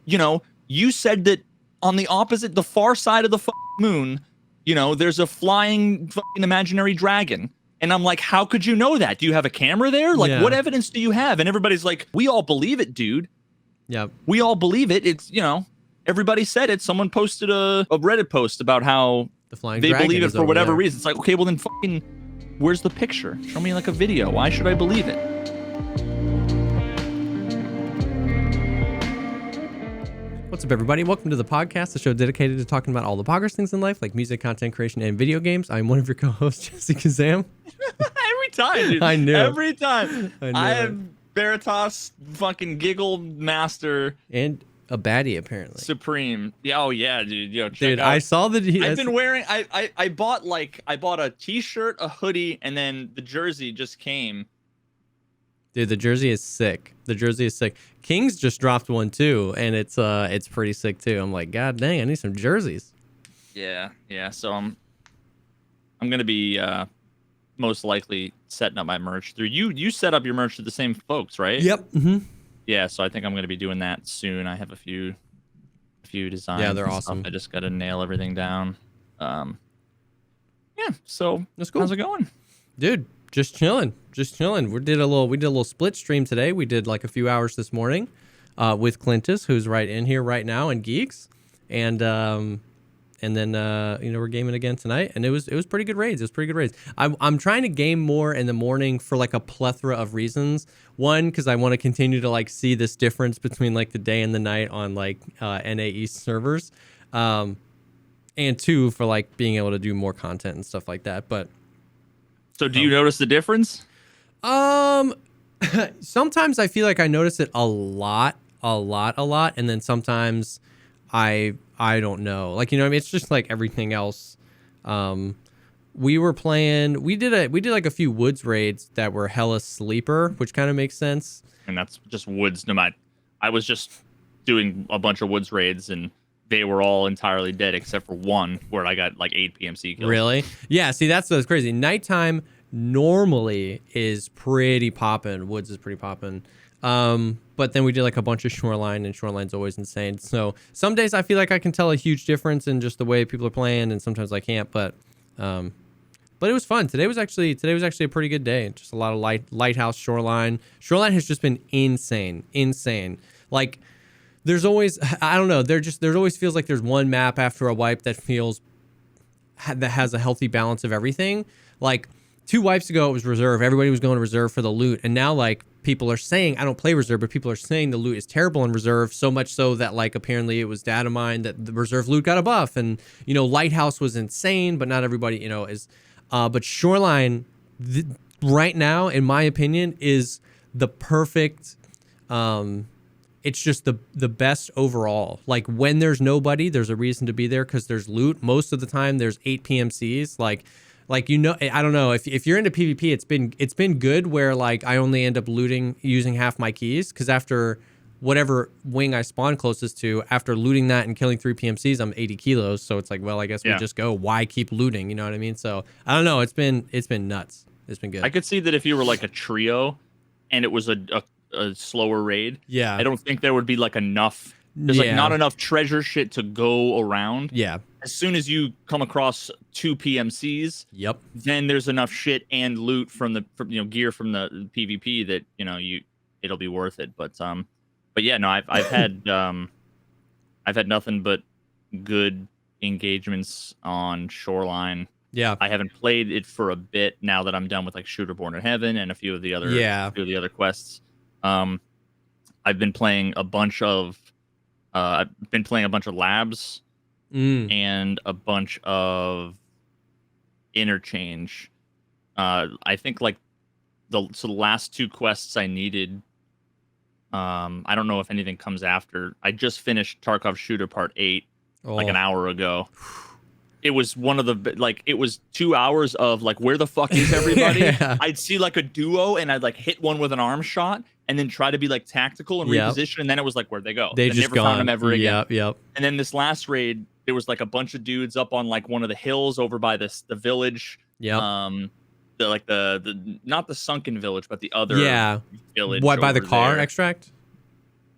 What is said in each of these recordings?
you said that on the far side of the moon, there's a flying imaginary dragon. And I'm like, how could you know that? Do you have a camera there? Like, what evidence do you have? And everybody's like, we all believe it, dude. Yeah. We all believe it. It's, everybody said it. Someone posted a Reddit post about how they believe it for whatever reason. It's like, okay, well then where's the picture? Show me like a video. Why should I believe it? What's up, everybody? Welcome to the podcast, the show dedicated to talking about all the poggers things in life, like music, content creation, and video games. I'm one of your co-hosts, JesseKazam. Every time, dude. I knew. Every time. I am Veritas, fucking giggle master. And a baddie, apparently. Supreme. Yeah, oh, yeah, dude. Dude, I saw the... I've been wearing... I bought a t-shirt, a hoodie, and then the jersey just came. Dude, the jersey is sick. Kings just dropped one too, and it's pretty sick too. I'm like, God dang, I need some jerseys. Yeah. So I'm gonna be most likely setting up my merch through you. You set up your merch to the same folks, right? Yep. Mm-hmm. Yeah, so I think I'm gonna be doing that soon. I have a few designs. Yeah, they're awesome. I just gotta nail everything down. Yeah. So that's cool. How's it going, dude? Just chilling. We did a little split stream today. We did like a few hours this morning with Clintus, who's right in here right now, and Geeks, and then we're gaming again tonight, and it was pretty good raids. I'm trying to game more in the morning for like a plethora of reasons. One, because I want to continue to like see this difference between like the day and the night on like NA East servers, and two, for like being able to do more content and stuff like that. But so do you notice the difference? Sometimes I feel like I notice it a lot, and then sometimes I don't know. Like, what I mean? It's just like everything else. We did like a few woods raids that were hella sleeper, which kind of makes sense. And that's just woods. No matter, I was just doing a bunch of woods raids and they were all entirely dead except for one where I got like 8 PMC kills. Really? Yeah, see, that's crazy. Nighttime normally is pretty poppin'. Woods is pretty poppin'. But then we did like a bunch of shoreline, and shoreline's always insane. So some days I feel like I can tell a huge difference in just the way people are playing, and sometimes I can't. But it was fun. Today was actually a pretty good day. Just a lot of lighthouse shoreline. Shoreline has just been insane. Like, there's always, I don't know, there always feels like there's one map after a wipe that has a healthy balance of everything. Like 2 wipes ago, it was reserve. Everybody was going to reserve for the loot. And now, like, people are saying, I don't play reserve, but people are saying the loot is terrible in reserve, so much so that, like, apparently it was data mined that the reserve loot got a buff. And, Lighthouse was insane, but not everybody, is. But Shoreline, right now, in my opinion, is the perfect... it's just the best overall. Like, when there's nobody, there's a reason to be there because there's loot. Most of the time, there's 8 PMCs. Like I don't know, if you're into PvP, it's been good where like I only end up looting using half my keys because after whatever wing I spawn closest to, after looting that and killing 3 PMCs, I'm 80 kilos. So it's like, well, I guess we just go. Why keep looting? You know what I mean? So I don't know. It's been nuts. It's been good. I could see that if you were like a trio, and it was a slower raid. Yeah, I don't think there would be like enough. There's like not enough treasure shit to go around. Yeah. As soon as you come across 2 PMCs, yep, then there's enough shit and loot from gear from the PvP that it'll be worth it. But yeah, no, I've had nothing but good engagements on Shoreline. Yeah, I haven't played it for a bit now that I'm done with like Shooter Born in Heaven and a few of the other quests. I've been playing a bunch of labs and a bunch of Interchange. I think like the last 2 quests I needed. I don't know if anything comes after. I just finished Tarkov Shooter Part 8 like an hour ago. It was one of the it was 2 hours of like, where the fuck is everybody? Yeah. I'd see like a duo and I'd like hit one with an arm shot and then try to be like tactical and reposition, and then it was like, where'd they go? They I just never gone. Found them ever again. Yep. And then this last raid, there was like a bunch of dudes up on like one of the hills over by the village. Yeah. The not the sunken village, but the other village. What, by the car there. extract?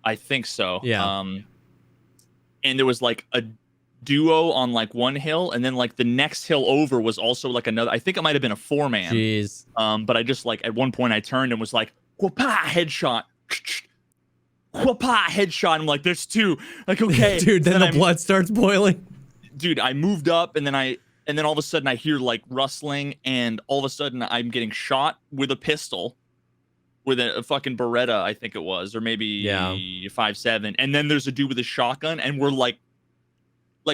I think so. Yeah. and there was like a duo on like one hill, and then like the next hill over was also like another. I think it might have been a 4-man. Jeez. But I just like at one point I turned and was like, whoopah, headshot. Whoopah, headshot. I'm like, there's 2. Like, okay. Dude, then the blood starts boiling. Dude, I moved up, and then all of a sudden I hear like rustling, and all of a sudden I'm getting shot with a pistol, with a fucking Beretta, I think it was, or maybe 5.7. And then there's a dude with a shotgun, and we're like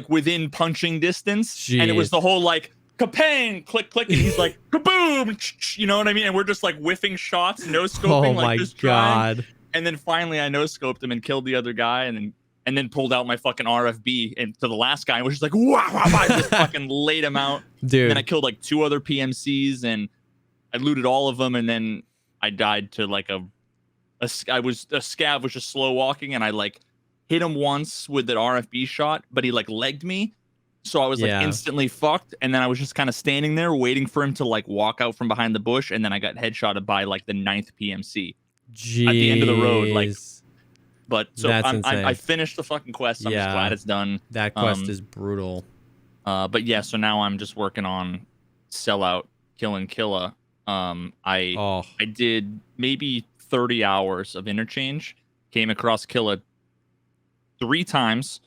within punching distance. Jeez. And it was the whole like kapang, click, click, and he's like kaboom, you know what I mean? And we're just like whiffing shots, no scoping, oh like my just god. trying. And then finally I no scoped him and killed the other guy, and then pulled out my fucking RFB and to the last guy and was just like, wow, I just fucking laid him out. Dude. And then I killed like 2 other PMCs, and I looted all of them, and then I died to like a scav was just slow walking, and I like hit him once with an RFB shot, but he like legged me. So I was like instantly fucked. And then I was just kind of standing there waiting for him to like walk out from behind the bush. And then I got headshotted by like the 9th PMC. Jeez. At the end of the road. Like, but so I finished the fucking quest. I'm just glad it's done. That quest is brutal. But yeah, so now I'm just working on Sellout, killing Killa. I did maybe 30 hours of Interchange. Came across Killa 3 times.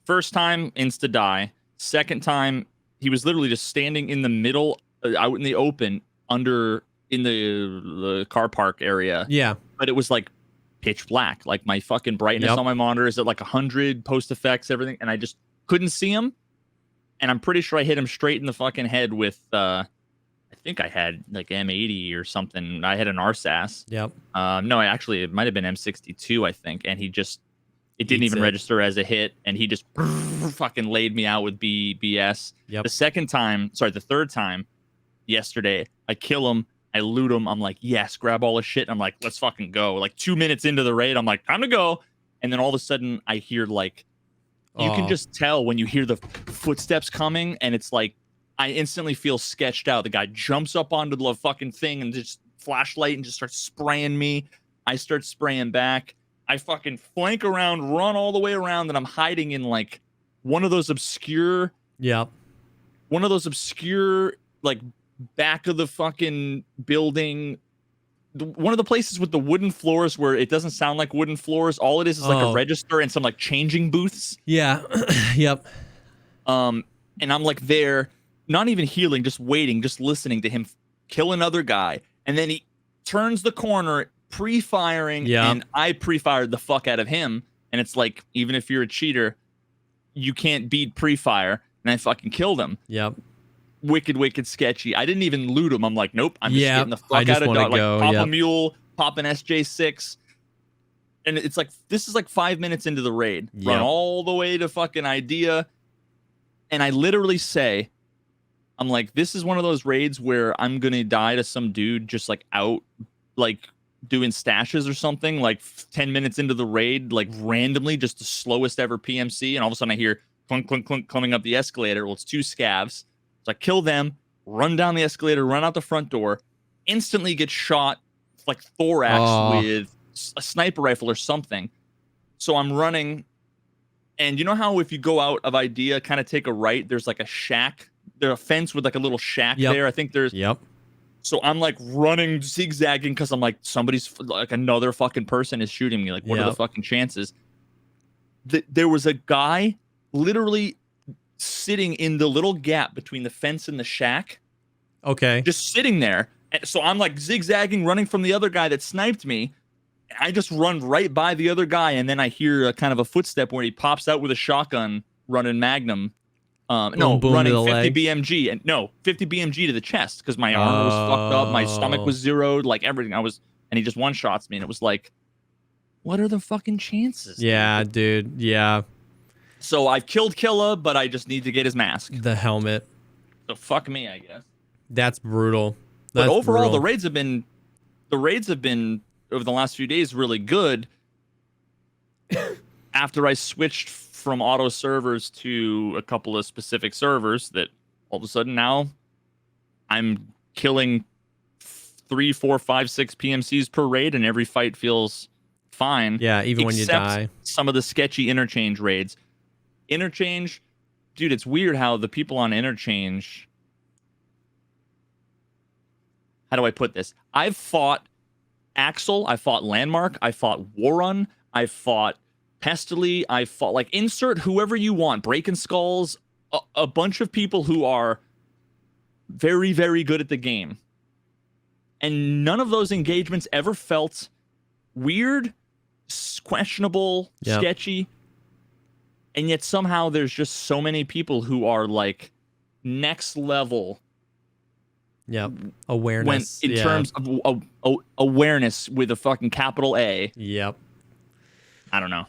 First time, insta die. Second time, he was literally just standing in the middle, out in the open, in the car park area. Yeah. But it was like pitch black. Like my fucking brightness on my monitor is at like 100, post effects, everything, and I just couldn't see him. And I'm pretty sure I hit him straight in the fucking head with I think I had like M80 or something. I had an RSAS. Yep. No, actually it might have been M62, I think, and it didn't even register as a hit, and he just fucking laid me out with BS. Yep. The third time, yesterday, I kill him, I loot him, I'm like, yes, grab all his shit, and I'm like, let's fucking go. Like 2 minutes into the raid, I'm like, time to go. And then all of a sudden, I hear like, you can just tell when you hear the footsteps coming, and it's like, I instantly feel sketched out. The guy jumps up onto the fucking thing and just flashlight and just starts spraying me. I start spraying back. I fucking flank around, run all the way around, and I'm hiding in like one of those obscure, like back of the fucking building. One of the places with the wooden floors where it doesn't sound like wooden floors. All it is like a register and some like changing booths. Yeah. Yep. And I'm like there, not even healing, just waiting, just listening to him kill another guy. And then he turns the corner, pre-firing, and I pre-fired the fuck out of him. And it's like, even if you're a cheater, you can't beat pre-fire. And I fucking killed him. Yep. Wicked sketchy. I didn't even loot him. I'm like, nope, I'm just getting the fuck out of dog. Like, pop a mule, pop an SJ6. And it's like, this is like 5 minutes into the raid. Run all the way to fucking Idea. And I literally say, I'm like, this is one of those raids where I'm going to die to some dude just like out, like doing stashes or something, like 10 minutes into the raid, like randomly, just the slowest ever PMC. And all of a sudden I hear clunk, clunk, clunk coming up the escalator. Well, it's 2 scavs. So I kill them, run down the escalator, run out the front door, instantly get shot like thorax with a sniper rifle or something. So I'm running. And you know how if you go out of Idea, kind of take a right, there's like a shack. There's a fence with like a little shack there. I think there's. Yep. So I'm like running, zigzagging, because I'm like, somebody's like another fucking person is shooting me. Like, what are the fucking chances? There was a guy literally sitting in the little gap between the fence and the shack. Okay. Just sitting there. And so I'm like zigzagging, running from the other guy that sniped me. I just run right by the other guy, and then I hear a kind of a footstep where he pops out with a shotgun, running Magnum. Running 50 BMG, and 50 BMG to the chest because my armor was fucked up, my stomach was zeroed, like everything. And he just one shots me, and it was like, what are the fucking chances? Yeah, dude. Yeah. So I've killed Killa, but I just need to get his mask, the helmet. So fuck me, I guess. That's brutal. But overall, the raids have been over the last few days really good. After I switched from auto servers to a couple of specific servers, that all of a sudden now I'm killing 3, 4, 5, 6 PMCs per raid, and every fight feels fine. Yeah, even when you die. Some of the sketchy Interchange raids. Interchange, dude, it's weird how the people on Interchange. How do I put this? I've fought Axel, I fought Landmark, I fought Warrun, I fought Pestily, I fought like insert whoever you want, Breaking Skulls, a bunch of people who are very, very good at the game. And none of those engagements ever felt weird, questionable, sketchy. And yet somehow there's just so many people who are like next level. Yep. Awareness. In terms of awareness with a fucking capital A. Yep. I don't know.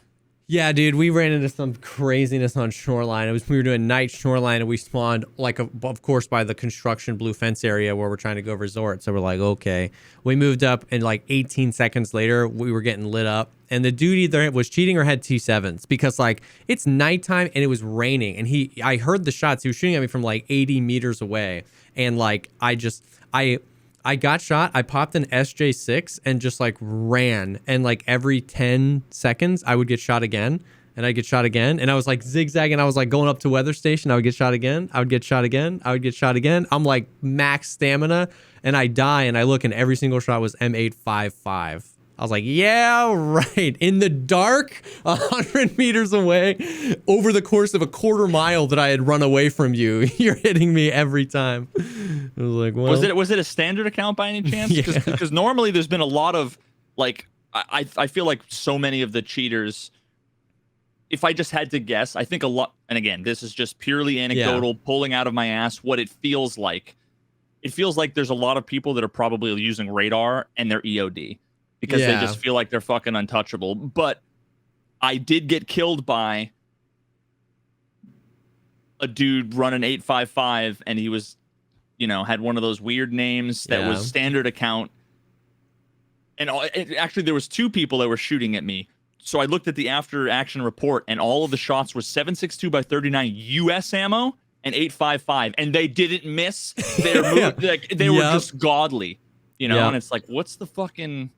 Yeah, dude, we ran into some craziness on Shoreline. We were doing night Shoreline, and we spawned, like, of course, by the construction blue fence area where we're trying to go resort. So we're like, okay. We moved up, and like 18 seconds later, we were getting lit up. And the dude either was cheating or had T7s because, like, it's nighttime and it was raining. And I heard the shots. He was shooting at me from like 80 meters away. And like, I got shot. I popped an SJ6 and just like ran. And like every 10 seconds, I would get shot again. And I'd get shot again. And I was like zigzagging. I was like going up to weather station. I would get shot again. I would get shot again. I would get shot again. I'm like max stamina. And I die. And I look and every single shot was M855. I was like, yeah, right. In the dark, 100 meters away, over the course of a quarter mile that I had run away from you, you're hitting me every time. I was like, well. Was it a standard account by any chance? Because normally there's been a lot of, like, I feel like so many of the cheaters, if I just had to guess, I think a lot, and again, this is just purely anecdotal, pulling out of my ass what it feels like. It feels like there's a lot of people that are probably using radar and they're EOD. Because they just feel like they're fucking untouchable. But I did get killed by a dude running 855, and he was, had one of those weird names that was standard account. And actually, there was two people that were shooting at me. So I looked at the after action report, and all of the shots were 7.62 by 39 US ammo and 855, and they didn't miss. They were just godly, And it's like, what's the fucking?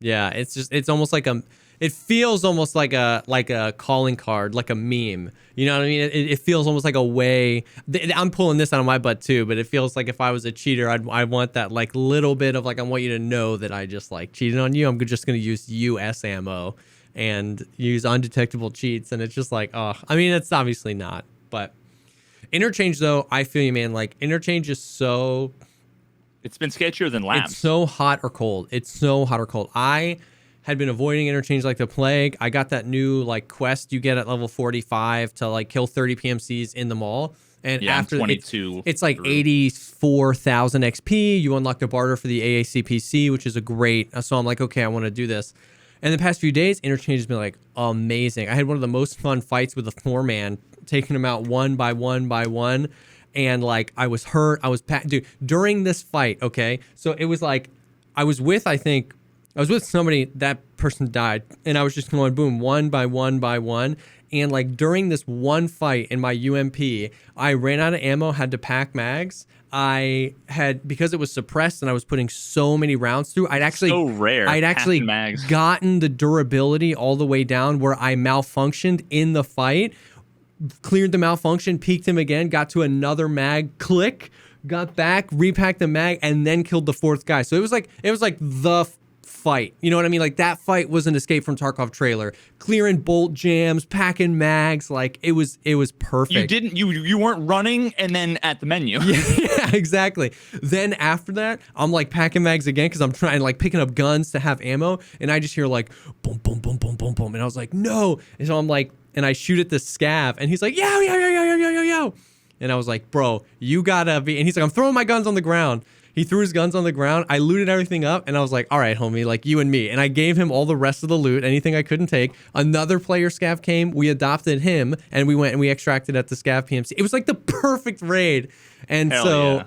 Yeah, it's almost like it feels almost like a calling card, like a meme. You know what I mean? It feels almost like a way. I'm pulling this out of my butt too, but it feels like if I was a cheater, I want that like little bit of like, I want you to know that I just like cheated on you. I'm just gonna use US ammo and use undetectable cheats, and it's just like, oh, I mean, it's obviously not, but Interchange though, I feel you, man. Like Interchange is so. It's been sketchier than Labs. It's so hot or cold. I had been avoiding Interchange like the plague. I got that new like quest you get at level 45 to like kill 30 PMCs in the mall. And after 22, it's like 84,000 XP. You unlock the barter for the AACPC, which is a great. So I'm like, okay, I want to do this. And the past few days, Interchange has been like amazing. I had one of the most fun fights with a 4-man, taking them out one by one by one. And like I was hurt, dude, during this fight, okay? So it was like I was with somebody, that person died, and I was just going boom, one by one by one. And like during this one fight in my UMP, I ran out of ammo, had to pack mags. I had, because it was suppressed and I was putting so many rounds through, I'd actually gotten the durability all the way down where I malfunctioned in the fight. Cleared the malfunction, peeked him again, got to another mag, click, got back, repacked the mag, and then killed the fourth guy. So it was like the fight. You know what I mean? Like that fight was an Escape from Tarkov trailer. Clearing bolt jams, packing mags, like it was perfect. You weren't running and then at the menu. Yeah, exactly. Then after that, I'm like packing mags again because I'm trying like picking up guns to have ammo, and I just hear like boom, boom, boom, boom, boom, boom, and I was like, no. And so I'm like, and I shoot at the scav, and he's like, yo. And I was like, bro, you gotta be. And he's like, I'm throwing my guns on the ground. He threw his guns on the ground. I looted everything up, and I was like, all right, homie, like you and me. And I gave him all the rest of the loot, anything I couldn't take. Another player scav came. We adopted him, and we went and we extracted at the scav PMC. It was like the perfect raid. And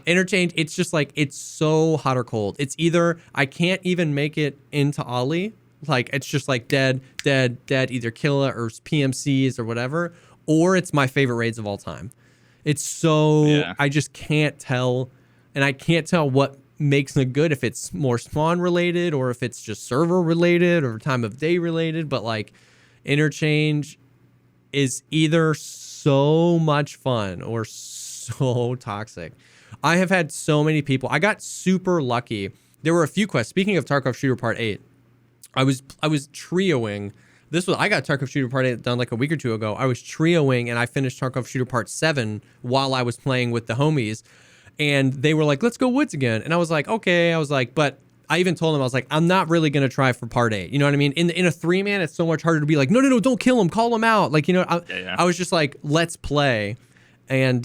Interchange, it's just like, it's so hot or cold. It's either I can't even make it into Ollie. Like, it's just like dead, either Killa or PMCs or whatever, or it's my favorite raids of all time. It's so, I just can't tell, and I can't tell what makes it good, if it's more spawn related or if it's just server related or time of day related, but like Interchange is either so much fun or so toxic. I have had so many people. I got super lucky. There were a few quests. Speaking of Tarkov Shooter Part 8, I was trioing. I got Tarkov Shooter Part 8 done like a week or two ago. I was trioing and I finished Tarkov Shooter Part 7 while I was playing with the homies. And they were like, let's go woods again. And I was like, okay. I was like, but I even told them, I was like, I'm not really going to try for Part 8. You know what I mean? In a 3-man, it's so much harder to be like, no, don't kill him. Call him out. Like, you know, I was just like, let's play. And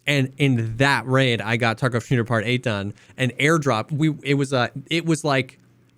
in that raid, I got Tarkov Shooter Part 8 done. And airdrop, it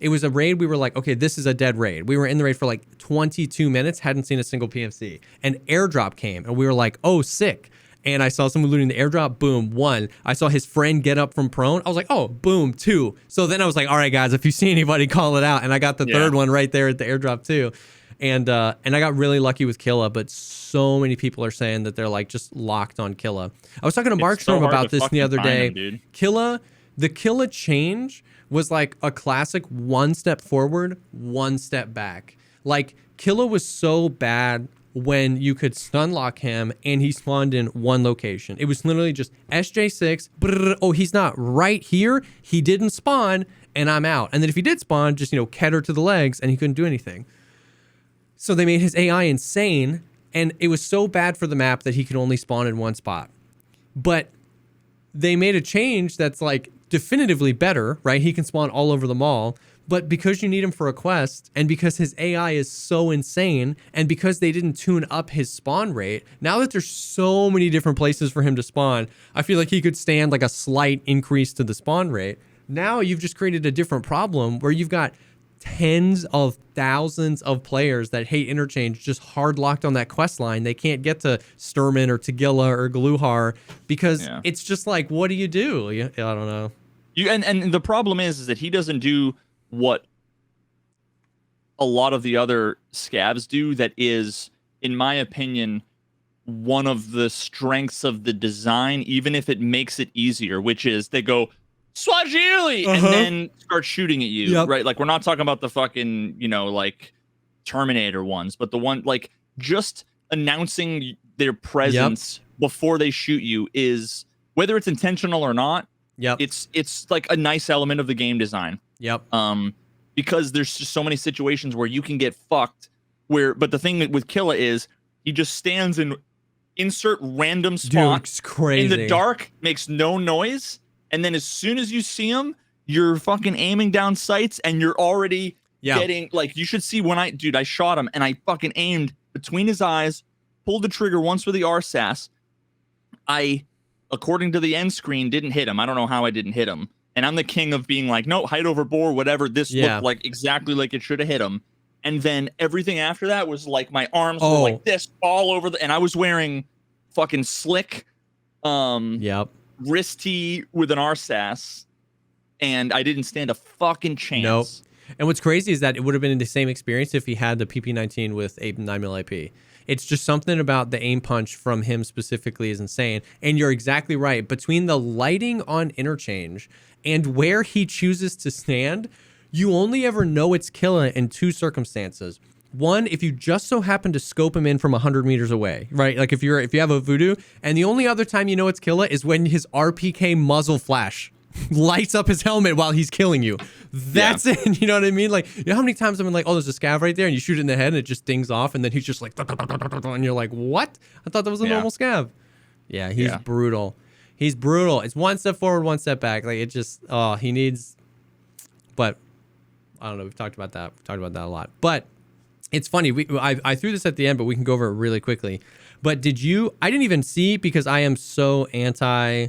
was a raid. We were like, okay, this is a dead raid. We were in the raid for like 22 minutes, hadn't seen a single PMC. And airdrop came, and we were like, oh, sick. And I saw someone looting the airdrop, boom, 1. I saw his friend get up from prone. I was like, oh, boom, 2. So then I was like, all right, guys, if you see anybody, call it out. And I got the third one right there at the airdrop too. And I got really lucky with Killa, but so many people are saying that they're like just locked on Killa. I was talking to Mark Storm about this the other day. The Killa change was like a classic 1 step forward, 1 step back. Like Killa was so bad when you could stun lock him and he spawned in one location. It was literally just SJ6, oh, he's not right here. He didn't spawn and I'm out. And then if he did spawn, just, Keter to the legs and he couldn't do anything. So they made his AI insane and it was so bad for the map that he could only spawn in one spot. But they made a change that's like definitively better, right? He can spawn all over the mall. But because you need him for a quest, and because his AI is so insane, and because they didn't tune up his spawn rate, now that there's so many different places for him to spawn, I feel like he could stand like a slight increase to the spawn rate. Now you've just created a different problem where you've got tens of thousands of players that hate Interchange just hard locked on that quest line. They can't get to Sturman or Tagilla or Gluhar because it's just like, what do you do? I don't know. And the problem is that he doesn't do what a lot of the other scavs do that is, in my opinion, one of the strengths of the design, even if it makes it easier, which is they go Swahili and then start shooting at you, right? Like, we're not talking about the fucking, like Terminator ones, but the one like just announcing their presence before they shoot you is, whether it's intentional or not, it's like a nice element of the game design. Because there's just so many situations where you can get fucked. But the thing with Killa is he just stands in insert random spot in the dark, makes no noise, and then as soon as you see him, you're fucking aiming down sights, and you're already getting like, you should see when I shot him and I fucking aimed between his eyes, pulled the trigger once with the RSAS. I, according to the end screen, didn't hit him. I don't know how I didn't hit him. And I'm the king of being like, no, height over bore, whatever. This looked like exactly like it should have hit him. And then everything after that was like my arms were like this all over and I was wearing fucking slick wrist tee with an RSAS, and I didn't stand a fucking chance. Nope. And what's crazy is that it would have been the same experience if he had the PP19 with a 9mm IP. It's just something about the aim punch from him specifically is insane. And you're exactly right. Between the lighting on Interchange and where he chooses to stand, you only ever know it's Killa in 2 circumstances. One, if you just so happen to scope him in from 100 meters away, right? Like if you have a voodoo, and the only other time you know it's Killa is when his RPK muzzle flash lights up his helmet while he's killing you. That's it. You know what I mean? Like, you know how many times I've been like, oh, there's a scav right there, and you shoot it in the head and it just dings off, and then he's just like, and you're like, what? I thought that was a normal scav. Yeah, he's brutal. He's brutal. It's 1 step forward, 1 step back. Like, it just, he needs, but I don't know. We've talked about that. We've talked about that a lot. But it's funny. I threw this at the end, but we can go over it really quickly. But I didn't even see, because I am so anti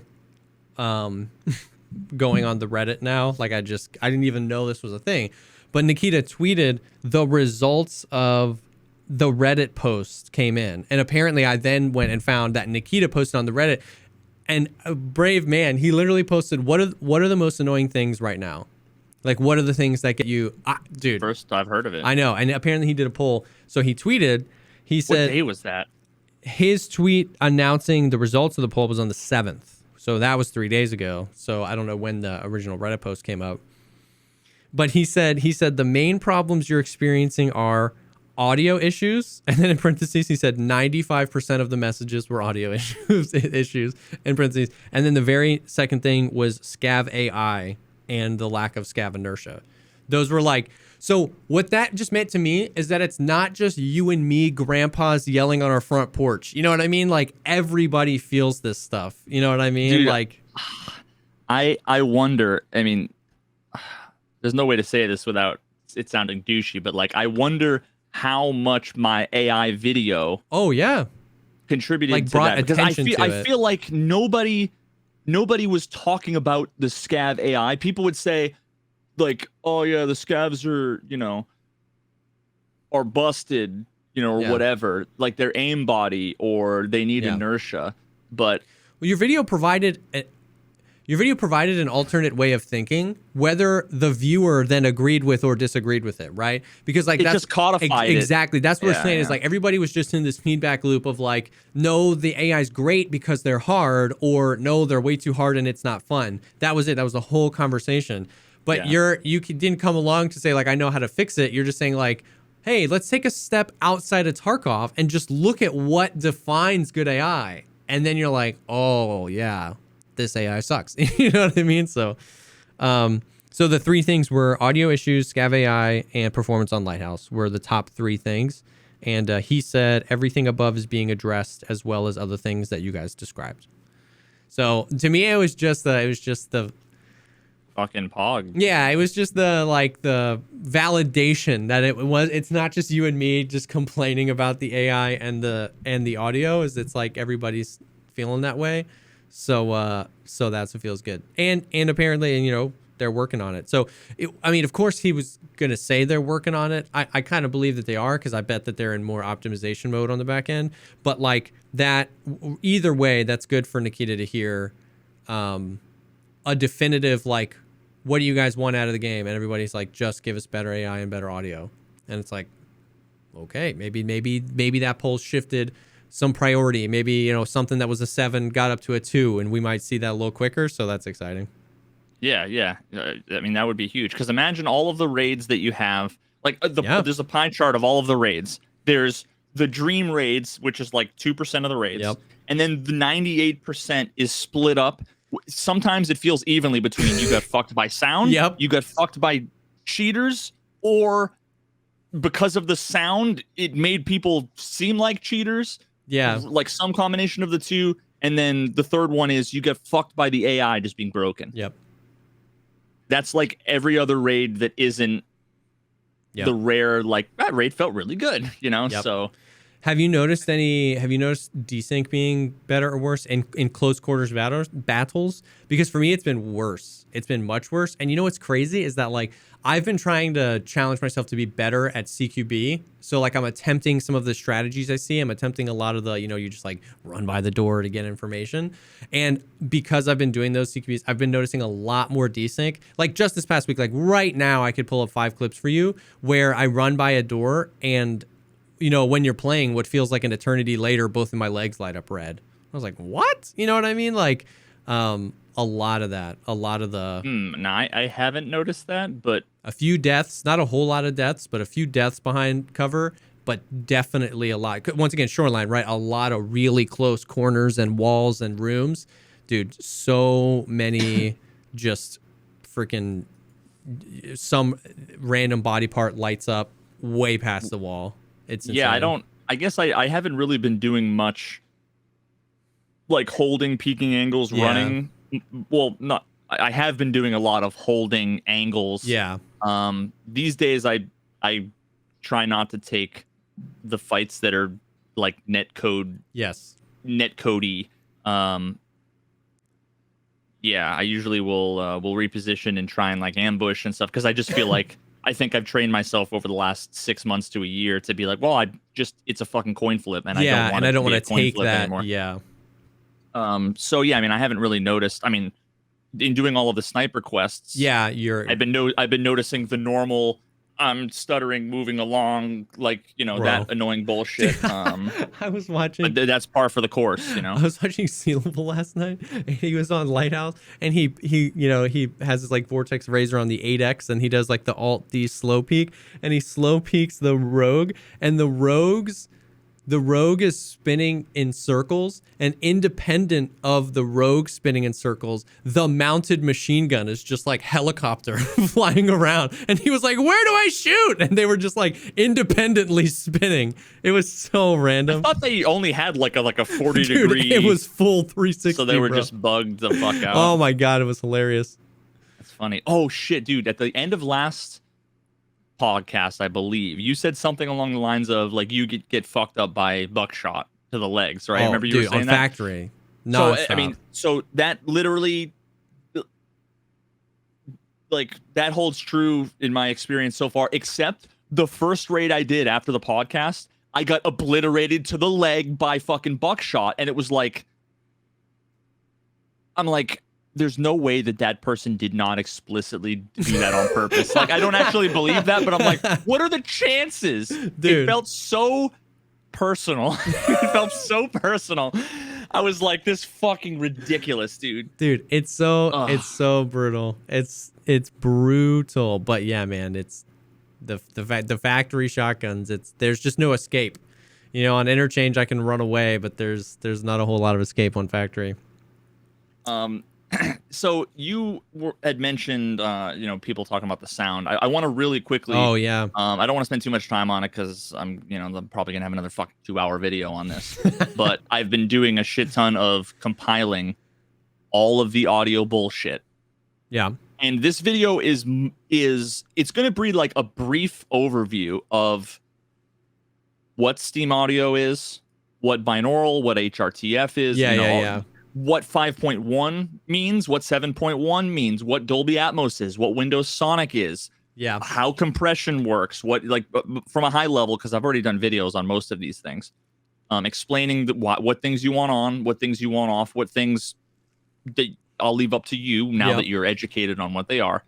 going on the Reddit now. Like, I didn't even know this was a thing. But Nikita tweeted the results of the Reddit post came in. And apparently I then went and found that Nikita posted on the Reddit. And a brave man, he literally posted, what are the most annoying things right now? Like, what are the things that get you... dude. First I've heard of it. I know. And apparently he did a poll. So he tweeted, he said... What day was that? His tweet announcing the results of the poll was on the 7th. So that was 3 days ago. So I don't know when the original Reddit post came up. But he said the main problems you're experiencing are audio issues, and then in parentheses he said 95% of the messages were audio issues in parentheses, and then the very second thing was Scav AI and the lack of Scav inertia. Those were like, so what that just meant to me is that it's not just you and me grandpas yelling on our front porch. You know what I mean? Like everybody feels this stuff. You know what I mean? Dude, like I wonder, I mean, there's no way to say this without it sounding douchey, but like I wonder how much my AI video contributed like to brought that, because I it. feel like nobody was talking about the Scav AI. People would say like, oh yeah, the Scavs are, are busted, or whatever, like their aim body, or they need inertia. But your video provided an alternate way of thinking, whether the viewer then agreed with or disagreed with it, right? Because like that's just codified it. Exactly. That's what we're saying is like everybody was just in this feedback loop of like, no, the AI is great because they're hard, or no, they're way too hard and it's not fun. That was it. That was the whole conversation. But you didn't come along to say like, I know how to fix it. You're just saying like, hey, let's take a step outside of Tarkov and just look at what defines good AI. And then you're like, oh yeah, this AI sucks. You know what I mean? So, so the three things were audio issues, Scav AI, and performance on Lighthouse were the top three things. And he said everything above is being addressed, as well as other things that you guys described. So to me, it was just the fucking Pog. Yeah, it was just the validation that it's not just you and me just complaining about the AI and the audio, is it's like everybody's feeling that way. So that's what feels good. And apparently, they're working on it. So of course he was gonna say they're working on it. I kind of believe that they are, because I bet that they're in more optimization mode on the back end. But like that, either way, that's good for Nikita to hear a definitive like, what do you guys want out of the game? And everybody's like, just give us better AI and better audio. And it's like, okay, maybe that poll shifted some priority. Maybe, something that was a 7 got up to a 2, and we might see that a little quicker. So that's exciting. Yeah. I mean, that would be huge, because imagine all of the raids that you have. Like there's a pie chart of all of the raids. There's the dream raids, which is like 2% of the raids. Yep. And then the 98% is split up. Sometimes it feels evenly between you got fucked by sound, you got fucked by cheaters, or because of the sound, it made people seem like cheaters. Yeah. Like some combination of the two. And then the third one is you get fucked by the AI just being broken. Yep. That's like every other raid that isn't the rare, like, that raid felt really good, So Have you noticed desync being better or worse in close quarters battles? Because for me, it's been worse. It's been much worse. And what's crazy is that like I've been trying to challenge myself to be better at CQB. So like I'm attempting some of the strategies I see. I'm attempting a lot of the, you just like run by the door to get information. And because I've been doing those CQBs, I've been noticing a lot more desync. Like just this past week, like right now, I could pull up 5 clips for you where I run by a door and when you're playing, what feels like an eternity later, both of my legs light up red. I was like, what? You know what I mean? Like, a lot of that, a lot of the... No, I haven't noticed that, but... A few deaths, not a whole lot of deaths, but a few deaths behind cover, but definitely a lot. Once again, shoreline, right? A lot of really close corners and walls and rooms. Dude, so many just freaking... Some random body part lights up way past the wall. It's insane. I guess I haven't really been doing much like holding peaking angles, running. Well, not, I have been doing a lot of holding angles. Yeah. These days I try not to take the fights that are like netcode. Yes. Netcode-y. Yeah, I usually will reposition and try and like ambush and stuff, because I just feel like I think I've trained myself over the last 6 months to a year to be like, well, it's a fucking coin flip, and I don't want to take that anymore. Yeah. So yeah, I mean, I haven't really noticed. I mean, in doing all of the sniper quests, yeah, I've been noticing the normal. I'm stuttering, moving along, like, you know, Bro. that annoying bullshit. I was watching. But that's par for the course, you know. I was watching Sea Level last night, and he was on Lighthouse, and he has his like vortex razor on the 8x, and he does like the Alt D slow peak, and he slow peaks the rogue, and the rogue is spinning in circles, and independent of the rogue spinning in circles, the mounted machine gun is just like helicopter flying around. And he was like, "Where do I shoot?" And they were just like independently spinning. It was so random. I thought they only had like a 40 Dude, degree. it was full 360. So they were bro. just bugged the fuck out. Oh my god, it was hilarious. That's funny. Oh shit, dude! At the end of last podcast, I believe you said something along the lines of like you get fucked up by buckshot to the legs, right? Oh, I remember you dude, were saying on that. Factory. So Non-stop. I mean, so that literally, like, that holds true in my experience so far. Except the first raid I did after the podcast, I got obliterated to the leg by fucking buckshot, and it was like, I'm like, there's no way that person did not explicitly do that on purpose. Like, I don't actually believe that, but I'm like, what are the chances? Dude. It felt so personal. It felt so personal. I was like, this fucking ridiculous, dude. Dude, it's so brutal. It's brutal. But yeah, man, it's the factory shotguns. There's just no escape. You know, on Interchange I can run away, but there's not a whole lot of escape on Factory. So you had mentioned, you know, people talking about the sound. I want to really quickly. Oh yeah. I don't want to spend too much time on it because I'm probably gonna have another fucking 2-hour video on this. But I've been doing a shit ton of compiling all of the audio bullshit. Yeah. And this video is it's gonna be like a brief overview of what Steam Audio is, what binaural, what HRTF is. Yeah. What 5.1 means, what 7.1 means, what Dolby Atmos is, what Windows Sonic is, Yeah. how compression works, what, like, from a high level, because I've already done videos on most of these things, explaining what things you want on, what things you want off, what things that I'll leave up to you now that you're educated on what they are.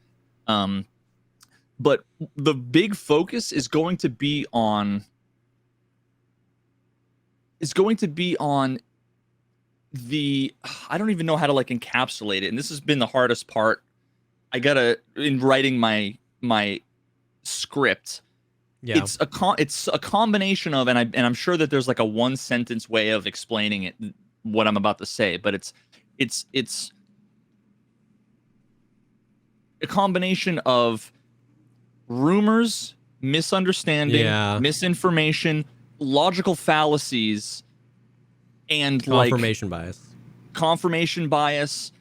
But the big focus is going to be on the, I don't even know how to like encapsulate it, and this has been the hardest part. In writing my script. Yeah. It's a combination of, and I'm sure that there's like a one sentence way of explaining it, what I'm about to say, but it's a combination of rumors, misunderstanding, misinformation, logical fallacies, and confirmation bias.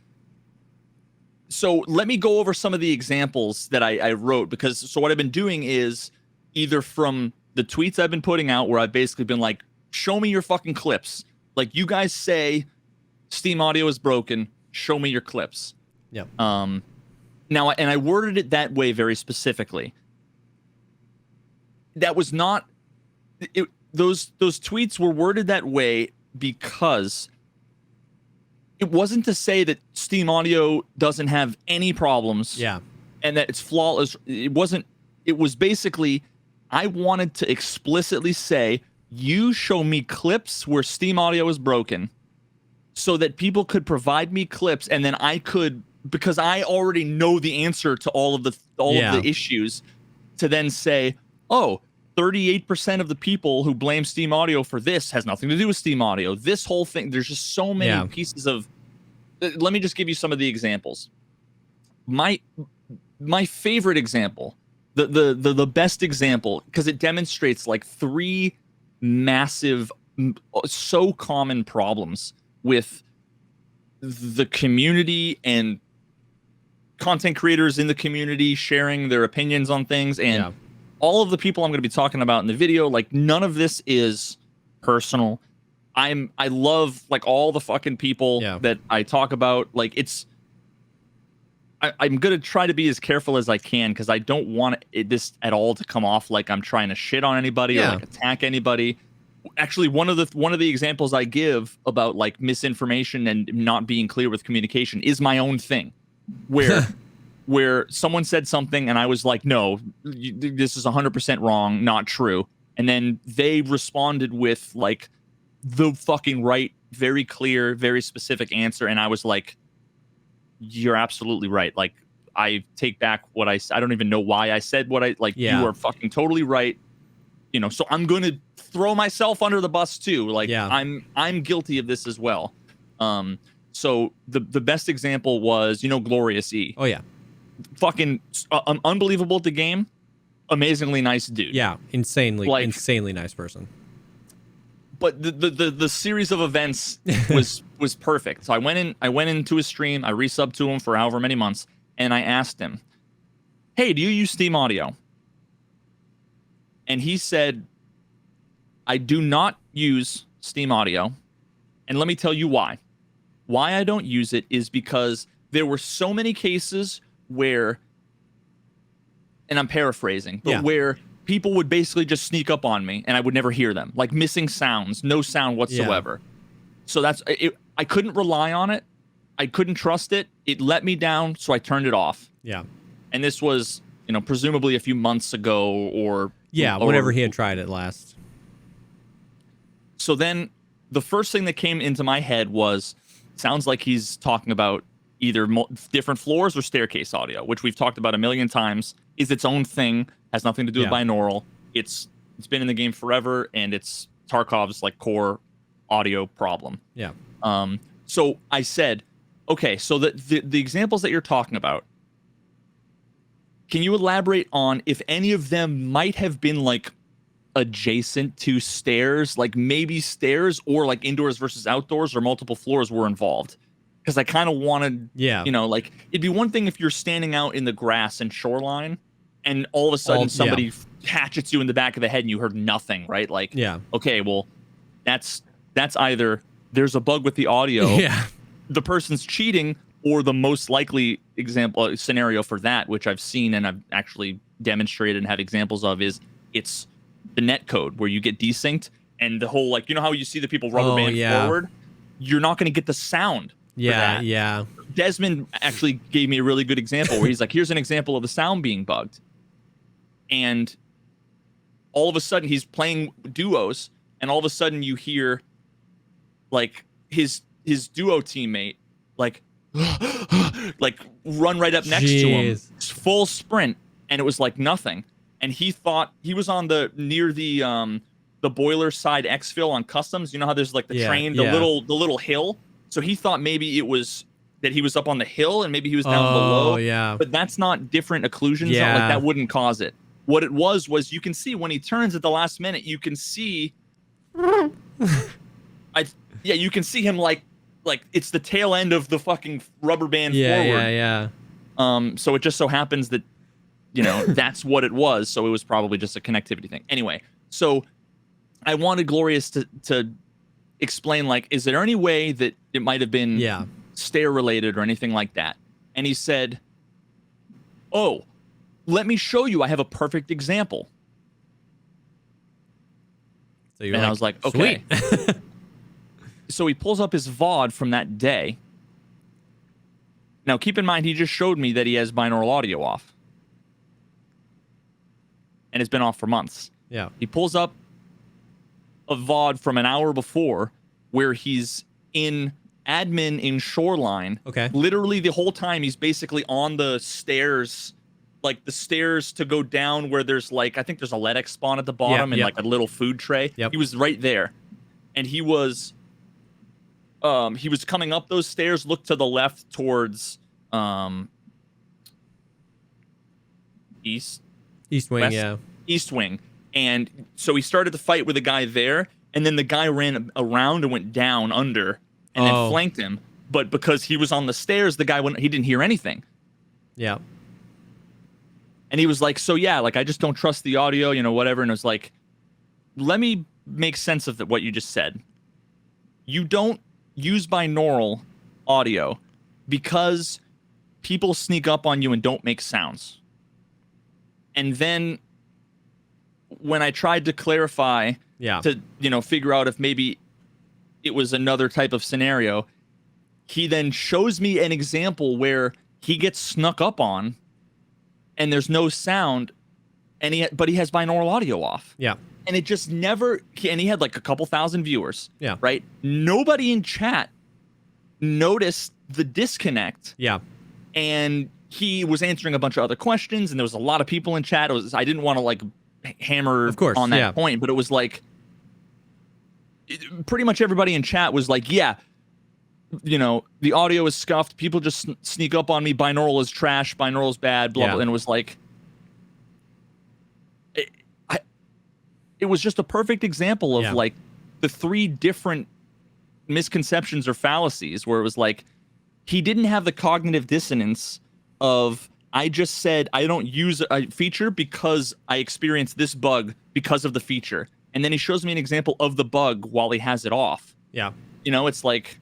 So let me go over some of the examples that I wrote, because what I've been doing is either from the tweets I've been putting out where I've basically been like, show me your fucking clips. Like, you guys say Steam Audio is broken, show me your clips. Yeah. Now, and I worded it that way very specifically. That was not those tweets were worded that way because it wasn't to say that Steam Audio doesn't have any problems. Yeah. And that it's flawless. It wasn't. It was basically, I wanted to explicitly say, you show me clips where Steam Audio is broken so that people could provide me clips, and then I could, because I already know the answer to all of the issues, to then say, oh, 38% of the people who blame Steam Audio for this has nothing to do with Steam Audio. This whole thing, there's just so many pieces of. Let me just give you some of the examples. My favorite example, the best example, because it demonstrates like three massive, so common problems with the community and content creators in the community sharing their opinions on things, and all of the people I'm going to be talking about in the video. Like, none of this is personal. I love like all the fucking people that I talk about. Like, I'm going to try to be as careful as I can, because I don't want this at all to come off like I'm trying to shit on anybody or like attack anybody. Actually, one of the examples I give about like misinformation and not being clear with communication is my own thing, where where someone said something and I was like, no, this is 100% wrong, not true. And then they responded with like the fucking right, very clear, very specific answer. And I was like, you're absolutely right. Like, I take back what I don't even know why I said what I like. Yeah. You are fucking totally right. You know, so I'm going to throw myself under the bus too. Like, Yeah. I'm guilty of this as well. So the best example was, you know, Glorious E. Oh yeah. Fucking unbelievable at the game. Amazingly nice dude. Yeah. Insanely nice person. But the series of events was perfect. So I went into his stream, I resubbed to him for however many months, and I asked him, hey, do you use Steam Audio? And he said, I do not use Steam Audio. And let me tell you why. Why I don't use it is because there were so many cases where, and I'm paraphrasing, but where people would basically just sneak up on me and I would never hear them, like missing sounds, no sound whatsoever. Yeah. So that's it. I couldn't rely on it. I couldn't trust it. It let me down, so I turned it off. Yeah. And this was, you know, presumably a few months ago or whenever he had tried it last. So then the first thing that came into my head was, sounds like he's talking about either different floors or staircase audio, which we've talked about a million times, is its own thing, has nothing to do with binaural. It's been in the game forever, and it's Tarkov's like core audio problem. Yeah. So I said, okay, so the examples that you're talking about, can you elaborate on if any of them might have been like adjacent to stairs, like maybe stairs or like indoors versus outdoors or multiple floors were involved? Because I kind of wanted, you know, like it'd be one thing if you're standing out in the grass and shoreline and all of a sudden somebody hatchets you in the back of the head and you heard nothing, right? Like, okay, well, that's either there's a bug with the audio, the person's cheating, or the most likely example scenario for that, which I've seen and I've actually demonstrated and have examples of, is it's the netcode where you get desynced and the whole, like, you know how you see the people rubber band forward? You're not going to get the sound. Yeah. Desmond actually gave me a really good example where he's like, here's an example of the sound being bugged. And all of a sudden he's playing duos and all of a sudden you hear like his duo teammate like like run right up next to him, full sprint, and it was like nothing. And he thought he was on near the boiler side exfil on customs. You know how there's like the train, the little hill. So he thought maybe it was that he was up on the hill and maybe he was down below. Yeah. But that's not different occlusions. Like that wouldn't cause it. What it was you can see when he turns at the last minute, you can see you can see him like it's the tail end of the fucking rubber band forward. So it just so happens that, you know, that's what it was. So it was probably just a connectivity thing. Anyway, so I wanted Glorious to explain, like, is there any way that it might have been stair related or anything like that? And he said, oh, let me show you. I have a perfect example. So I was like, okay. So he pulls up his VOD from that day. Now, keep in mind, he just showed me that he has binaural audio off. And it's been off for months. Yeah. He pulls up a VOD from an hour before where he's in admin in Shoreline. Okay. Literally the whole time he's basically on the stairs, like the stairs to go down where there's like, I think there's a LEDX spawn at the bottom and like a little food tray. Yep. He was right there. And he was coming up those stairs, looked to the left towards east wing, west, east wing. And so he started to fight with a guy there, and then the guy ran around and went down under and then flanked him. But because he was on the stairs, the guy he didn't hear anything. Yeah. And he was like, so yeah, like I just don't trust the audio, you know, whatever. And it was like, let me make sense of what you just said. You don't use binaural audio because people sneak up on you and don't make sounds. And then when I tried to clarify to, you know, figure out if maybe it was another type of scenario, he then shows me an example where he gets snuck up on, and there's no sound, but he has binaural audio off. Yeah. And it just never, and he had like a couple thousand viewers. Yeah. Right? Nobody in chat noticed the disconnect. Yeah. And he was answering a bunch of other questions, and there was a lot of people in chat. I didn't want to like hammer on that point, but it was like pretty much everybody in chat was like, yeah, you know, the audio is scuffed. People just sneak up on me. Binaural is trash. Binaural is bad. Blah, blah. And it was like, it was just a perfect example of like the 3 different misconceptions or fallacies where it was like, he didn't have the cognitive dissonance of, I just said I don't use a feature because I experienced this bug because of the feature. And then he shows me an example of the bug while he has it off. Yeah. You know, it's like,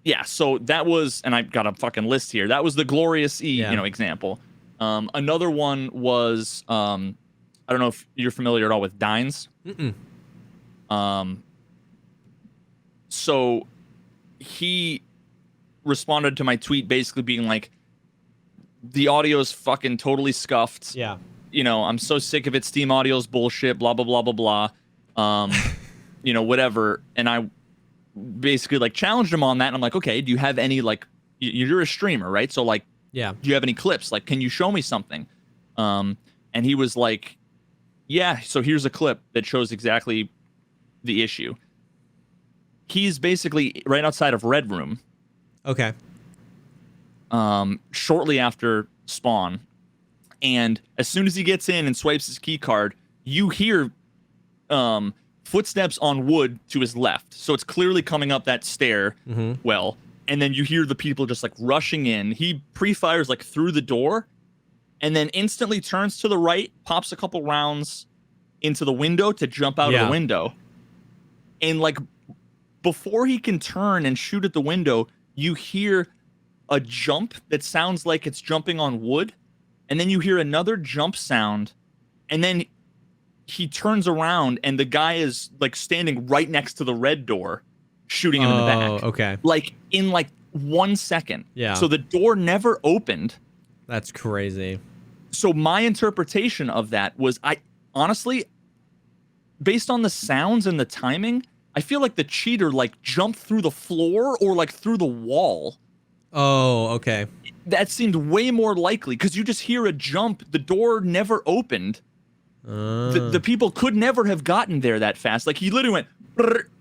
yeah, so that was, and I've got a fucking list here. That was the Glorious E, you know, example. Another one was, I don't know if you're familiar at all with Dines. So he responded to my tweet basically being like, the audio is fucking totally scuffed. Yeah. You know, I'm so sick of it. Steam audio's bullshit, blah, blah, blah, blah, blah. You know, whatever. And I basically like challenged him on that. And I'm like, okay, do you have any, like, you're a streamer, right? So like, do you have any clips? Like, can you show me something? And he was like, yeah, so here's a clip that shows exactly the issue. He's basically right outside of Red Room. Okay. Shortly after spawn. And as soon as he gets in and swipes his key card, you hear footsteps on wood to his left. So it's clearly coming up that stair well. And then you hear the people just like rushing in. He pre-fires like through the door and then instantly turns to the right, pops a couple rounds into the window to jump out of the window. And like before he can turn and shoot at the window, you hear a jump that sounds like it's jumping on wood. And then you hear another jump sound. And then he turns around and the guy is like standing right next to the red door, shooting him in the back. Okay. Like in like 1 second. Yeah. So the door never opened. That's crazy. So my interpretation of that was, I honestly, based on the sounds and the timing, I feel like the cheater like jumped through the floor or like through the wall. Oh, okay. That seemed way more likely because you just hear a jump. The door never opened. The people could never have gotten there that fast. Like he literally went,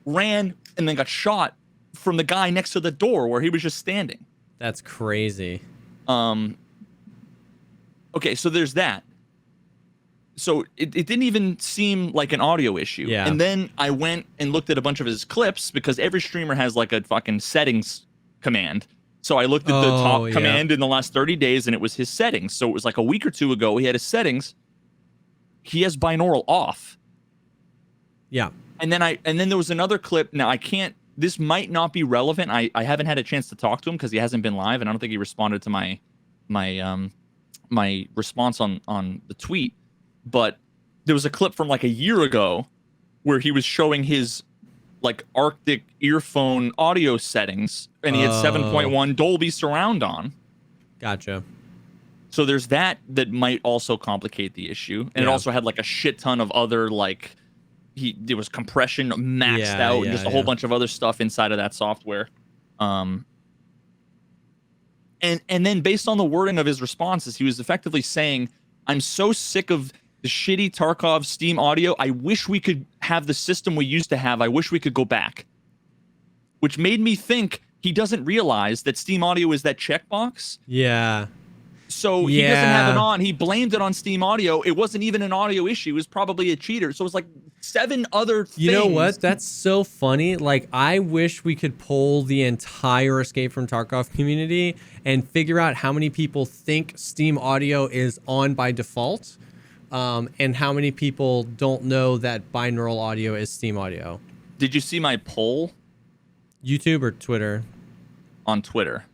ran, and then got shot from the guy next to the door where he was just standing. That's crazy. Okay, so there's that. So it didn't even seem like an audio issue. Yeah. And then I went and looked at a bunch of his clips because every streamer has like a fucking settings command. So I looked at the top command in the last 30 days and it was his settings. So it was like a week or two ago. He had his settings. He has binaural off. Yeah. And then there was another clip. Now this might not be relevant. I haven't had a chance to talk to him because he hasn't been live and I don't think he responded to my response on the tweet. But there was a clip from like a year ago where he was showing his like Arctic earphone audio settings and he had 7.1 Dolby surround on. Gotcha. So there's that might also complicate the issue. And it also had like a shit ton of other like there was compression maxed out and just a whole bunch of other stuff inside of that software. And then based on the wording of his responses, he was effectively saying, I'm so sick of the shitty Tarkov Steam audio. I wish we could have the system we used to have. I wish we could go back. Which made me think he doesn't realize that Steam audio is that checkbox. Yeah. So he doesn't have it on. He blamed it on Steam audio. It wasn't even an audio issue. It was probably a cheater. So it was like 7 other things. You know what? That's so funny. Like, I wish we could poll the entire Escape from Tarkov community and figure out how many people think Steam audio is on by default. And how many people don't know that binaural audio is Steam audio. Did you see my poll? YouTube or Twitter? On Twitter.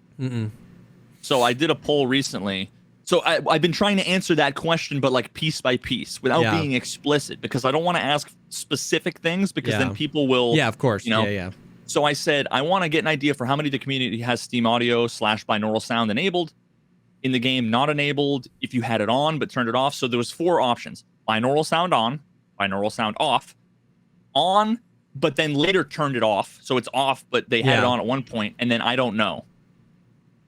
So I did a poll recently. So I've been trying to answer that question, but like piece by piece without being explicit because I don't want to ask specific things because then people will. Yeah, of course. You know? Yeah. So I said, I want to get an idea for how many of the community has Steam Audio / binaural sound enabled in the game, not enabled, if you had it on but turned it off. So there was 4 options: binaural sound on, binaural sound off, on, but then later turned it off. So it's off, but they had it on at one point, and then I don't know.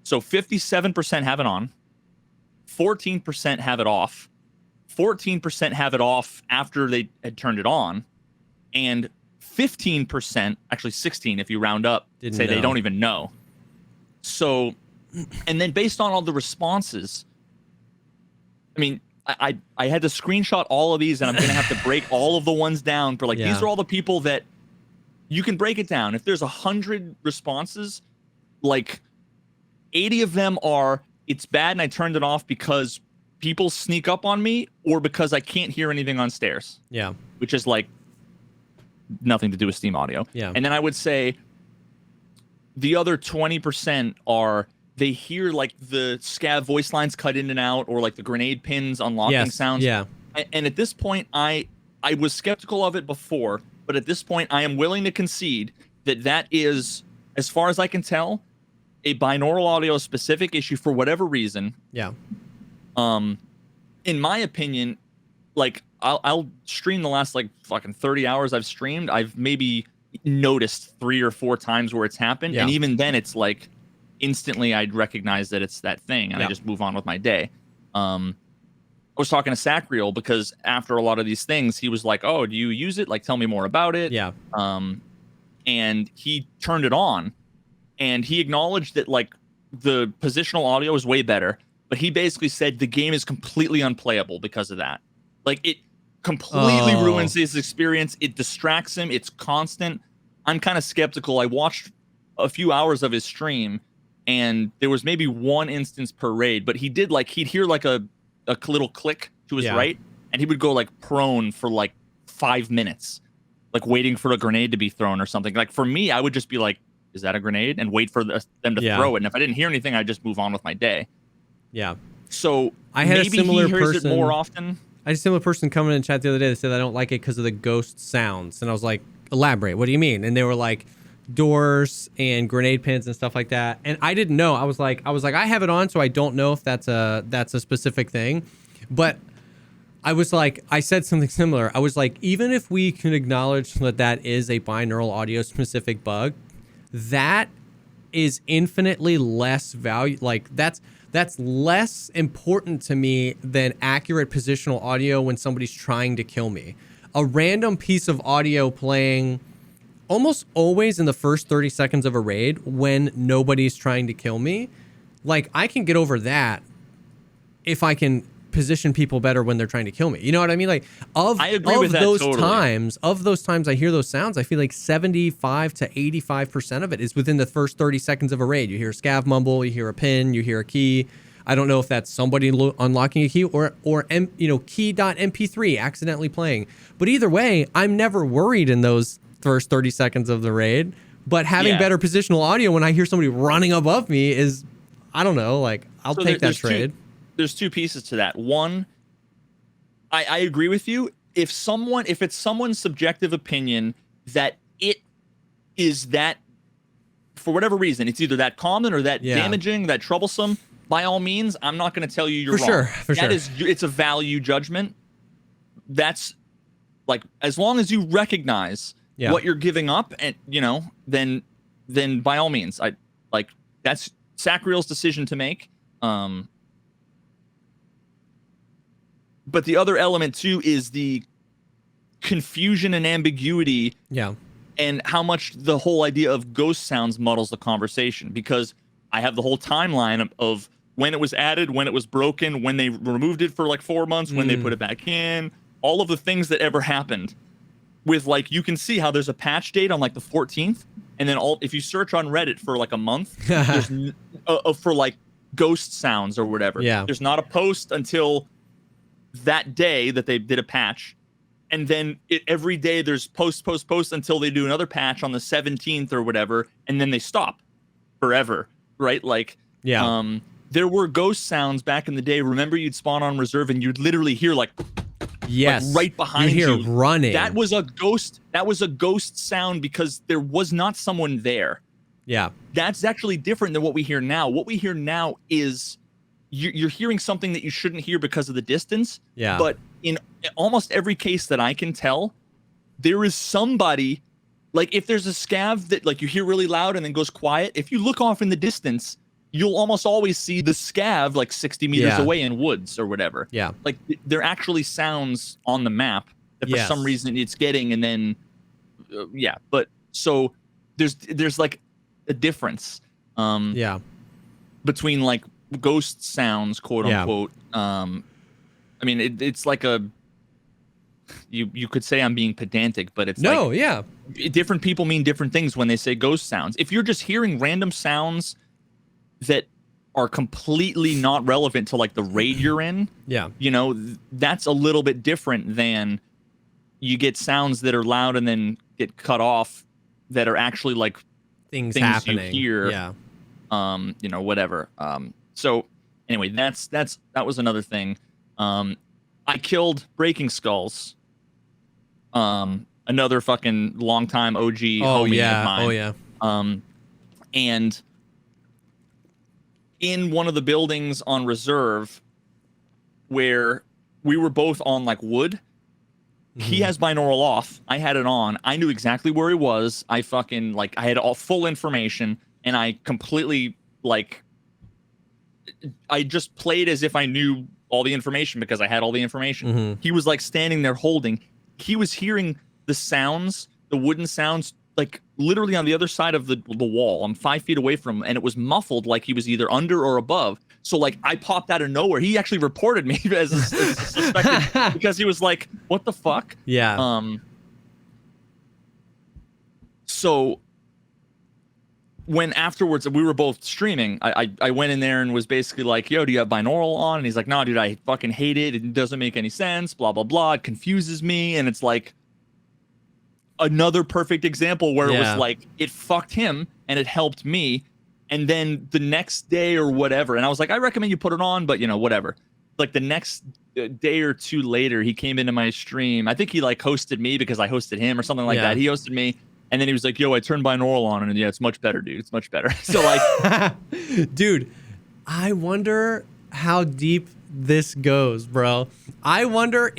So 57% have it on, 14% have it off, 14% have it off after they had turned it on, and 15%, actually 16 if you round up, say they don't even know. So, and then based on all the responses, I mean, I had to screenshot all of these, and I'm going to have to break all of the ones down for like, these are all the people that you can break it down. If there's 100 responses, like 80 of them are, it's bad and I turned it off because people sneak up on me or because I can't hear anything on stairs. Yeah. Which is like nothing to do with Steam Audio. Yeah. And then I would say the other 20% are, they hear like the scav voice lines cut in and out, or like the grenade pins unlocking sounds. Yeah. And at this point, I was skeptical of it before, but at this point I am willing to concede that that is, as far as I can tell, a binaural audio specific issue for whatever reason. Yeah. In my opinion, like I'll stream the last like fucking 30 hours I've streamed. I've maybe noticed 3 or 4 times where it's happened. And even then it's like instantly I'd recognize that it's that thing, and I just move on with my day. I was talking to Sacriel because after a lot of these things, he was like, oh, do you use it? Like, tell me more about it. Yeah. And he turned it on, and he acknowledged that like the positional audio is way better, but he basically said the game is completely unplayable because of that. Like, it completely ruins his experience. It distracts him. It's constant. I'm kind of skeptical. I watched a few hours of his stream, and there was maybe 1 instance per raid, but he did like, he'd hear like a little click to his right, and he would go like prone for like 5 minutes, like waiting for a grenade to be thrown or something. Like for me, I would just be like, is that a grenade? And wait for them to throw it. And if I didn't hear anything, I'd just move on with my day. Yeah. So I had maybe a similar he hears person it more often. I had a similar person come in and chat the other day that said, I don't like it because of the ghost sounds. And I was like, elaborate. What do you mean? And they were like, doors and grenade pins and stuff like that. And I didn't know. I was like, I have it on, so I don't know if that's a specific thing. But I was like, I said something similar. I was like, even if we can acknowledge that that is a binaural audio specific bug, that is infinitely less value. Like that's less important to me than accurate positional audio when somebody's trying to kill me. A random piece of audio playing almost always in the first 30 seconds of a raid when nobody's trying to kill me, like I can get over that if I can position people better when they're trying to kill me. You know what I mean? Like I agree with that those totally. of those times I hear those sounds, I feel like 75 to 85% of it is within the first 30 seconds of a raid. You hear a scav mumble, you hear a pin, you hear a key. I don't know if that's somebody unlocking a key or key.mp3 accidentally playing. But either way, I'm never worried in those first 30 seconds of the raid. But having better positional audio when I hear somebody running above me is, I don't know, like I'll take that trade. There's 2 pieces to that. One, I agree with you. If it's someone's subjective opinion that it is that, for whatever reason, it's either that common or that damaging, that troublesome, by all means, I'm not going to tell you you're wrong. For sure. It's a value judgment. That's like, as long as you recognize what you're giving up, and then by all means, that's Sacriel's decision to make. But the other element too is the confusion and ambiguity. Yeah. And how much the whole idea of ghost sounds muddles the conversation, because I have the whole timeline of when it was added, when it was broken, when they removed it for like 4 months, when they put it back in, all of the things that ever happened. With like, you can see how there's a patch date on like the 14th, and then if you search on Reddit for like a month, there's for like ghost sounds or whatever. Yeah. There's not a post until that day that they did a patch, and then every day there's post until they do another patch on the 17th or whatever, and then they stop forever, right? Like, there were ghost sounds back in the day. Remember, you'd spawn on reserve and you'd literally hear like Yes. like right behind you. You hear running. That was a ghost. That was a ghost sound because there was not someone there. Yeah. That's actually different than what we hear now. What we hear now is you're hearing something that you shouldn't hear because of the distance. Yeah. But in almost every case that I can tell, there is somebody, like if there's a scav that like you hear really loud and then goes quiet, if you look off in the distance, you'll almost always see the scav like 60 meters away in woods or whatever. Yeah. Like there actually sounds on the map that for some reason it's getting, and then but so there's like a difference between like ghost sounds, quote unquote. I mean it's like a you could say I'm being pedantic, but it's different people mean different things when they say ghost sounds. If you're just hearing random sounds that are completely not relevant to like the raid you're in, you know, that's a little bit different than you get sounds that are loud and then get cut off that are actually like things happening. You hear, you know, whatever. So anyway, that was another thing. I killed Breaking Skulls. Another fucking longtime OG homie of mine. And in one of the buildings on reserve where we were both on like wood, he has binaural off. I had it on. I knew exactly where he was. I fucking like I had all full information, and I completely like I just played as if I knew all the information because I had all the information. He was like standing there holding. He was hearing the sounds, the wooden sounds, like literally on the other side of the wall. I'm 5 feet away from him, and it was muffled like he was either under or above. So like I popped out of nowhere. He actually reported me as a suspected because he was like, "What the fuck?" Yeah. So when afterwards we were both streaming, I went in there and was basically like, "Yo, do you have binaural on?" And he's like, "No, dude, I fucking hate it. It doesn't make any sense. Blah blah blah. It confuses me." And it's like another perfect example where it was like it fucked him and it helped me. And then the next day or whatever, and I was like, I recommend you put it on, but you know, whatever. Like the next day or two later, he came into my stream. I think he like hosted me because I hosted him or something like that. He hosted me, and then he was like, "Yo, I turned binaural on, and yeah, it's much better, dude. It's much better." So like, dude, I wonder how deep this goes, bro. I wonder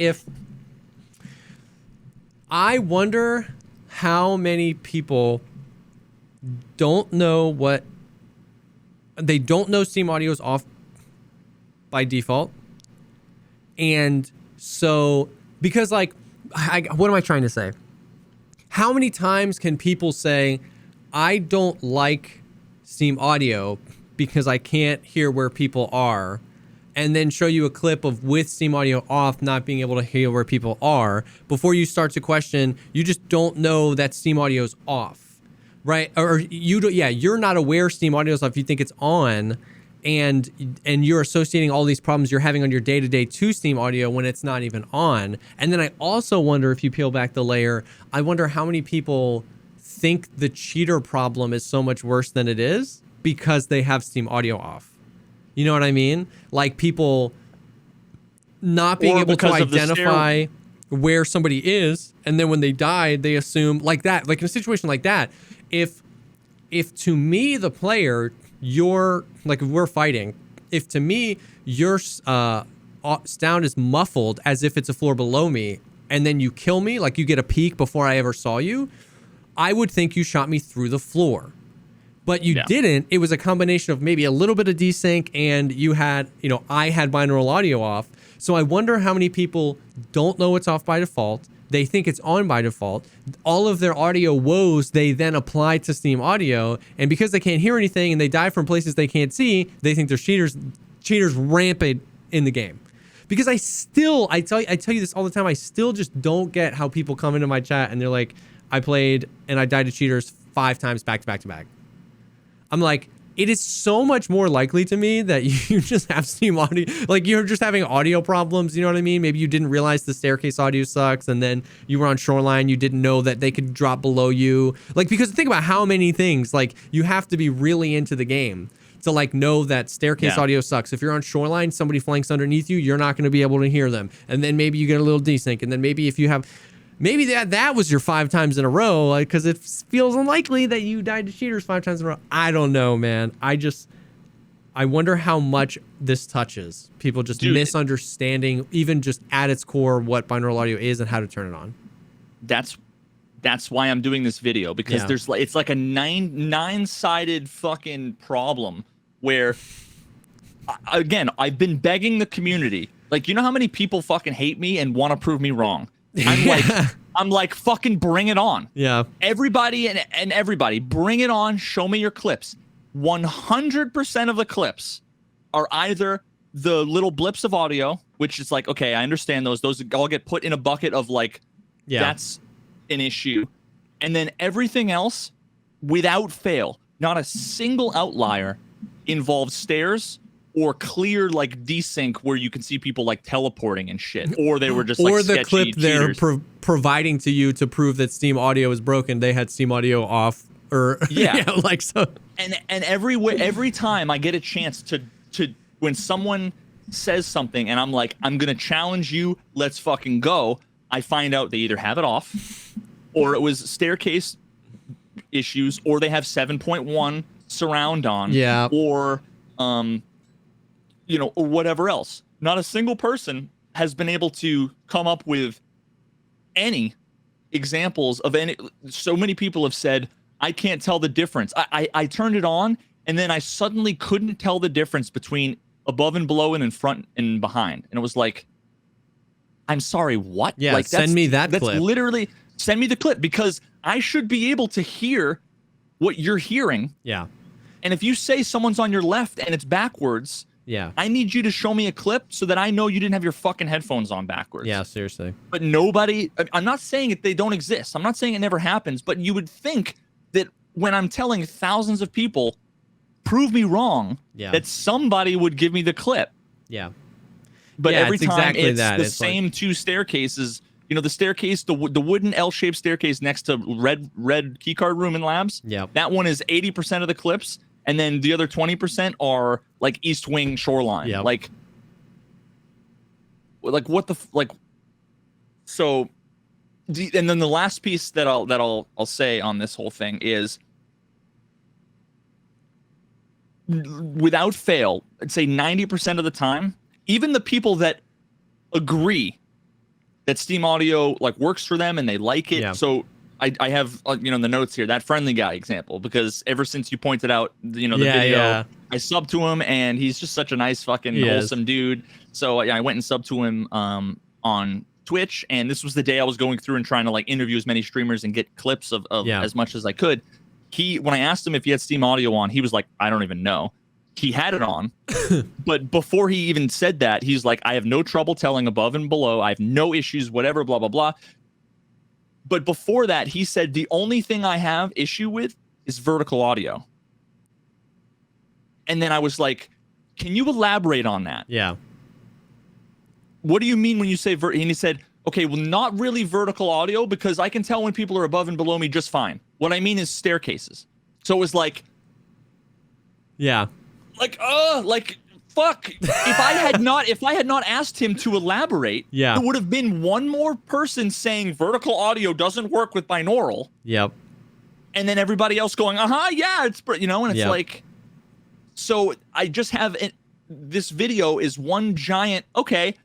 how many people don't know they don't know Steam Audio is off by default. And so, because like, what am I trying to say? How many times can people say, I don't like Steam Audio because I can't hear where people are, and then show you a clip of with Steam Audio off, not being able to hear where people are, before you start to question, you just don't know that Steam Audio is off. Right, or you're not aware Steam Audio is off. You think it's on, and you're associating all these problems you're having on your day-to-day to Steam Audio when it's not even on. And then I also wonder, if you peel back the layer, I wonder how many people think the cheater problem is so much worse than it is because they have Steam Audio off. You know what I mean? Like people not being able to identify where somebody is, and then when they die, they assume like that. Like in a situation like that, if to me, the player, you're like, if we're fighting, if to me your sound is muffled as if it's a floor below me, and then you kill me, like you get a peek before I ever saw you, I would think you shot me through the floor. But you didn't. It was a combination of maybe a little bit of desync, and you had, you know, I had binaural audio off. So I wonder how many people don't know it's off by default. They think it's on by default. All of their audio woes, they then apply to Steam Audio. And because they can't hear anything and they die from places they can't see, they think there's cheaters rampant in the game. Because I tell you this all the time, I still just don't get how people come into my chat and they're like, I played and I died to cheaters 5 times back to back to back. I'm like, it is so much more likely to me that you just have Steam Audio, like you're just having audio problems, you know what I mean? Maybe you didn't realize the staircase audio sucks, and then you were on Shoreline, you didn't know that they could drop below you. Like, because think about how many things, like you have to be really into the game to like know that staircase audio sucks. If you're on shoreline, somebody flanks underneath you, you're not going to be able to hear them. And then maybe you get a little desync. And then maybe if you have, maybe that was your 5 times in a row, like, because it feels unlikely that you died to cheaters 5 times in a row. I don't know, man. I wonder how much this touches people just misunderstanding, even just at its core, what binaural audio is and how to turn it on. That's why I'm doing this video, because it's like a nine-sided fucking problem where, again, I've been begging the community. Like, you know how many people fucking hate me and want to prove me wrong? I'm like, fucking bring it on. Yeah. Everybody and everybody, bring it on. Show me your clips. 100% of the clips are either the little blips of audio, which is like, okay, I understand those all get put in a bucket of like, that's an issue. And then everything else, without fail, not a single outlier involves stairs or clear like desync where you can see people like teleporting and shit, or they were just like or the clip cheaters. They're providing to you to prove that Steam audio is broken. They had Steam audio off, or like so. And every time I get a chance to when someone says something and I'm like, I'm gonna challenge you, let's fucking go, I find out they either have it off, or it was staircase issues, or they have 7.1 surround on, or or whatever else. Not a single person has been able to come up with any examples of any. So many people have said, I can't tell the difference. I turned it on and then I suddenly couldn't tell the difference between above and below and in front and behind. And it was like, I'm sorry, what? Yeah, like, send me that clip. That's literally, send me the clip, because I should be able to hear what you're hearing. Yeah. And if you say someone's on your left and it's backwards, I need you to show me a clip so that I know you didn't have your fucking headphones on backwards. Yeah, seriously. But nobody, I'm not saying they don't exist. I'm not saying it never happens, but you would think that when I'm telling thousands of people, prove me wrong, that somebody would give me the clip. Yeah. But every time it's the same like 2 staircases. You know, the staircase, the wooden L-shaped staircase next to red keycard room in labs. Yeah. That one is 80% of the clips, and then the other 20% are like East Wing shoreline. Yeah. Like what the like. So, and then the last piece that I'll say on this whole thing is, without fail, I'd say 90% of the time, even the people that agree that Steam audio like works for them and they like it. So I have in the notes here that friendly guy example, because ever since you pointed out the video, I subbed to him and he's just such a nice fucking wholesome dude. So I went and subbed to him on Twitch, and this was the day I was going through and trying to like interview as many streamers and get clips of as much as I could. When I asked him if he had Steam audio on, he was like, I don't even know. He had it on, but before he even said that, he's like, I have no trouble telling above and below. I have no issues, whatever, blah, blah, blah. But before that, he said, the only thing I have issue with is vertical audio. And then I was like, can you elaborate on that? Yeah. What do you mean when you say and he said, okay, well, not really vertical audio, because I can tell when people are above and below me just fine. What I mean is staircases. So it was like, like fuck. If I had not asked him to elaborate, there would have been one more person saying vertical audio doesn't work with binaural. Yep. And then everybody else going, it's and it's like, so I just have this video is one giant, okay,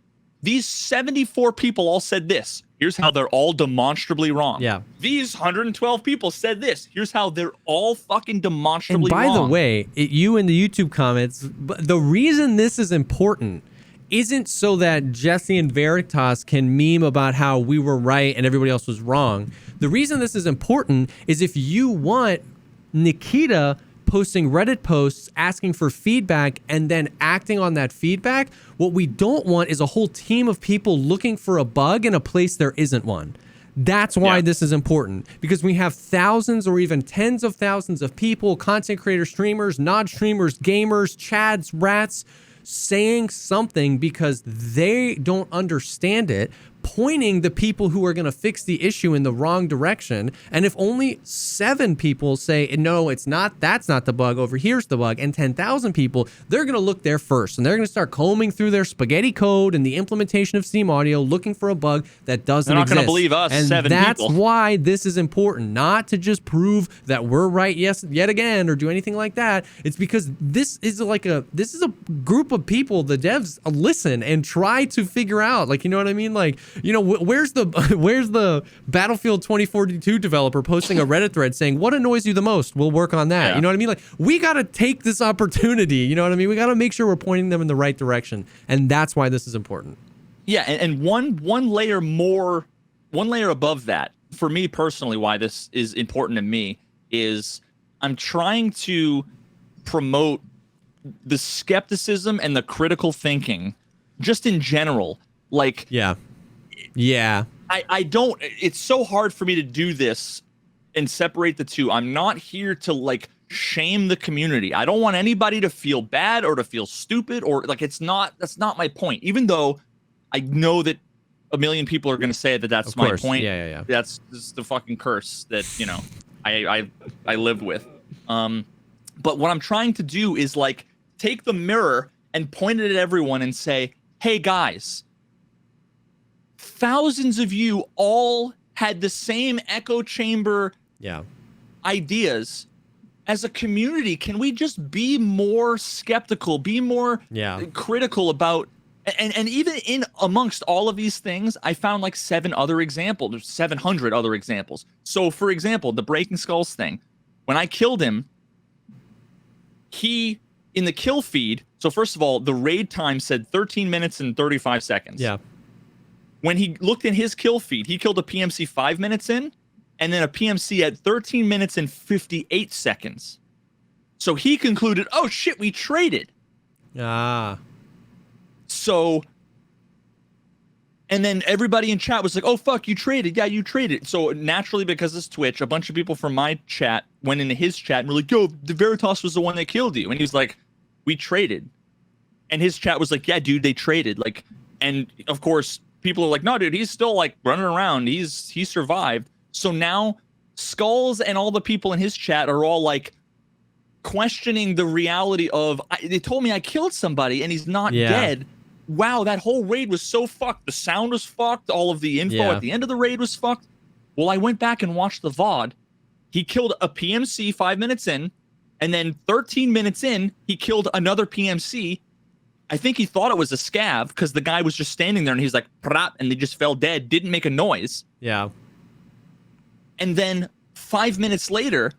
these 74 people all said this. Here's how they're all demonstrably wrong. Yeah. These 112 people said this. Here's how they're all fucking demonstrably wrong. And by the way, you in the YouTube comments, the reason this is important isn't so that Jesse and Veritas can meme about how we were right and everybody else was wrong. The reason this is important is if you want Nikita posting Reddit posts asking for feedback and then acting on that feedback, what we don't want is a whole team of people looking for a bug in a place there isn't one. That's why this is important, because we have thousands or even tens of thousands of people, content creators, streamers, non-streamers, gamers, chads, rats, saying something because they don't understand it, pointing the people who are going to fix the issue in the wrong direction. And if only 7 people say, no, it's not, that's not the bug, over here's the bug, and 10,000 people, they're going to look there first. And they're going to start combing through their spaghetti code and the implementation of Steam Audio, looking for a bug that doesn't exist. They're not going to believe us, and 7 that's people. why this is important, not to just prove that we're right yet again or do anything like that. It's because this is a group of people, the devs listen and try to figure out, like, you know what I mean? Like, you know, where's the Battlefield 2042 developer posting a Reddit thread saying, what annoys you the most? We'll work on that. Yeah. You know what I mean? Like, we got to take this opportunity. You know what I mean? We got to make sure we're pointing them in the right direction. And that's why this is important. Yeah. And one layer above that, for me personally, why this is important to me is I'm trying to promote the skepticism and the critical thinking just in general. Like, yeah. I don't, it's so hard for me to do this and separate the two. I'm not here to like shame the community. I don't want anybody to feel bad or to feel stupid or like, that's not my point. Even though I know that a million people are going to say that that's my point. Yeah. That's the fucking curse that, you know, I live with. But what I'm trying to do is like take the mirror and point it at everyone and say, hey guys, thousands of you all had the same echo chamber ideas. As a community, can we just be more skeptical, be more critical about, and even in amongst all of these things, I found like 700 other examples. So for example, the Breaking Skulls thing, when I killed him, he, in the kill feed, so first of all, the raid time said 13 minutes and 35 seconds. Yeah. When he looked in his kill feed, he killed a PMC 5 minutes in, and then a PMC at 13 minutes and 58 seconds. So he concluded, oh shit, we traded. So, and then everybody in chat was like, oh fuck, you traded. Yeah, you traded. So naturally, because it's Twitch, a bunch of people from my chat went into his chat and were like, yo, the Veritas was the one that killed you. And he was like, we traded. And his chat was like, yeah, dude, they traded. Like, and of course, people are like, no, dude, he's still like running around. He survived. So now Skulls and all the people in his chat are all like questioning the reality of, they told me I killed somebody and he's not dead. Wow, that whole raid was so fucked. The sound was fucked. All of the info at the end of the raid was fucked. Well, I went back and watched the VOD. He killed a PMC 5 minutes in, and then 13 minutes in, he killed another PMC. I think he thought it was a scav because the guy was just standing there and he's like, prap, and they just fell dead, didn't make a noise. Yeah. And then 5 minutes later,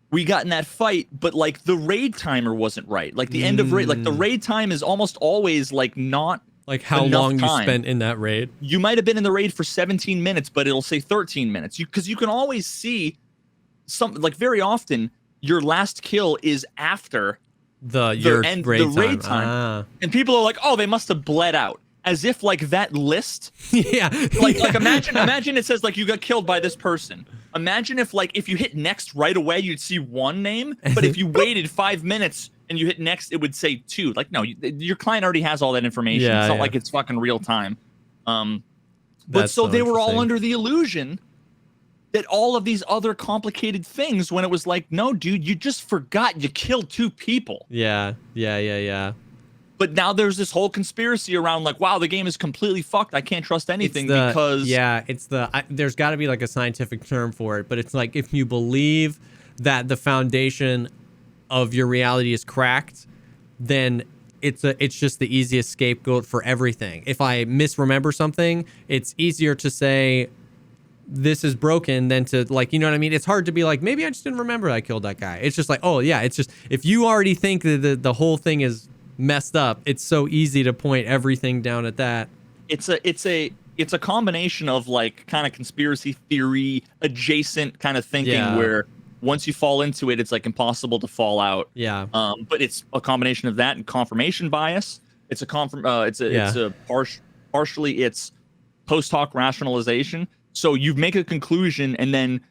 we got in that fight, but like the raid timer wasn't right. Like the end of raid, like the raid time is almost always like not like how long you spent in that raid. You might have been in the raid for 17 minutes, but it'll say 13 minutes. Because you can always see something like very often your last kill is after the raid time. And people are like, oh, they must have bled out. As if like that list, like imagine it says like you got killed by this person. Imagine if you hit next right away, you'd see one name, but if you waited 5 minutes and you hit next, it would say 2. Like no, your client already has all that information. It's not like it's fucking real time. But so they were all under the illusion that all of these other complicated things, when it was like, no, dude, you just forgot you killed 2 people. Yeah. But now there's this whole conspiracy around like, wow, the game is completely fucked. I can't trust anything because... Yeah, there's got to be like a scientific term for it, but it's like if you believe that the foundation of your reality is cracked, then it's just the easiest scapegoat for everything. If I misremember something, it's easier to say this is broken than to like, you know what I mean? It's hard to be like, maybe I just didn't remember I killed that guy. It's just like, oh yeah, it's just, if you already think that the whole thing is messed up, it's so easy to point everything down at that. It's a combination of like kind of conspiracy theory adjacent kind of thinking where once you fall into it, it's like impossible to fall out. But it's a combination of that and confirmation bias. It's partially it's post-hoc rationalization. So you make a conclusion and then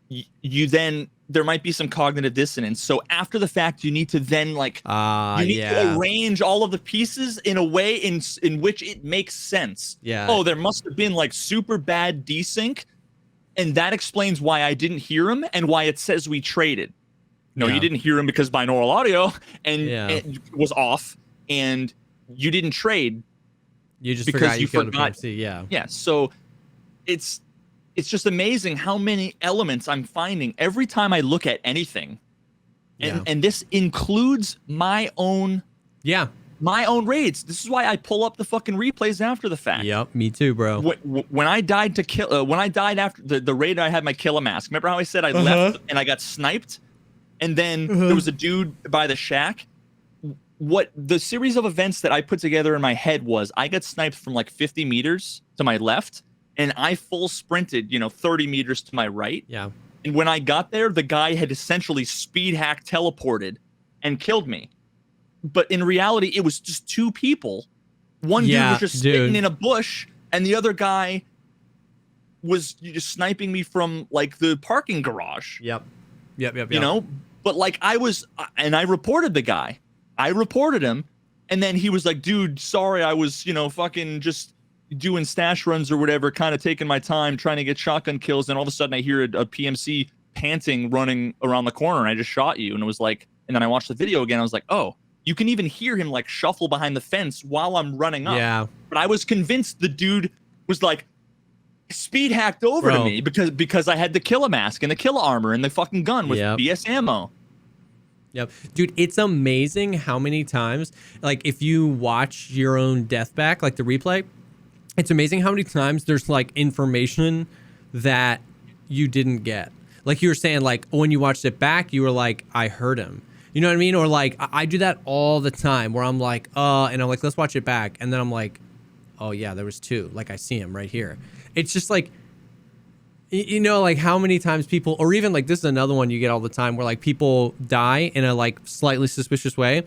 you then there might be some cognitive dissonance. So after the fact, you need to then like you need to arrange all of the pieces in a way in which it makes sense. Yeah. Oh, there must have been like super bad desync, and that explains why I didn't hear him and why it says we traded. No, you didn't hear him because binaural audio and it was off, and you didn't trade. You just because you forgot. PMC. Yeah. Yeah. So it's just amazing how many elements I'm finding every time I look at anything. And this includes my own raids. This is why I pull up the fucking replays after the fact. Yep, me too, bro. When I died to kill, when I died after the raid, I had my Killa mask. Remember how I said I left and I got sniped, and then there was a dude by the shack. What the series of events that I put together in my head was, I got sniped from like 50 meters to my left. And I full sprinted, 30 meters to my right. Yeah. And when I got there, the guy had essentially speed hack teleported and killed me. But in reality, it was just two people. One dude was just sitting in a bush, and the other guy was just sniping me from like the parking garage. Yep. But like I reported the guy. I reported him, and then he was like, dude, sorry, I was, fucking just doing stash runs or whatever, kind of taking my time trying to get shotgun kills, and all of a sudden I hear a PMC panting running around the corner, and I just shot you. And it was like, and then I watched the video again, I was like, oh, you can even hear him like shuffle behind the fence while I'm running up. Yeah. But I was convinced the dude was like speed hacked over to me because I had the Killa mask and the Killa armor and the fucking gun with BS ammo. Yep. Dude, it's amazing how many times, like if you watch your own death back, like the replay, it's amazing how many times there's like information that you didn't get. Like you were saying, like when you watched it back, you were like, I heard him. You know what I mean? Or like I do that all the time where I'm like, and I'm like, let's watch it back. And then I'm like, oh yeah, there was two. Like I see him right here. It's just like, like how many times people, or even like this is another one you get all the time where like people die in a like slightly suspicious way.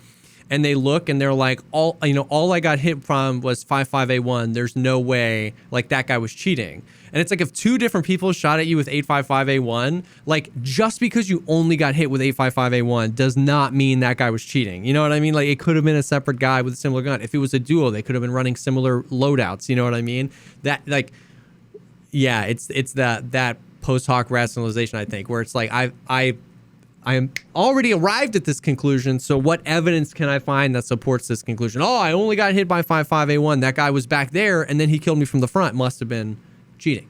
And they look and they're like, all I got hit from was 55A1. There's no way like that guy was cheating. And it's like if two different people shot at you with 855A1, like just because you only got hit with 855A1 does not mean that guy was cheating. You know what I mean? Like it could have been a separate guy with a similar gun. If it was a duo, they could have been running similar loadouts. You know what I mean? That like, yeah, it's that post-hoc rationalization, I think, where it's like I am already arrived at this conclusion, so what evidence can I find that supports this conclusion? Oh, I only got hit by 55A1. That guy was back there, and then he killed me from the front. Must have been cheating.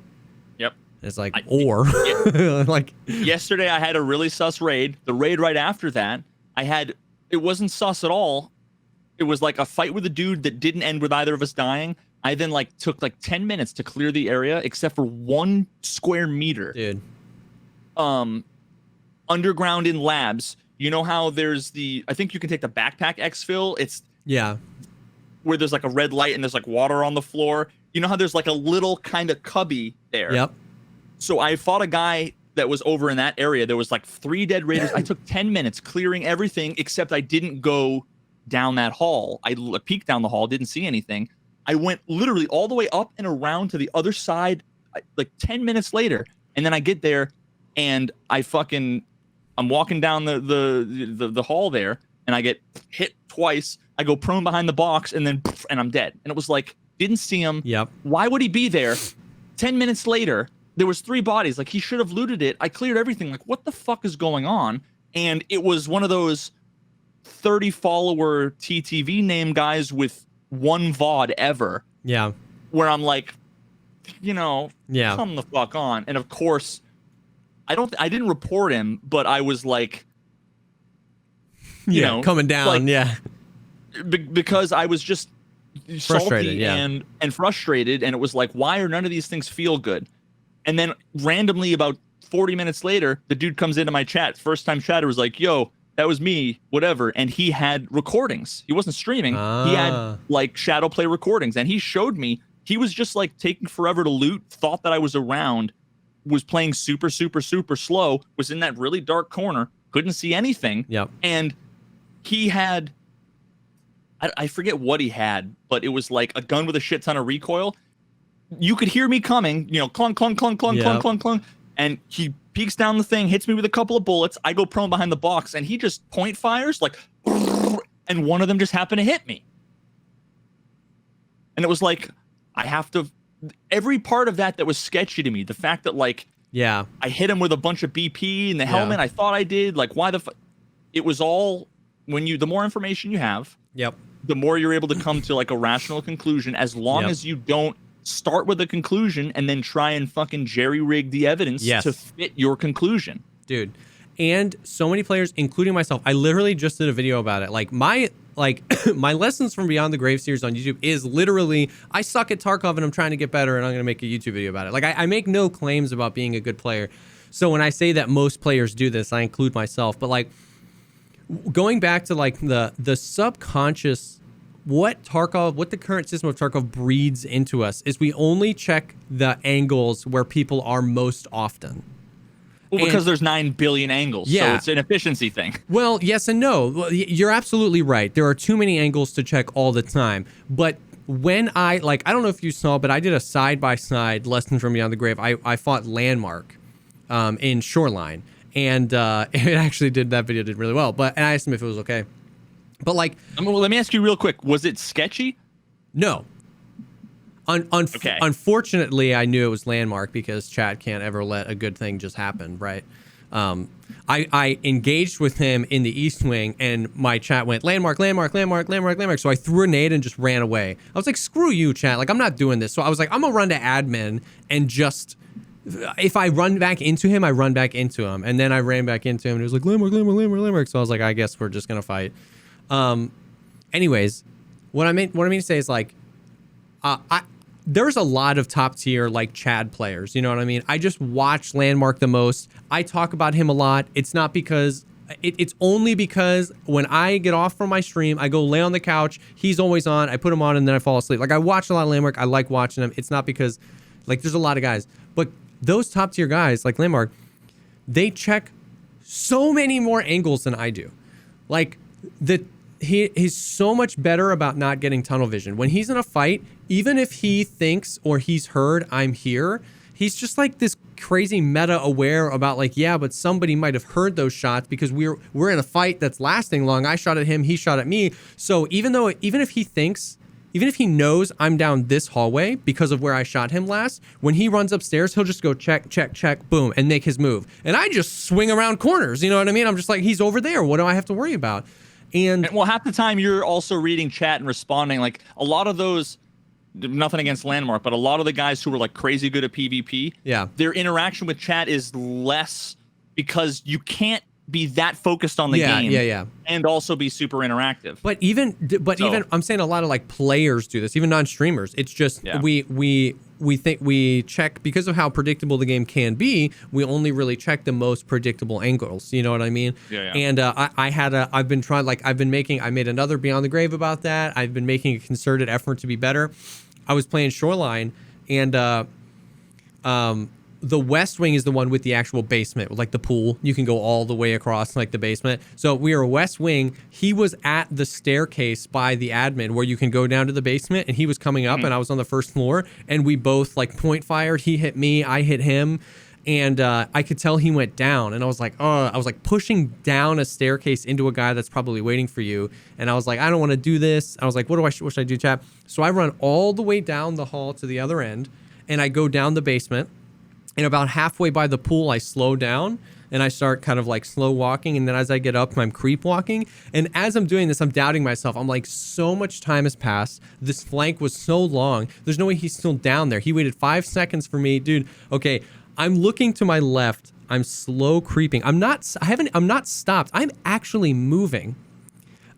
Yep. It's like, like... Yesterday, I had a really sus raid. The raid right after that, it wasn't sus at all. It was like a fight with a dude that didn't end with either of us dying. I then took 10 minutes to clear the area, except for 1 square meter. Dude. Underground in labs, you know how there's I think you can take the backpack exfil. It's where there's like a red light and there's like water on the floor. You know how there's like a little kind of cubby there. Yep. So I fought a guy that was over in that area. There was like 3 dead raiders. I took 10 minutes clearing everything, except I didn't go down that hall. I peeked down the hall, didn't see anything. I went literally all the way up and around to the other side like 10 minutes later, and then I get there and I'm walking down the hall there, and I get hit twice. I go prone behind the box, and I'm dead. And it was like, didn't see him. Yep. Why would he be there? 10 minutes later, there was 3 bodies. Like, he should have looted it. I cleared everything. Like, what the fuck is going on? And it was one of those 30-follower TTV name guys with 1 VOD ever. Yeah. Where I'm like, come the fuck on. And of course, I didn't report him, but I was like, coming down, because I was just frustrated, salty and frustrated, and it was like, why are none of these things feel good? And then randomly, about 40 minutes later, the dude comes into my chat. First time chatter was like, yo, that was me, whatever. And he had recordings. He wasn't streaming. He had like shadow play recordings, and he showed me. He was just like taking forever to loot, thought that I was around, was playing super, super, super slow, was in that really dark corner, couldn't see anything. Yep. And he had, I forget what he had, but it was like a gun with a shit ton of recoil. You could hear me coming, clunk, clunk, clunk, clunk, clunk, clunk, clunk. and he peeks down the thing, hits me with a couple of bullets. I go prone behind the box, and he just point fires like, and one of them just happened to hit me. And it was like, I have to. Every part of that was sketchy to me. The fact that like, yeah, I hit him with a bunch of BP in the helmet. I thought I did. Like, why the fuck? It was all the more information you have. Yep. The more you're able to come to like a rational conclusion, as long as you don't start with a conclusion and then try and fucking jerry-rig the evidence to fit your conclusion. Dude. And so many players, including myself, I literally just did a video about it. Like my lessons from Beyond the Grave series on YouTube is literally, I suck at Tarkov and I'm trying to get better and I'm going to make a YouTube video about it. Like I make no claims about being a good player. So when I say that most players do this, I include myself. But like going back to like the subconscious, what the current system of Tarkov breeds into us is we only check the angles where people are most often. Well, because there's 9 billion angles, so it's an efficiency thing. Well, yes and no. Well, you're absolutely right. There are too many angles to check all the time. But when I don't know if you saw, but I did a side-by-side lesson from Beyond the Grave. I fought Landmark in Shoreline, and it actually that video did really well. And I asked him if it was okay. But like, let me ask you real quick: was it sketchy? No. Unfortunately, I knew it was Landmark because chat can't ever let a good thing just happen, right? I engaged with him in the East Wing, and my chat went Landmark, Landmark, Landmark, Landmark, Landmark. So I threw a nade and just ran away. I was like, screw you, chat. Like, I'm not doing this. So I was like, I'm gonna run to admin and just. If I run back into him, I run back into him, and then I ran back into him, and he was like Landmark, Landmark, Landmark, Landmark. So I was like, I guess we're just gonna fight. Anyways, what I mean to say is like, there's a lot of top tier like Chad players. You know what I mean? I just watch Landmark the most. I talk about him a lot. It's not because it's only because when I get off from my stream, I go lay on the couch. He's always on. I put him on and then I fall asleep. Like I watch a lot of Landmark. I like watching him. It's not because like there's a lot of guys, but those top tier guys like Landmark, they check so many more angles than I do. Like he's so much better about not getting tunnel vision. When he's in a fight, even if he thinks or he's heard I'm here, he's just like this crazy meta aware about like, yeah, but somebody might have heard those shots because we're in a fight that's lasting long. I shot at him, he shot at me. So even if he knows I'm down this hallway because of where I shot him last, when he runs upstairs, he'll just go check, check, check, boom, and make his move. And I just swing around corners. You know what I mean? I'm just like, he's over there. What do I have to worry about? And well, half the time you're also reading chat and responding. Like a lot of those, nothing against Landmark, but a lot of the guys who were like crazy good at PvP, their interaction with chat is less because you can't be that focused on the game, and also be super interactive. But even I'm saying a lot of like players do this, even non-streamers. It's just we think we check because of how predictable the game can be. We only really check the most predictable angles. You know what I mean? And I made another Beyond the Grave about that. I've been making a concerted effort to be better. I was playing Shoreline, and the West Wing is the one with the actual basement, with like the pool. You can go all the way across like the basement. So we were West Wing. He was at the staircase by the admin where you can go down to the basement, and he was coming up and I was on the first floor, and we both like point fired. He hit me, I hit him, and I could tell he went down, and I was like pushing down a staircase into a guy that's probably waiting for you, and I was like, I don't want to do this. I was like, what should I do, chap? So I run all the way down the hall to the other end, and I go down the basement. And about halfway by the pool, I slow down and I start kind of like slow walking. And then as I get up, I'm creep walking. And as I'm doing this, I'm doubting myself. I'm like, so much time has passed. This flank was so long. There's no way he's still down there. He waited 5 seconds for me. Dude, okay, I'm looking to my left. I'm slow creeping. I'm not stopped. I'm actually moving.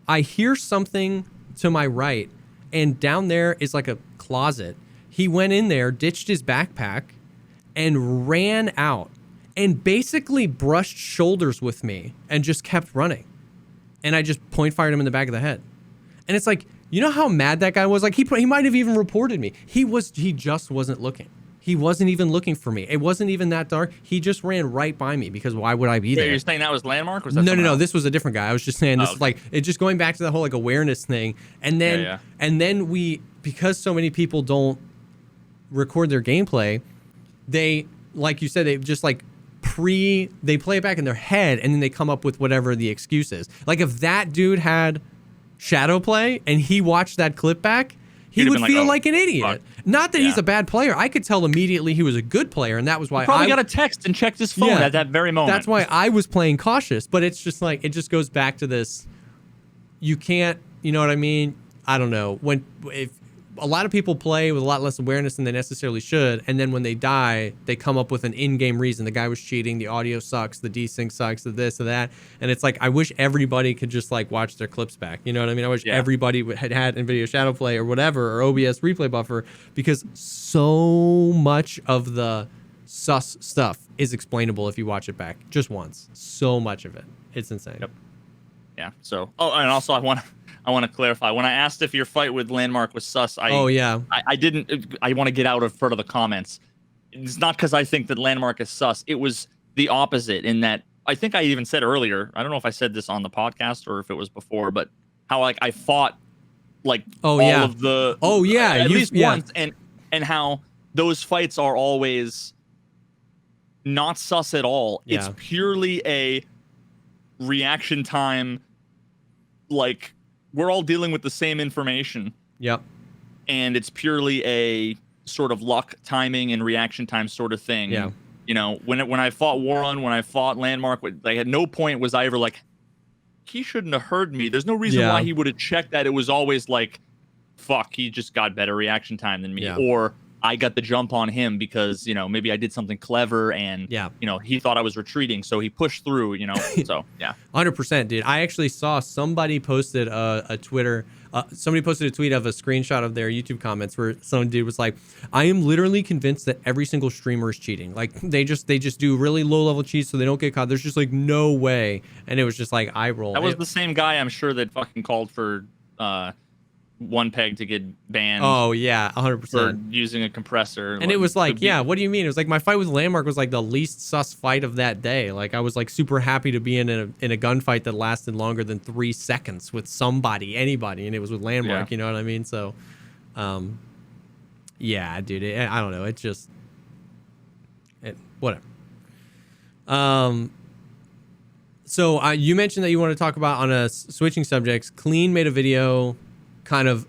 I hear something to my right. And down there is like a closet. He went in there, ditched his backpack, and ran out and basically brushed shoulders with me and just kept running. And I just point fired him in the back of the head. And it's like, you know how mad that guy was? Like he might have even reported me. He just wasn't looking. He wasn't even looking for me. It wasn't even that dark. He just ran right by me because why would I be there? You're saying that was Landmark? Or was that no. This was a different guy. I was just saying this is like, it's just going back to the whole like awareness thing. And then, and then because so many people don't record their gameplay, they, like you said, they just like they play it back in their head, and then they come up with whatever the excuse is. Like if that dude had shadow play and he watched that clip back, he would feel like an idiot. Fuck. Not that he's a bad player. I could tell immediately he was a good player, and that was why he probably got a text and checked his phone at that very moment. That's why I was playing cautious. But it's just like, it just goes back to this. You can't, you know what I mean? I don't know. If a lot of people play with a lot less awareness than they necessarily should, and then when they die, they come up with an in-game reason. The guy was cheating, the audio sucks, the desync sucks, the this or that, and it's like, I wish everybody could just like watch their clips back. You know what I mean? I wish everybody had NVIDIA Shadow Play or whatever, or OBS replay buffer, because so much of the sus stuff is explainable if you watch it back just once. So much of it, it's insane. Yep. Yeah. So, and also I want to clarify. When I asked if your fight with Landmark was sus, I didn't. I want to get out of front of the comments. It's not because I think that Landmark is sus. It was the opposite in that I think I even said earlier. I don't know if I said this on the podcast or if it was before, but how like I fought like all of the at least once, and how those fights are always not sus at all. Yeah. It's purely a reaction time. Like, we're all dealing with the same information. Yep. And it's purely a sort of luck, timing, and reaction time sort of thing. Yeah. You know, when I fought Warren, when I fought Landmark, like at no point was I ever like, he shouldn't have heard me. There's no reason why he would have checked that. It was always like, fuck, he just got better reaction time than me. Yeah. Or I got the jump on him because, you know, maybe I did something clever and, you know, he thought I was retreating. So he pushed through, you know, so yeah. 100%, dude. I actually saw somebody posted a Twitter, somebody posted a tweet of a screenshot of their YouTube comments where some dude was like, I am literally convinced that every single streamer is cheating. Like they just do really low level cheats so they don't get caught. There's just like no way. And it was just like eye roll. That was the same guy, I'm sure, that fucking called for, one peg to get banned. Oh yeah, 100%. For using a compressor. And it was like, what do you mean? It was like my fight with Landmark was like the least sus fight of that day. Like I was like super happy to be in a gunfight that lasted longer than 3 seconds with anybody, and it was with Landmark. You know what I mean? So, yeah, dude. I don't know. It just, whatever. So you mentioned that you want to talk about on switching subjects. Clean made a video kind of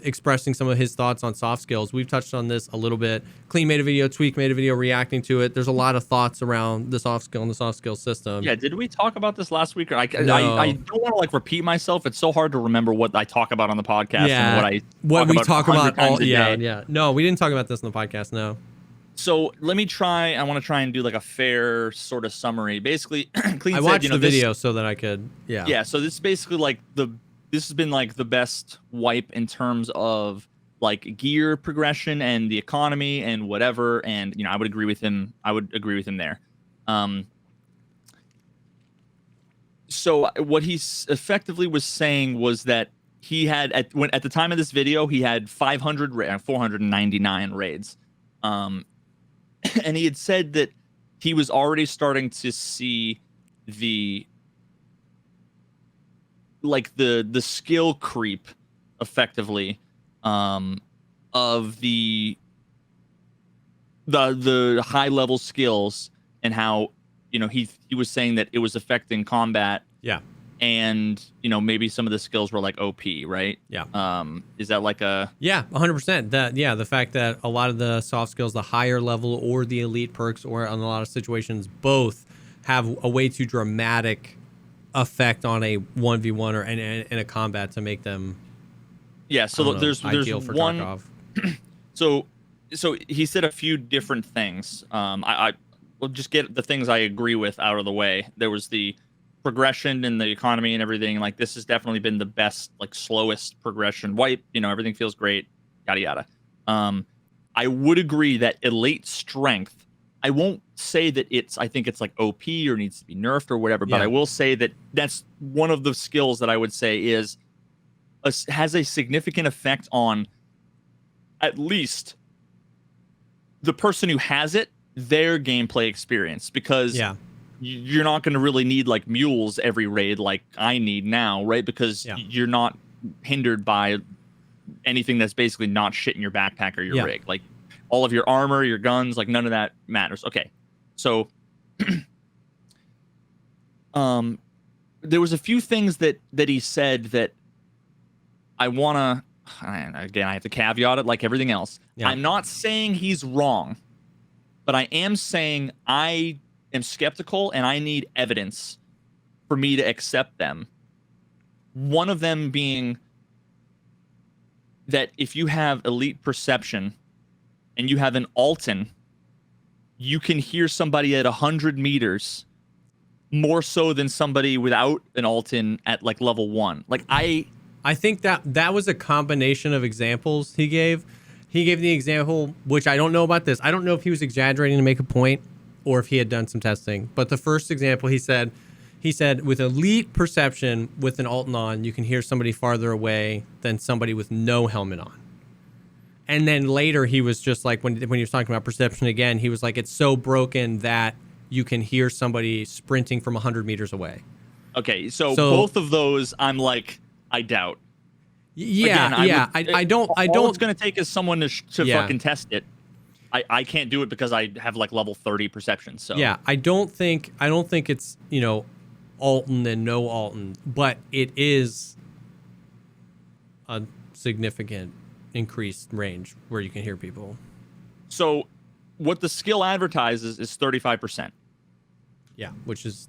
expressing some of his thoughts on soft skills. We've touched on this a little bit. Clean made a video, Tweak made a video reacting to it. There's a lot of thoughts around the soft skill and the soft skill system. Yeah, did we talk about this last week? I don't want to like repeat myself. It's so hard to remember what I talk about on the podcast and what we talk about all. Yeah. No, we didn't talk about this on the podcast. No. So let me try. I want to try and do like a fair sort of summary. Basically, Clean I watched the video so that I could. Yeah. Yeah. So this is basically like this has been like the best wipe in terms of like gear progression and the economy and whatever. And, you know, I would agree with him there. So what he effectively was saying was that he had at the time of this video, he had 499 raids. And he had said that he was already starting to see the skill creep effectively of the high level skills, and how, you know, he was saying that it was affecting combat. Yeah. And, you know, maybe some of the skills were like OP, right? Yeah. Is that like a... Yeah, 100%. The fact that a lot of the soft skills, the higher level or the elite perks, or in a lot of situations, both have a way too dramatic effect on a 1v1 or in a combat to make them... Yeah, so there's one... Tarkov. So he said a few different things. I will just get the things I agree with out of the way. There was the progression in the economy and everything. Like, this has definitely been the best, like, slowest progression wipe. You know, everything feels great, yada yada. I would agree that elite strength, I won't say that I think it's like OP or needs to be nerfed or whatever, but I will say that that's one of the skills that I would say has a significant effect on at least the person who has it, their gameplay experience, because you're not going to really need like mules every raid like I need now, right? Because you're not hindered by anything that's basically not shit in your backpack or your rig. Like all of your armor, your guns, like none of that matters. Okay, so there was a few things that he said that I wanna. Again, I have to caveat it like everything else. Yeah. I'm not saying he's wrong, but I am saying I am skeptical and I need evidence for me to accept them. One of them being that if you have elite perception and you have an Alton, you can hear somebody at 100 meters more so than somebody without an Alton at like level 1. Like I think that was a combination of examples he gave. He gave the example, which I don't know about this. I don't know if he was exaggerating to make a point or if he had done some testing. But the first example, he said with elite perception with an Alton on, you can hear somebody farther away than somebody with no helmet on. And then later he was just like, when he was talking about perception again, he was like, it's so broken that you can hear somebody sprinting from 100 meters away. Okay, so both of those, I'm like, I doubt. Yeah, Again, I don't. All it's going to take is someone to Yeah. fucking test it. I can't do it because I have like level 30 perception. So yeah, I don't think it's, Alton and no Alton, but it is a significant increased range where you can hear people. So what the skill advertises is 35%. Yeah, which is,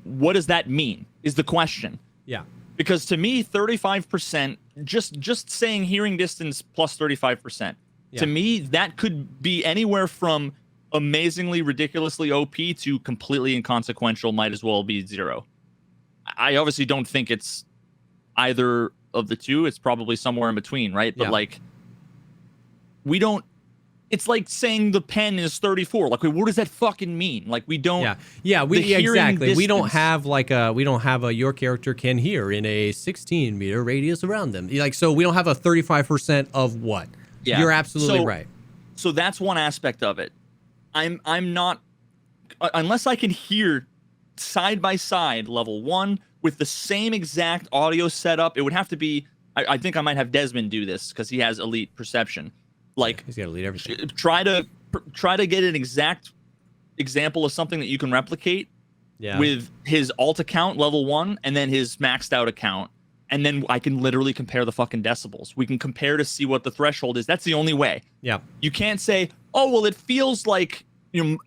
What does that mean? Is the question. yeah. Because to me, 35%, just saying hearing distance plus 35%, to me, that could be anywhere from amazingly, ridiculously OP to completely inconsequential, might as well be 0. I obviously don't think it's either of the two. It's probably somewhere in between, right? But like, we don't, it's like saying the pen is 34. Like, what does that fucking mean? Like, we don't. Exactly. We don't have a your character can hear in a 16 meter radius around them. Like, so we don't have a 35% of what? Yeah. You're absolutely right. So that's one aspect of it. I'm not, unless I can hear side by side level 1 with the same exact audio setup. It would have to be. I think I might have Desmond do this because he has elite perception. Like, he's got to lead everything. Try to get an exact example of something that you can replicate with his alt account level 1 and then his maxed out account, and then I can literally compare the fucking decibels. We can compare to see what the threshold is. That's the only way. Yeah. You can't say, oh well, it feels like,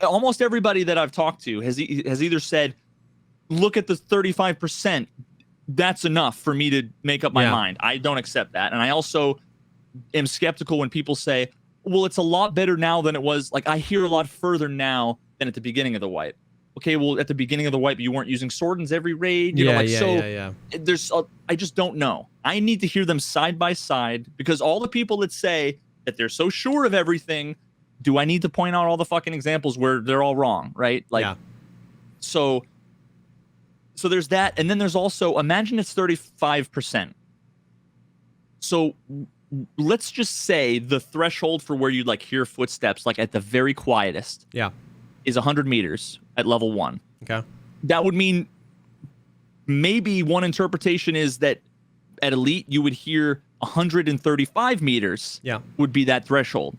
almost everybody that I've talked to has either said, look at the 35%. That's enough for me to make up my mind. I don't accept that, and I also am skeptical when people say, well, it's a lot better now than it was. Like, I hear a lot further now than at the beginning of the wipe. Okay, well, at the beginning of the wipe, you weren't using Swordens every raid. There's I just don't know. I need to hear them side by side, because all the people that say that they're so sure of everything, do I need to point out all the fucking examples where they're all wrong, right? Like, so there's that, and then there's also, imagine it's 35%. So let's just say the threshold for where you'd like hear footsteps, like at the very quietest, is 100 meters at level 1. Okay. That would mean maybe one interpretation is that at elite you would hear 135 meters would be that threshold.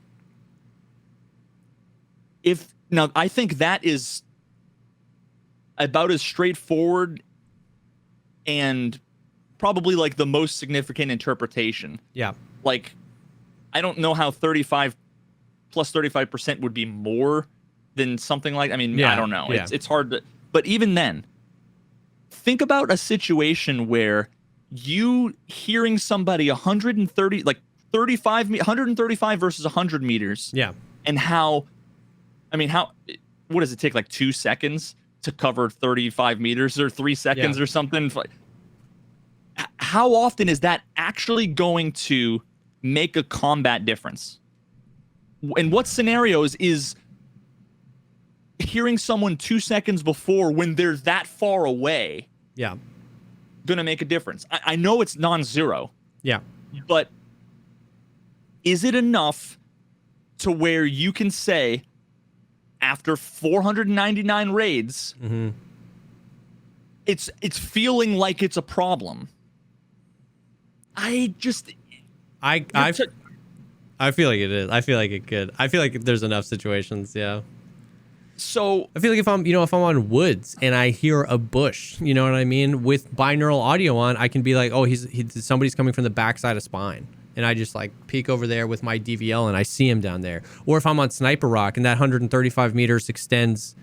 Now I think that is about as straightforward and probably like the most significant interpretation. Yeah. Like, I don't know how 35 plus 35% would be more than something like, I don't know. It's hard to, but even then, think about a situation where you hearing somebody 130, like 135 versus 100 meters. Yeah. And what does it take? Like 2 seconds to cover 35 meters or 3 seconds or something? How often is that actually going to make a combat difference? In what scenarios is hearing someone 2 seconds before when they're that far away gonna make a difference? I know it's non-zero. Yeah. But is it enough to where you can say, after 499 raids, it's feeling like it's a problem? I feel like it is. I feel like it could. I feel like there's enough situations. Yeah. So I feel like if I'm on woods and I hear a bush, you know what I mean, with binaural audio on, I can be like, oh, somebody's coming from the backside of Spine, and I just like peek over there with my DVL and I see him down there. Or if I'm on Sniper Rock and that 135 meters extends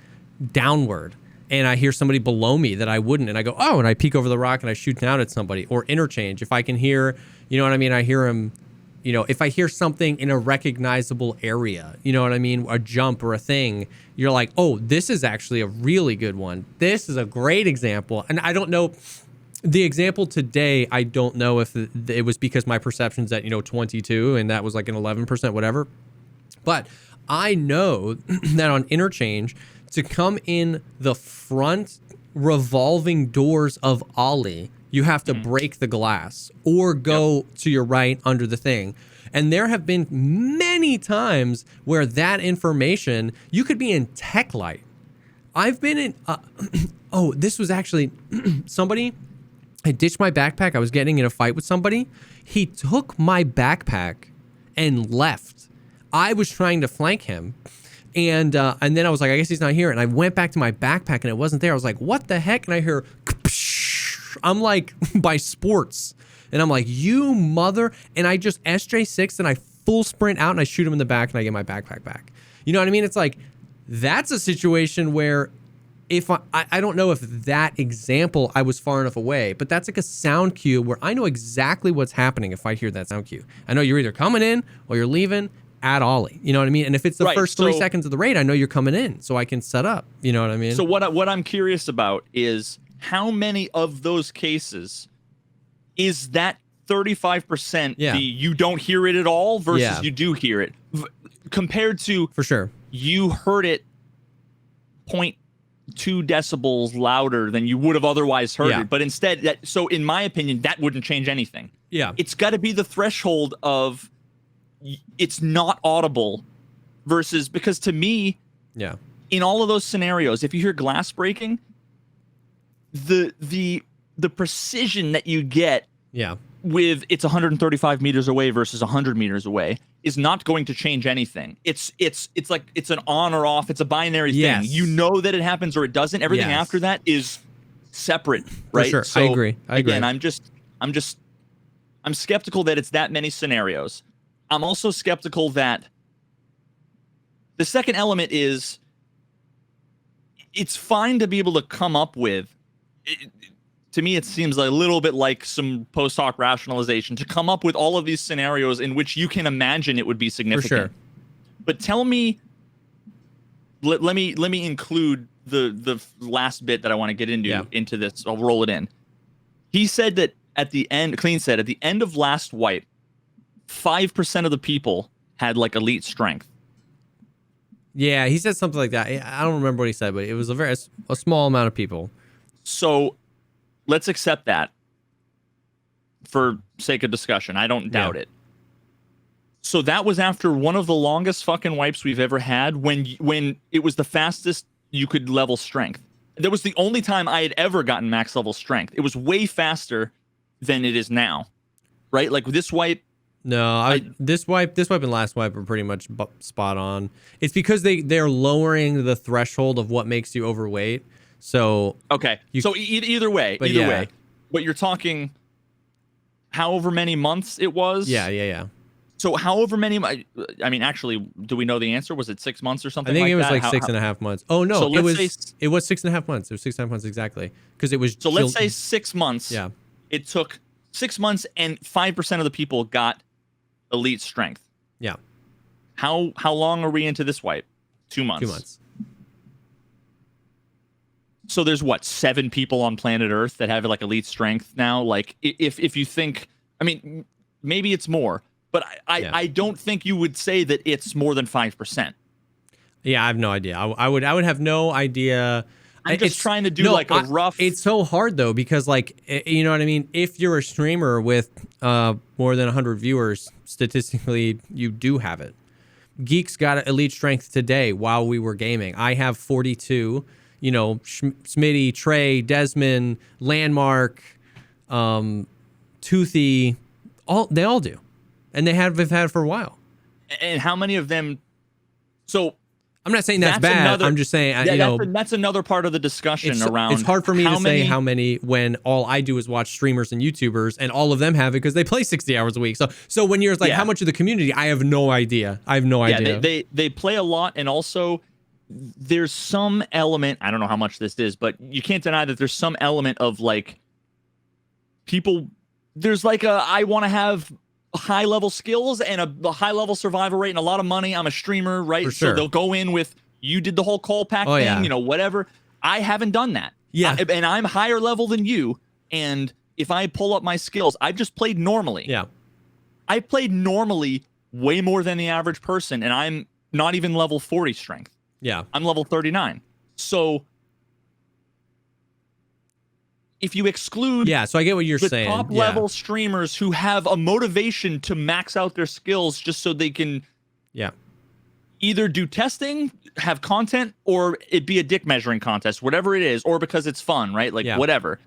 downward, and I hear somebody below me that I wouldn't, and I go, oh, and I peek over the rock and I shoot down at somebody. Or Interchange, if I can hear, you know what I mean, I hear him. You know, if I hear something in a recognizable area, you know what I mean, a jump or a thing, you're like, oh, this is actually a really good one. This is a great example. And I don't know, the example today, I don't know if it was because my perception's at, 22 and that was like an 11%, whatever. But I know that on Interchange, to come in the front revolving doors of Ollie, you have to break the glass or go to your right under the thing. And there have been many times where that information, you could be in Tech Light. I've been in, this was actually somebody, I ditched my backpack. I was getting in a fight with somebody. He took my backpack and left. I was trying to flank him. And then I was like, I guess he's not here. And I went back to my backpack and it wasn't there. I was like, what the heck? And I hear, I'm like by sports. And I'm like, you mother. And I just SJ6 and I full sprint out and I shoot him in the back and I get my backpack back. You know what I mean? It's like, that's a situation where if I don't know if that example I was far enough away, but that's like a sound cue where I know exactly what's happening if I hear that sound cue. I know you're either coming in or you're leaving at Ollie. You know what I mean? And if it's the first 3 seconds of the raid, I know you're coming in so I can set up. You know what I mean? So what I'm curious about is how many of those cases is that 35% the you don't hear it at all versus you do hear it compared to for sure you heard it 0.2 decibels louder than you would have otherwise heard it, but instead so in my opinion that wouldn't change anything. It's got to be the threshold of it's not audible versus, because to me in all of those scenarios, if you hear glass breaking, the precision that you get with it's 135 meters away versus 100 meters away is not going to change anything. It's like it's an on or off. It's a binary thing. You know that it happens or it doesn't. Everything after that is separate, right? For sure. So, I agree. Again, I'm skeptical that it's that many scenarios. I'm also skeptical that the second element is it's fine to be able to come up with. To me, it seems a little bit like some post-hoc rationalization to come up with all of these scenarios in which you can imagine it would be significant. For sure. But tell me, let me include the last bit that I want to get into this. I'll roll it in. He said that at the end, Clean said at the end of last wipe, 5% of the people had like elite strength. Yeah, he said something like that. I don't remember what he said, but it was a small amount of people. So let's accept that for sake of discussion. I don't doubt it. So that was after one of the longest fucking wipes we've ever had when it was the fastest you could level strength. That was the only time I had ever gotten max level strength. It was way faster than it is now, right? Like this wipe. No, this wipe and last wipe are pretty much spot on. It's because they're lowering the threshold of what makes you overweight. So okay, so either way, but you're talking however many months it was. Yeah. So however many, I mean, actually, do we know the answer? Was it 6 months or something? I think like it was that? like 6.5 months. Oh no, so it was 6.5 months. It was 6.5 months exactly because it was. So let's say 6 months. Yeah, it took 6 months, and 5% of the people got elite strength. Yeah. How long are we into this wipe? 2 months. 2 months. So there's what, 7 people on planet Earth that have like elite strength now? Like if you think, I mean, maybe it's more, but I don't think you would say that it's more than 5%. Yeah, I have no idea. I would have no idea. I'm just trying to do a rough. It's so hard though because like you know what I mean. If you're a streamer with more than 100 viewers, statistically you do have it. Geeks got elite strength today while we were gaming. I have 42. You know, Smitty, Trey, Desmond, Landmark, Toothy, they all do, and they've had it for a while. And how many of them? So I'm not saying that's bad. I'm just saying, that's another part of the discussion around. It's hard for me to say how many when all I do is watch streamers and YouTubers, and all of them have it because they play 60 hours a week. So when you're like, how much of the community? I have no idea. idea. They play a lot, and also there's some element. I don't know how much this is, but you can't deny that there's some element of like people. There's like I want to have high level skills and a high level survival rate and a lot of money. I'm a streamer, right? For sure. So they'll go in with, you did the whole call pack thing, whatever. I haven't done that. Yeah. And I'm higher level than you. And if I pull up my skills, I've just played normally. Yeah. I played normally way more than the average person, and I'm not even level 40 strength. Yeah. I'm level 39. So if you exclude so I get what you're the saying. top level streamers who have a motivation to max out their skills just so they can either do testing, have content, or it be a dick measuring contest, whatever it is, or because it's fun, right? Like whatever.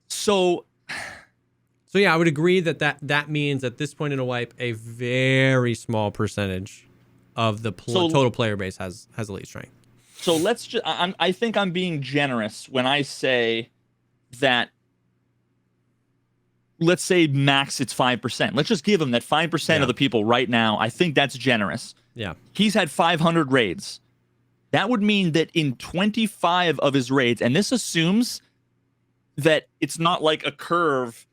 So yeah, I would agree that means at this point in a wipe, a very small percentage of the total player base has elite strength. So let's just, I think I'm being generous when I say that, let's say max it's 5%. Let's just give him that 5% of the people right now. I think that's generous. Yeah. He's had 500 raids. That would mean that in 25 of his raids, and this assumes that it's not like a curve.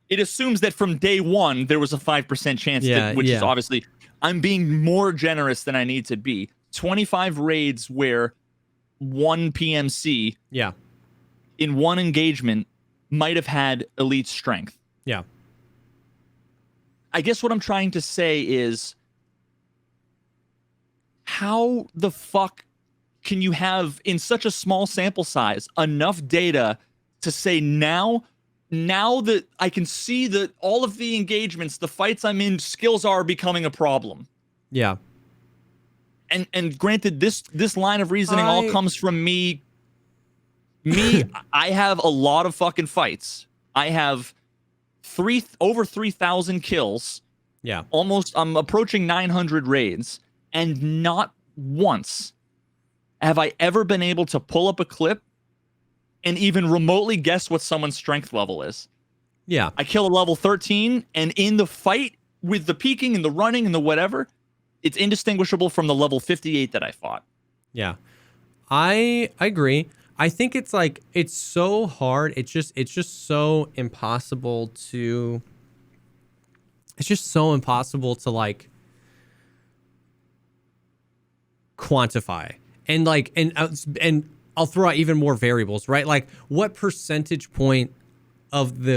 It assumes that from day one, there was a 5% chance, which is obviously, I'm being more generous than I need to be. 25 raids where one PMC in one engagement might have had elite strength. Yeah. I guess what I'm trying to say is, how the fuck can you have, in such a small sample size, enough data to say now that I can see that all of the engagements, the fights I'm in, skills are becoming a problem. Yeah. And granted, this line of reasoning all comes from me. I have a lot of fucking fights. I have over 3,000 kills. Yeah. I'm approaching 900 raids, and not once have I ever been able to pull up a clip and even remotely guess what someone's strength level is. Yeah. I kill a level 13, and in the fight with the peeking and the running and the whatever, it's indistinguishable from the level 58 that I fought. Yeah. I agree. I think it's like, it's so hard. It's just so impossible to like quantify and I'll throw out even more variables, right? Like, what percentage point of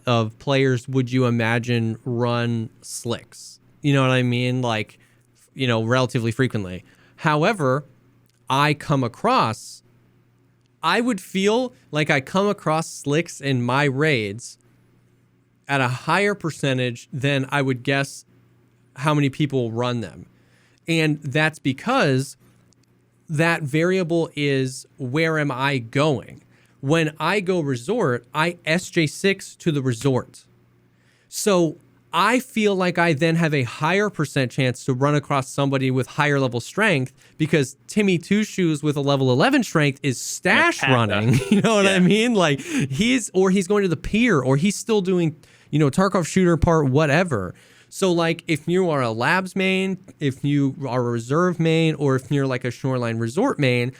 of players would you imagine run slicks? You know what I mean? Like, relatively frequently. However, I would feel like I come across slicks in my raids at a higher percentage than I would guess how many people run them. And that's because that variable is, where am I going? When I go resort, I SJ6 to the resort. So I feel like I then have a higher percent chance to run across somebody with higher level strength, because Timmy Two Shoes with a level 11 strength is stash running. You know what I mean? Like, he's going to the pier, or he's still doing, Tarkov shooter part, whatever. So like, if you are a labs main, if you are a reserve main, or if you're like a shoreline resort main,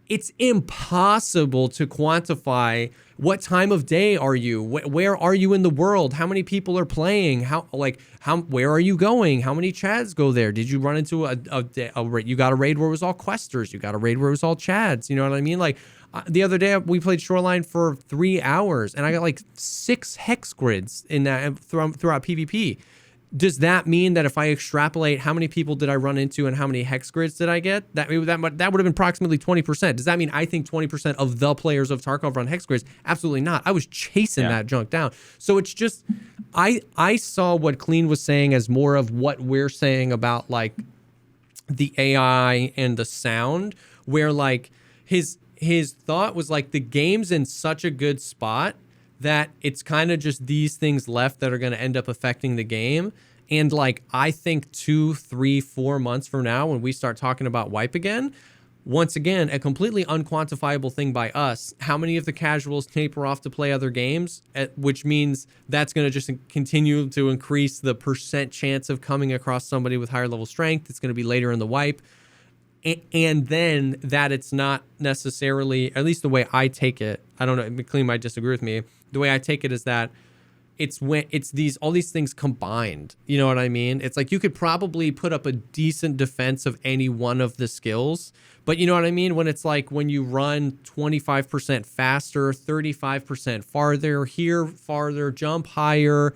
it's impossible to quantify what time of day are you, where are you in the world, how many people are playing, where are you going, how many chads go there, did you run into a raid, you got a raid where it was all questers, you got a raid where it was all chads, you know what I mean? Like, the other day we played Shoreline for 3 hours and I got like 6 hex grids in that throughout PvP. Does that mean that if I extrapolate how many people did I run into and how many hex grids did I get, that would have been approximately 20%? Does that mean I think 20% of the players of Tarkov run hex grids? Absolutely not. I was chasing that junk down. So it's just, I saw what Clean was saying as more of what we're saying about like the AI and the sound, where like his thought was like, the game's in such a good spot that it's kind of just these things left that are going to end up affecting the game. And like, I think 2, 3, 4 months from now, when we start talking about wipe again, once again, a completely unquantifiable thing by us, how many of the casuals taper off to play other games, which means that's going to just continue to increase the percent chance of coming across somebody with higher level strength. It's going to be later in the wipe. And then that it's not necessarily, at least the way I take it, I don't know, McLean might disagree with me. The way I take it is that it's when it's all these things combined. You know what I mean? It's like you could probably put up a decent defense of any one of the skills, but you know what I mean? When it's like when you run 25% faster, 35% farther, here farther, jump higher,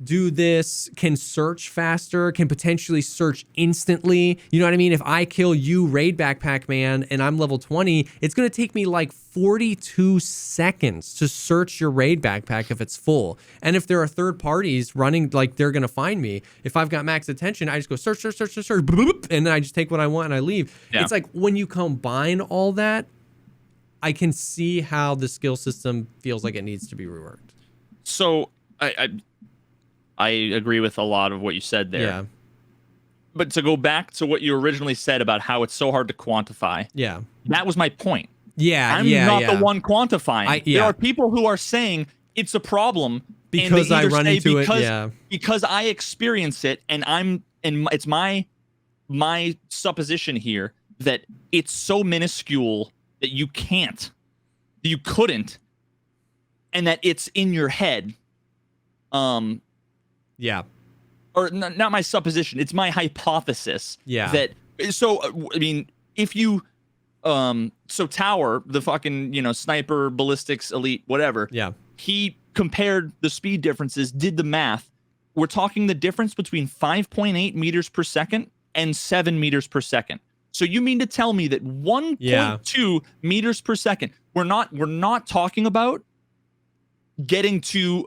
do this, can search faster, can potentially search instantly. You know what I mean? If I kill you, Raid Backpack Man, and I'm level 20, it's going to take me like 42 seconds to search your Raid Backpack if it's full. And if there are third parties running, like they're going to find me. If I've got max attention, I just go search, boop, and then I just take what I want and I leave. Yeah. It's like when you combine all that, I can see how the skill system feels like it needs to be reworked. So I agree with a lot of what you said there. Yeah. But to go back to what you originally said about how it's so hard to quantify. Yeah. That was my point. Yeah. I'm not the one quantifying. There are people who are saying it's a problem because I run into it. Yeah. Because I experience it, and it's my supposition here that it's so minuscule that you couldn't, and that it's in your head. Yeah. Or not my supposition. It's my hypothesis. Yeah. That, so, I mean, if you, so Tower, the fucking, sniper, ballistics, elite, whatever. Yeah. He compared the speed differences, did the math. We're talking the difference between 5.8 meters per second and 7 meters per second. So you mean to tell me that 1.2 meters per second, we're not talking about getting to,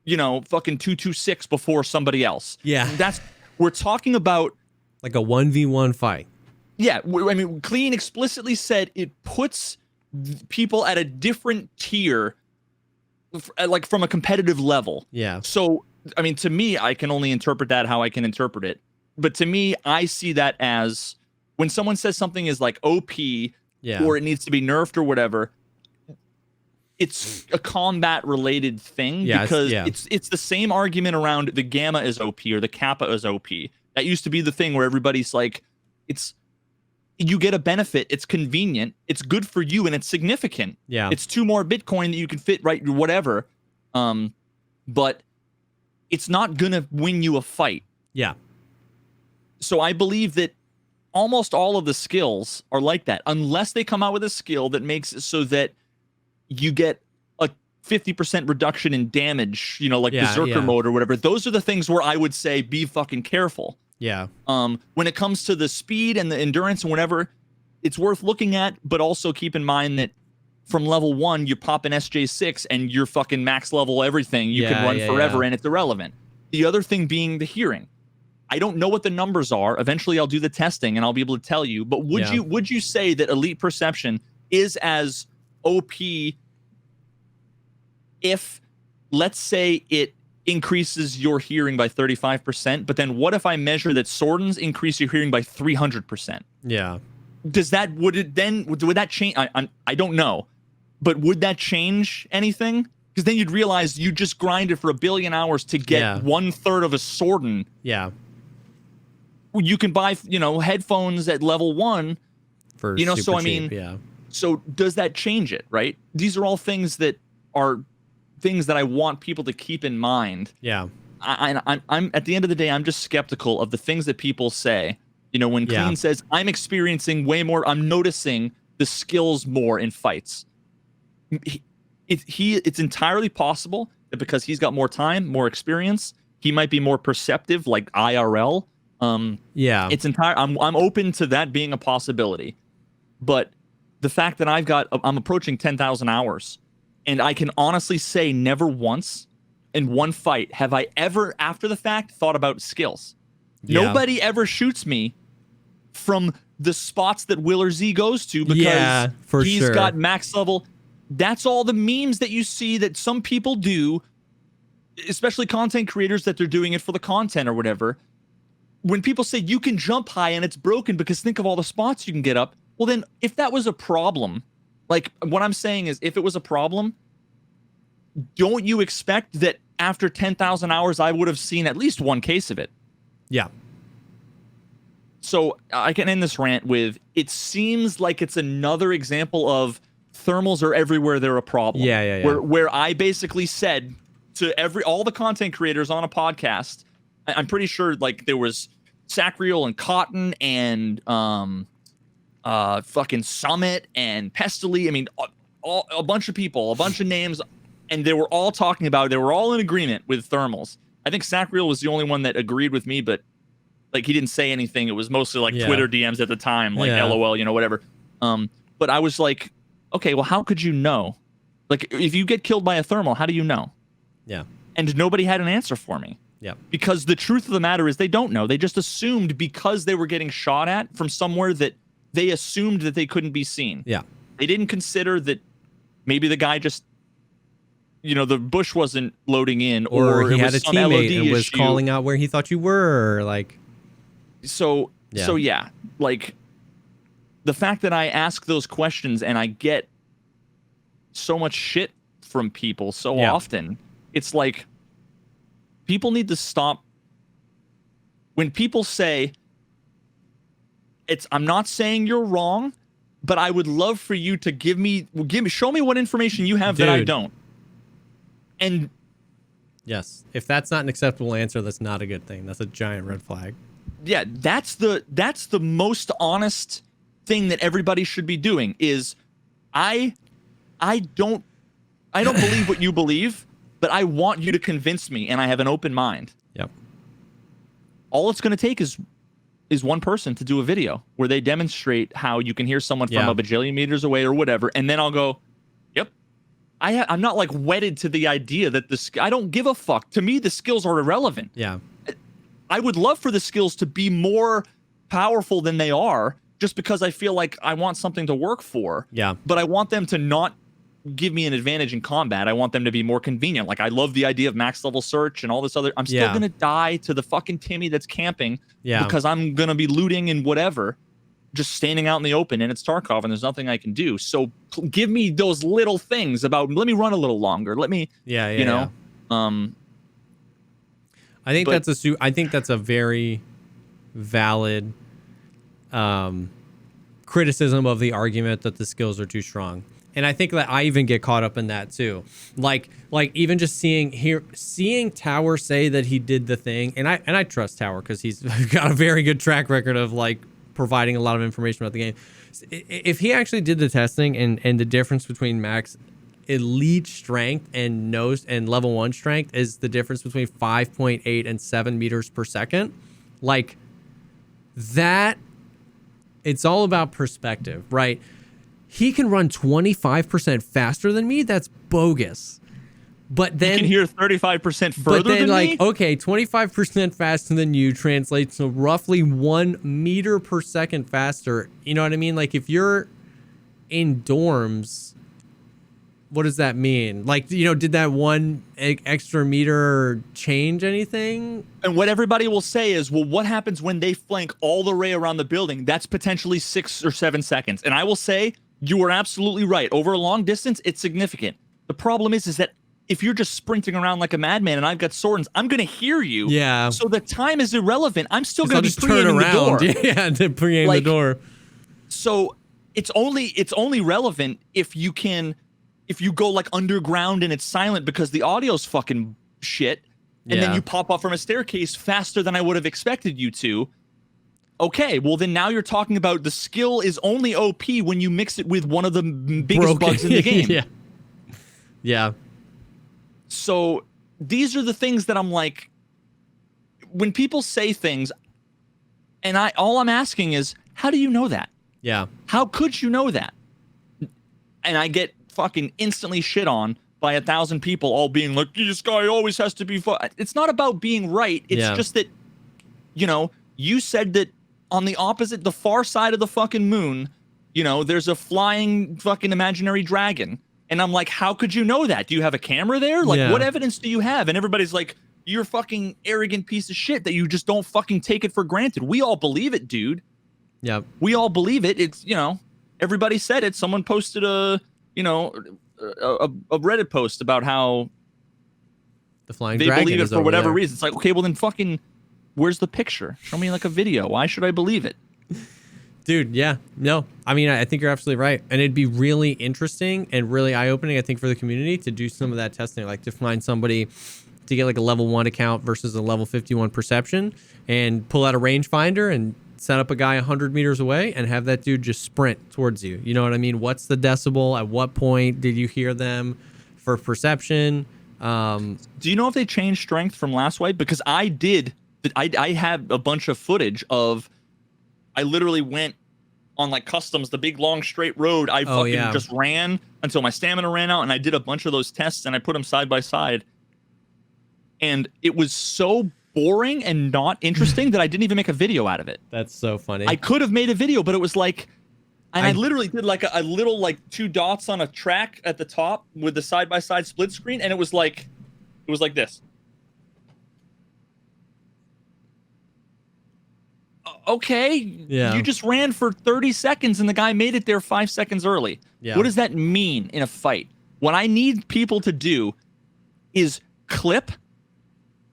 fucking 226 before somebody else. Yeah. We're talking about like a 1v1 fight. Yeah. I mean, Clean explicitly said it puts people at a different tier, like from a competitive level. Yeah. So, I mean, to me, I can only interpret that how I can interpret it. But to me, I see that as when someone says something is like OP or it needs to be nerfed or whatever, it's a combat related thing because it's the same argument around the gamma is OP or the kappa is OP. That used to be the thing where everybody's like, you get a benefit, it's convenient, it's good for you, and it's significant. Yeah. It's 2 more Bitcoin that you can fit right, whatever. But it's not gonna win you a fight. Yeah. So I believe that almost all of the skills are like that, unless they come out with a skill that makes it so that you get a 50% reduction in damage, like Berserker mode or whatever. Those are the things where I would say be fucking careful. Yeah. When it comes to the speed and the endurance and whatever, it's worth looking at, but also keep in mind that from level 1, you pop an SJ6 and you're fucking max level everything. You can run forever and it's irrelevant. The other thing being the hearing. I don't know what the numbers are. Eventually I'll do the testing and I'll be able to tell you. But would you say that Elite Perception is as OP if, let's say, it increases your hearing by 35%, but then what if I measure that Swordens increase your hearing by 300%? Yeah. Would that change? I don't know, but would that change anything? Because then you'd realize you just grinded for 1 billion hours to get 1/3 of a Sworden. Yeah. You can buy, headphones at level 1 for so I mean, cheap, so does that change it, right? These are all things that are things that I want people to keep in mind. Yeah. I'm at the end of the day, I'm just skeptical of the things that people say. When Clean says, I'm experiencing way more, I'm noticing the skills more in fights. It's entirely possible that because he's got more time, more experience, he might be more perceptive, like IRL. It's I'm open to that being a possibility. But the fact that I'm approaching 10,000 hours, and I can honestly say never once in one fight have I ever, after the fact, thought about skills. Nobody ever shoots me from the spots that Will or Z goes to because he's got max level. That's all the memes that you see that some people do especially content creators that they're doing it for the content or whatever. When people say you can jump high and it's broken because think of all the spots you can get up. Well, then if that was a problem, like what I'm saying is if it was a problem, don't you expect that after 10,000 hours, I would have seen at least one case of it? Yeah. So I can end this rant with, it seems like it's another example of thermals are everywhere they're a problem. Yeah. Where I basically said to all the content creators on a podcast, I'm pretty sure like there was Sacriel and Cotton and fucking Summit and Pestily. I mean, a bunch of people, a bunch of names, and they were all talking about it. They were all in agreement with thermals. I think Sacriel was the only one that agreed with me, but like he didn't say anything. It was mostly like Twitter DMs at the time, like LOL, you know, whatever. But I was like, okay, well, how could you know? Like, if you get killed by a thermal, how do you know? Yeah. And nobody had an answer for me. Yeah. Because the truth of the matter is they don't know. They just assumed because they were getting shot at from somewhere that they assumed that they couldn't be seen. Yeah. They didn't consider that maybe the guy just, you know, the bush wasn't loading in, or he it had was a some teammate LOD and was issue. calling out where he thought you were, like. So yeah, like the fact that I ask those questions and I get so much shit from people so often, it's like people need to stop. When people say I'm not saying you're wrong, but I would love for you to show me what information you have that I don't. And yes, if that's not an acceptable answer, that's not a good thing. That's a giant red flag. Yeah, that's the most honest thing that everybody should be doing is I don't believe what you believe, but I want you to convince me, and I have an open mind. Yep. All it's going to take is one person to do a video where they demonstrate how you can hear someone from a bajillion meters away or whatever, and then I'll go, yep. I'm not like wedded to the idea that I don't give a fuck. To me, the skills are irrelevant. Yeah. I would love for the skills to be more powerful than they are, just because I feel like I want something to work for. Yeah. But I want them to not give me an advantage in combat. I want them to be more convenient. Like, I love the idea of max level search and all this other. I'm still gonna die to the fucking Timmy that's camping. Because I'm gonna be looting and whatever, just standing out in the open, and it's Tarkov and there's nothing I can do. So give me those little things about, let me run a little longer. Let me, you know. I think that's a very valid criticism of the argument that the skills are too strong. And I think that I even get caught up in that too. Like even just seeing Tower say that he did the thing, and I trust Tower because he's got a very good track record of like providing a lot of information about the game. If he actually did the testing and the difference between max elite strength and level 1 strength is the difference between 5.8 and 7 meters per second, like that, it's all about perspective, right? He can run 25% faster than me. That's bogus. But then you can hear 35% further but then, than like, me? Okay, 25% faster than you translates to roughly 1 meter per second faster. You know what I mean? Like, if you're in dorms, what does that mean? Like, you know, did that 1 extra meter change anything? And what everybody will say is, well, what happens when they flank all the way around the building? That's potentially 6 or 7 seconds. And I will say, you are absolutely right. Over a long distance, it's significant. The problem is that if you're just sprinting around like a madman and I've got swords, I'm going to hear you. Yeah. So the time is irrelevant. I'm still going to be pre-aiming the door. Yeah, to pre-aim the door. So it's only relevant if you go like underground and it's silent because the audio's fucking shit, and then you pop up from a staircase faster than I would have expected you to. Okay, well then now you're talking about the skill is only OP when you mix it with one of the biggest bugs in the game. Yeah. So these are the things that I'm like, when people say things, and all I'm asking is, how do you know that? Yeah. How could you know that? And I get fucking instantly shit on by 1,000 people all being like, this guy always has to be It's not about being right. It's just that, you know, you said that on the far side of the fucking moon, you know, there's a flying fucking imaginary dragon. And I'm like, how could you know that? Do you have a camera there? Like, what evidence do you have? And everybody's like, you're a fucking arrogant piece of shit that you just don't fucking take it for granted. We all believe it, dude. Yeah. We all believe it. It's, everybody said it. Someone posted a Reddit post about how the flying they dragon believe it is for over whatever there. reason. It's like, okay, well then fucking, where's the picture? Show me like a video. Why should I believe it? Dude, yeah. No, I mean, I think you're absolutely right. And it'd be really interesting and really eye-opening, I think, for the community to do some of that testing, like to find somebody to get like a level 1 account versus a level 51 perception and pull out a rangefinder and set up a guy 100 meters away and have that dude just sprint towards you. You know what I mean? What's the decibel? At what point did you hear them for perception? Do you know if they changed strength from last wipe? Because I did. I had a bunch of footage of, I literally went on like customs, the big long straight road. I just ran until my stamina ran out, and I did a bunch of those tests and I put them side by side. And it was so boring and not interesting that I didn't even make a video out of it. That's so funny. I could have made a video, but it was like, and I literally did like a little like 2 dots on a track at the top with the side by side split screen, and it was like this. Okay, you just ran for 30 seconds and the guy made it there 5 seconds early. What does that mean in a fight? What I need people to do is clip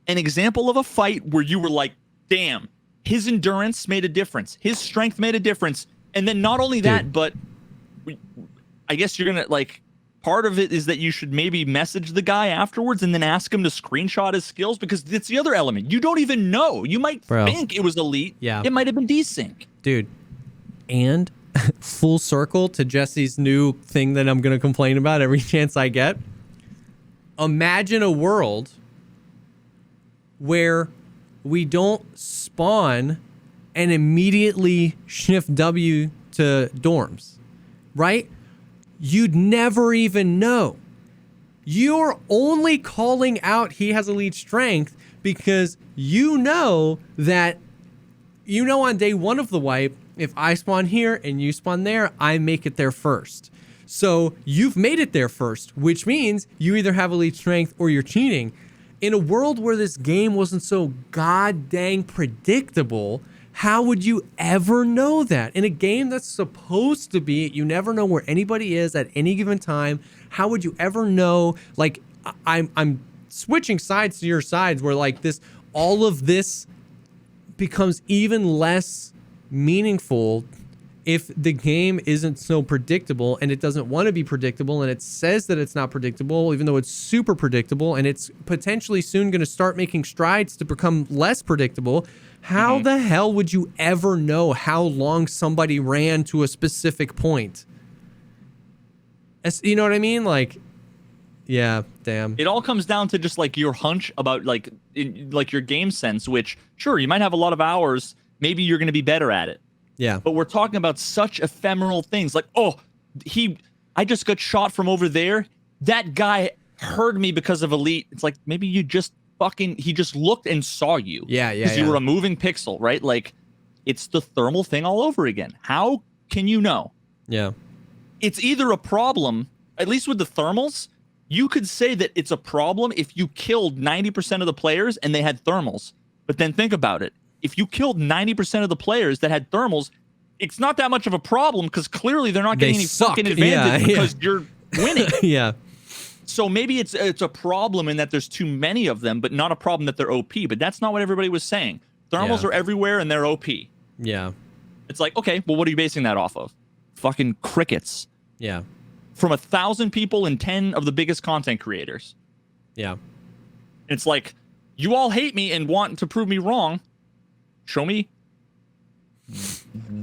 an example of a fight where you were like, damn, his endurance made a difference. His strength made a difference. And then not only that, but I guess you're going to like, part of it is that you should maybe message the guy afterwards and then ask him to screenshot his skills, because that's the other element. You don't even know. You might think it was elite. Yeah. It might have been desync. Dude. And full circle to Jesse's new thing that I'm going to complain about every chance I get. Imagine a world where we don't spawn and immediately shift W to dorms, right? You'd never even know. You're only calling out he has elite strength because you know that, on day 1 of the wipe, if I spawn here and you spawn there, I make it there first. So you've made it there first, which means you either have elite strength or you're cheating. In a world where this game wasn't so god dang predictable, how would you ever know that? In a game that's supposed to be, you never know where anybody is at any given time. How would you ever know? Like, I'm switching sides to your sides where like all of this becomes even less meaningful if the game isn't so predictable, and it doesn't want to be predictable, and it says that it's not predictable, even though it's super predictable, and it's potentially soon going to start making strides to become less predictable. How the hell would you ever know how long somebody ran to a specific point? You know what I mean? Like, yeah, damn. It all comes down to just like your hunch about like your game sense, which sure, you might have a lot of hours. Maybe you're going to be better at it. Yeah. But we're talking about such ephemeral things like, I just got shot from over there. That guy heard me because of elite. It's like, maybe he just looked and saw you. Yeah. Because you were a moving pixel, right? Like, it's the thermal thing all over again. How can you know? Yeah. It's either a problem, at least with the thermals, you could say that it's a problem if you killed 90% of the players and they had thermals. But then think about it. If you killed 90% of the players that had thermals, it's not that much of a problem because clearly they're not getting any fucking advantage because you're winning. Yeah. So maybe it's a problem in that there's too many of them, but not a problem that they're OP. But that's not what everybody was saying. Thermals are everywhere and they're OP. Yeah. It's like, okay, well, what are you basing that off of? Fucking crickets. Yeah. From 1,000 people and 10 of the biggest content creators. Yeah. It's like, you all hate me and want to prove me wrong. Show me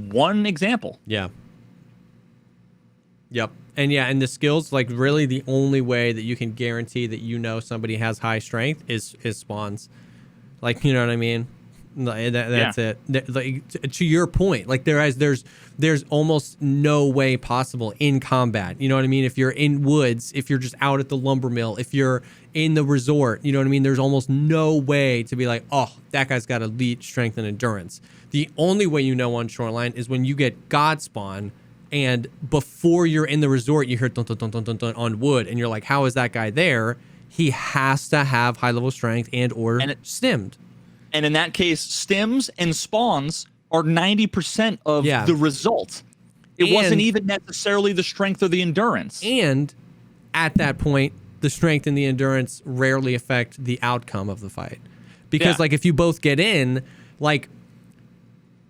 one example. Yeah. Yep. And the skills, like really the only way that you can guarantee that somebody has high strength is spawns. Like, you know what I mean? That's it. Like, to your point, like there's almost no way possible in combat. You know what I mean? If you're in woods, if you're just out at the lumber mill, if you're in the resort, you know what I mean? There's almost no way to be like, oh, that guy's got elite strength and endurance. The only way you know on Shoreline is when you get God spawn And before you're in the resort, you hear dun, dun, dun, dun, dun, dun on wood, and you're like, how is that guy there? He has to have high level strength and or stimmed. And in that case, stims and spawns are 90% of the result. It wasn't even necessarily the strength or the endurance. And at that point, the strength and the endurance rarely affect the outcome of the fight. Because like if you both get in, like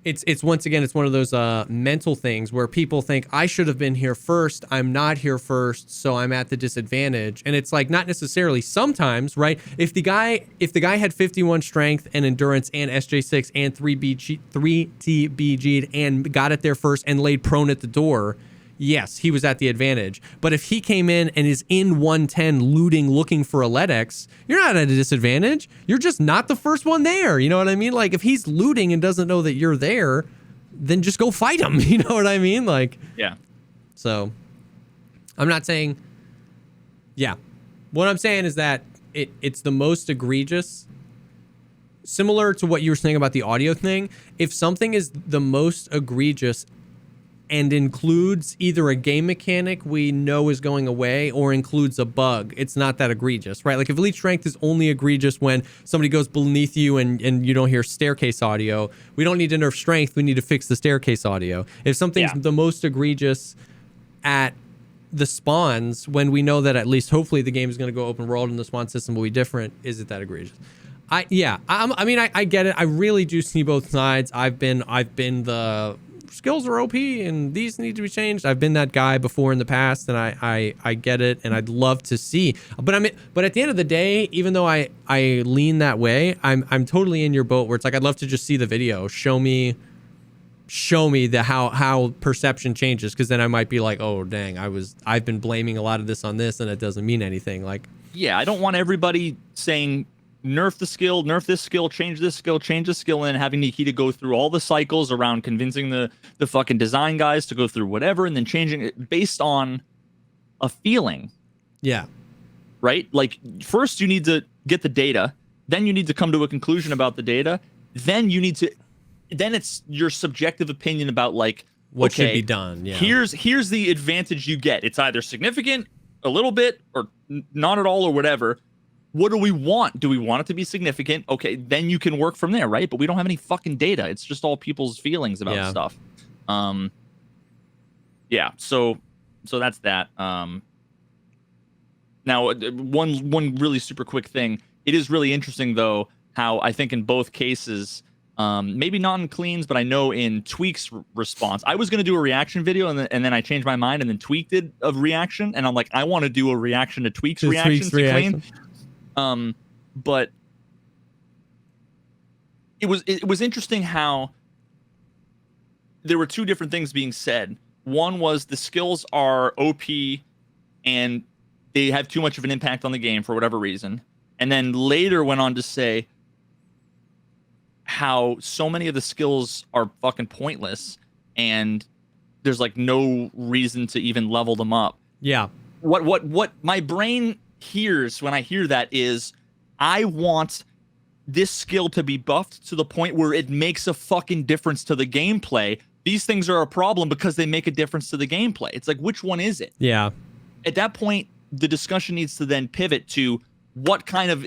it's once again, it's one of those mental things where people think I should have been here first. I'm not here first, so I'm at the disadvantage. And it's like not necessarily sometimes, right? If the guy had 51 strength and endurance and SJ6 and 3TBG'd and got it there first and laid prone at the door, yes, he was at the advantage. But if he came in and is in 110 looting, looking for a LEDX, you're not at a disadvantage. You're just not the first one there. You know what I mean? Like, if he's looting and doesn't know that you're there, then just go fight him. You know what I mean? Like, yeah. So, I'm not saying, yeah. What I'm saying is that it's the most egregious. Similar to what you were saying about the audio thing, if something is the most egregious and includes either a game mechanic we know is going away or includes a bug, it's not that egregious, right? Like if elite strength is only egregious when somebody goes beneath you and you don't hear staircase audio, we don't need to nerf strength, we need to fix the staircase audio. If something's the most egregious at the spawns, when we know that at least hopefully the game is going to go open world and the spawn system will be different, is it that egregious? I get it. I really do see both sides. I've been the skills are OP and these need to be changed. I've been that guy before in the past, and I get it, and I'd love to see. But at the end of the day, even though I lean that way, I'm totally in your boat where it's like I'd love to just see the video. Show me the how perception changes, because then I might be like, oh dang, I've been blaming a lot of this on this, and it doesn't mean anything. Like, yeah, I don't want everybody saying nerf the skill, nerf this skill, change this skill, and having Nikita go through all the cycles around convincing the fucking design guys to go through whatever and then changing it based on a feeling. Yeah. Right? Like, first you need to get the data, then you need to come to a conclusion about the data, then it's your subjective opinion about like what should be done. Yeah. Here's the advantage you get. It's either significant, a little bit, or not at all, or whatever. What do we want? Do we want it to be significant? Okay, then you can work from there, right? But we don't have any fucking data. It's just all people's feelings about stuff. Yeah, so that's that. Now, one really super quick thing. It is really interesting, though, how I think in both cases, maybe not in Clean's, but I know in Tweak's response, I was going to do a reaction video, and then I changed my mind, and then Tweak did a reaction, and I'm like, I want to do a reaction to Tweak's reaction to Clean. But it was interesting how there were two different things being said. One was the skills are OP and they have too much of an impact on the game for whatever reason. And then later went on to say how so many of the skills are fucking pointless and there's like no reason to even level them up. Yeah. What my brain hears when I hear that is I want this skill to be buffed to the point where it makes a fucking difference to the gameplay. These things are a problem because they make a difference to the gameplay. It's like, which one is it? Yeah. At that point, the discussion needs to then pivot to what kind of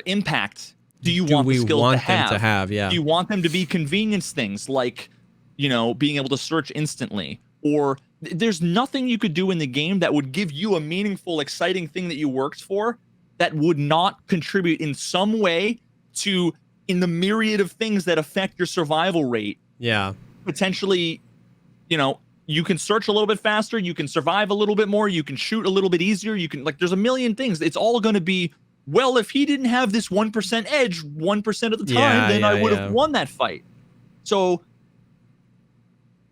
impact do you want the skill to have? Yeah. Do you want them to be convenience things like, being able to search instantly? Or there's nothing you could do in the game that would give you a meaningful, exciting thing that you worked for that would not contribute in some way to, in the myriad of things that affect your survival rate. Yeah. Potentially, you can search a little bit faster, you can survive a little bit more, you can shoot a little bit easier, you can, there's a million things. It's all going to be, well, if he didn't have this 1% edge 1% of the time, then I would have won that fight. So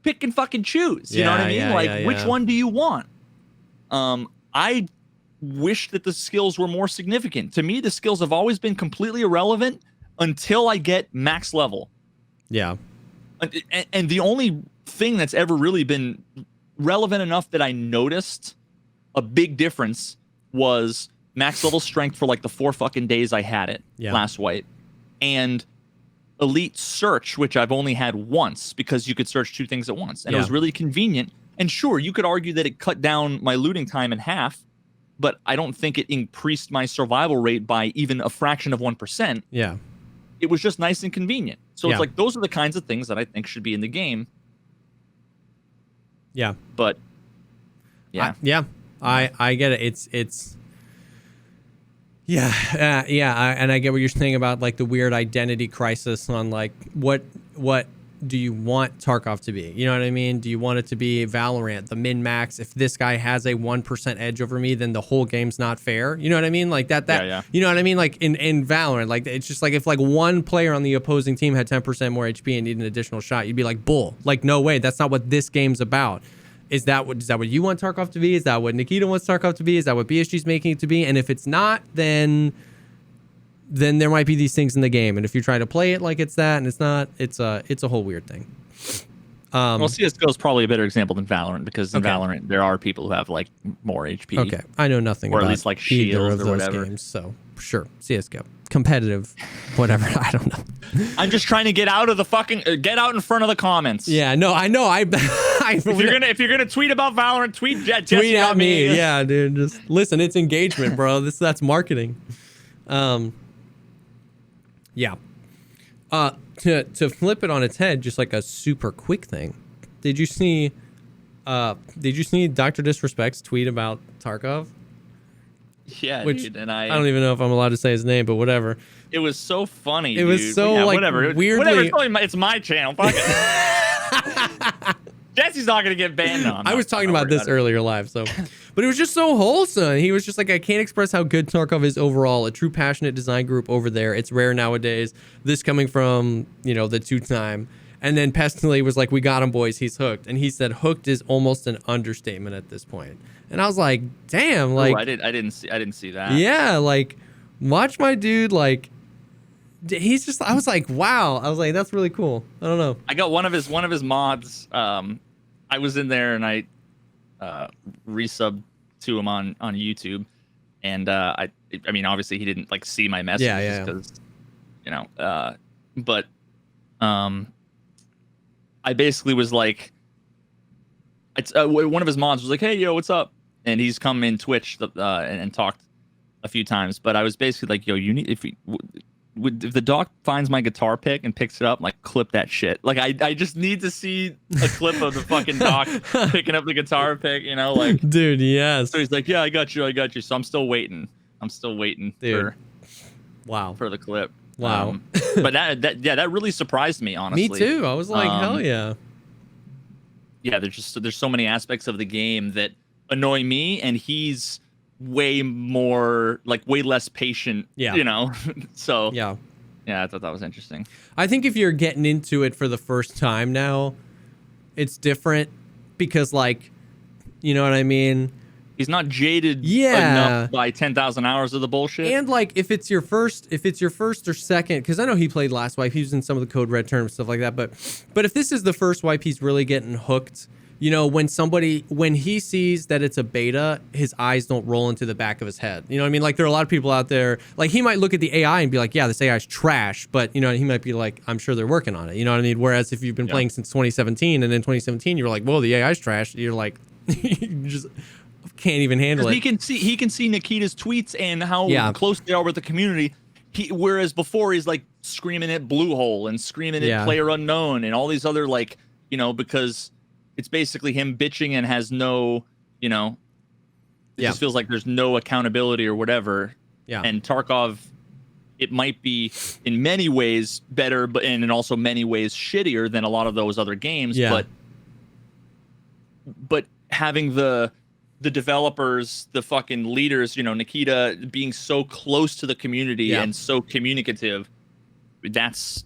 pick and fucking choose. You know what I mean? Which one do you want? I wish that the skills were more significant. To me, the skills have always been completely irrelevant until I get max level. Yeah. And the only thing that's ever really been relevant enough that I noticed a big difference was max level strength for like the 4 fucking days I had it last wipe. And Elite Search, which I've only had once because you could search 2 things at once, and it was really convenient. And sure, you could argue that it cut down my looting time in half, but I don't think it increased my survival rate by even a fraction of 1%. Yeah. It was just nice and convenient. So it's like, those are the kinds of things that I think should be in the game. Yeah. But yeah. I get it. It's and I get what you're saying about like the weird identity crisis on like what do you want Tarkov to be? You know what I mean? Do you want it to be Valorant, the min-max? If this guy has a 1% edge over me, then the whole game's not fair. You know what I mean? Like that you know what I mean? Like in Valorant, like it's just like if like one player on the opposing team had 10% more HP and needed an additional shot, you'd be like, bull. Like, no way. That's not what this game's about. Is that what you want Tarkov to be? Is that what Nikita wants Tarkov to be? Is that what BSG's making it to be? And if it's not, then there might be these things in the game. And if you try to play it like it's that and it's not, it's a whole weird thing. Well, CSGO is probably a better example than Valorant, because in Valorant there are people who have like more HP. Okay, I know nothing or about at least like either of shields or those whatever. games, so sure, CSGO, competitive, whatever. I don't know. I'm just trying to get out of the fucking get out in front of the comments. Yeah, no, I know. If you're gonna tweet about Valorant, tweet tweet at me. Yeah, dude, just listen. It's engagement, bro. That's marketing. Yeah. To flip it on its head, just like a super quick thing. Did you see Dr. Disrespect's tweet about Tarkov? Yeah, Which, dude, and I don't even know if I'm allowed to say his name, but whatever. It was so funny. It was so like whatever. weirdly. Whatever. It's my channel. Fuck it. Jesse's not gonna get banned on. I was talking about this earlier live, so. But it was just so wholesome. He was just like, I can't express how good Tarkov is overall. A true passionate design group over there. It's rare nowadays. This coming from, the 2-time. And then Pestilly was like, we got him, boys. He's hooked. And he said hooked is almost an understatement at this point. And I was like, damn, like. Ooh, I didn't see that. Yeah, like, watch my dude, like. He's just. I was like, wow. I was like, that's really cool. I don't know. I got one of his mods. I was in there and I resubbed to him on YouTube, and I mean, obviously he didn't like see my message because but I basically was like, it's one of his mods was like, hey, yo, what's up? And he's come in Twitch and talked a few times, but I was basically like, yo, you need if the doc finds my guitar pick and picks it up, like, clip that shit. Like, I just need to see a clip of the fucking doc picking up the guitar pick, like. Dude, yes. So he's like, yeah, I got you. So I'm still waiting. Dude. for the clip. Wow. But that really surprised me, honestly. Me too. I was like, hell yeah. Yeah, there's so many aspects of the game that annoy me, and he's way less patient. Yeah. So yeah, I thought that was interesting. I think if you're getting into it for the first time now, it's different because, like, you know what I mean? He's not jaded enough by 10,000 hours of the bullshit. And like, if it's your first or second, because I know he played last wipe, he was in some of the Code Red tournaments, stuff like that. But if this is the first wipe, he's really getting hooked. When he sees that it's a beta, his eyes don't roll into the back of his head. You know what I mean? Like, there are a lot of people out there, like, he might look at the AI and be like, yeah, this AI is trash, but, he might be like, I'm sure they're working on it. You know what I mean? Whereas if you've been playing since 2017, and in 2017, you're like, whoa, the AI is trash. You're like, you just can't even handle it. He can see Nikita's tweets and how close they are with the community. Whereas before, he's like screaming at Bluehole and screaming at Player Unknown and all these other, like, because it's basically him bitching and has no, it just feels like there's no accountability or whatever. Yeah. And Tarkov, it might be in many ways better, but and in also many ways shittier than a lot of those other games. Yeah. But having the developers, the fucking leaders, Nikita being so close to the community and so communicative, that's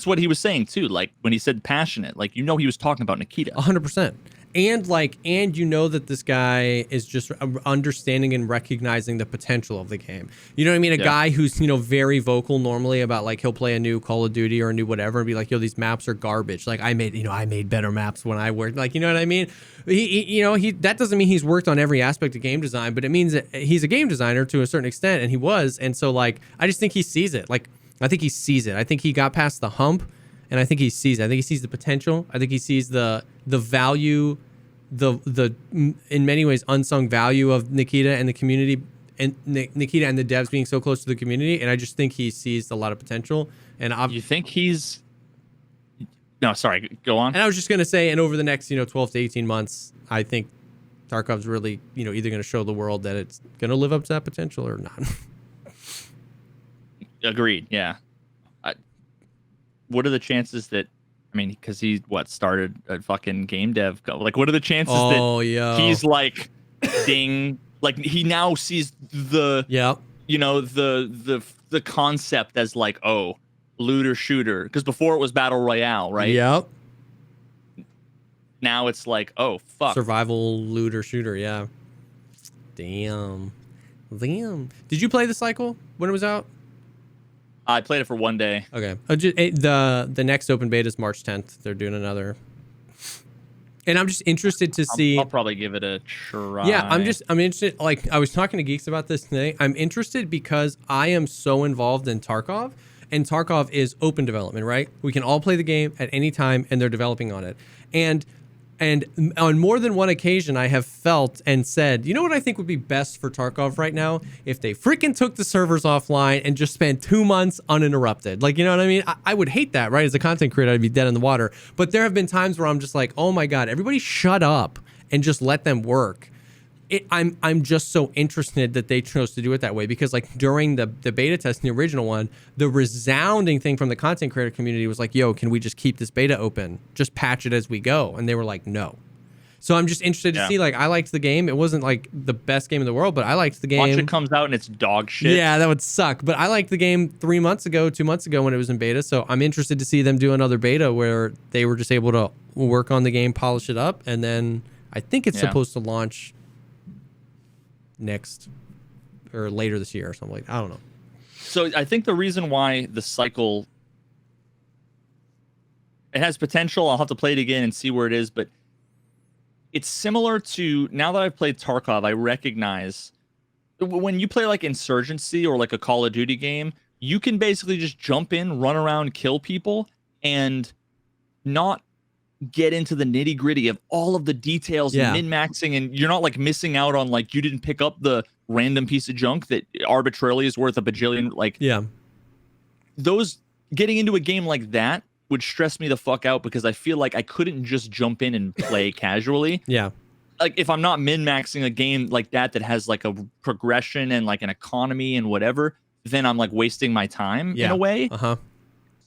what he was saying too. Like, when he said passionate, like, he was talking about Nikita. 100%. And that this guy is just understanding and recognizing the potential of the game. You know what I mean? A guy who's, very vocal normally about, like, he'll play a new Call of Duty or a new whatever and be like, yo, these maps are garbage. Like, I made better maps when I worked. Like, you know what I mean? He that doesn't mean he's worked on every aspect of game design, but it means that he's a game designer to a certain extent, and he was. And so, like, I just think he sees it. Like, I think he sees it. I think he got past the hump, and I think he sees it. I think he sees the potential. I think he sees the value, the in many ways unsung value of Nikita and the community, and Nikita and the devs being so close to the community. And I just think he sees a lot of potential. And you think he's? No, sorry. Go on. And I was just gonna say, and over the next 12 to 18 months, I think Tarkov's really either gonna show the world that it's gonna live up to that potential or not. Agreed. Yeah. What are the chances that? I mean, because he started a fucking game dev. Like, what are the chances that he's like, ding, like he now sees the the concept as like, oh, looter shooter, because before it was battle royale, right? Yep. Now it's like, oh fuck, survival looter shooter. Yeah. Damn. Did you play the cycle when it was out? I played it for 1 day. Okay. The next open beta is March 10th. They're doing another. And I'm just interested to see. I'll probably give it a try. Yeah, I'm interested. Like, I was talking to geeks about this today. I'm interested because I am so involved in Tarkov, and Tarkov is open development, right? We can all play the game at any time, and they're developing on it. And on more than one occasion, I have felt and said, you know what I think would be best for Tarkov right now? If they freaking took the servers offline and just spent 2 months uninterrupted. Like, you know what I mean? I would hate that, right? As a content creator, I'd be dead in the water. But there have been times where I'm just like, oh my God, everybody shut up and just let them work. I'm just so interested that they chose to do it that way, because like during the beta test in the original one, the resounding thing from the content creator community was like, yo, can we just keep this beta open? Just patch it as we go. And they were like, no. So I'm just interested to see, like, I liked the game. It wasn't like the best game in the world, but I liked the game. Watch it comes out and it's dog shit. Yeah, that would suck. But I liked the game 2 months ago when it was in beta. So I'm interested to see them do another beta where they were just able to work on the game, polish it up. And then I think it's supposed to launch next or later this year or something like that. I don't know. So I think the reason why the cycle, it has potential. I'll have to play it again and see where it is, but it's similar to, now that I've played Tarkov, I recognize when you play like Insurgency or like a Call of Duty game, you can basically just jump in, run around, kill people, and not get into the nitty gritty of all of the details and min-maxing, and you're not like missing out on, like, you didn't pick up the random piece of junk that arbitrarily is worth a bajillion. Like, those, getting into a game like that would stress me the fuck out, because I feel like I couldn't just jump in and play casually. Like, if I'm not min-maxing a game like that has like a progression and like an economy and whatever, then I'm like wasting my time in a way.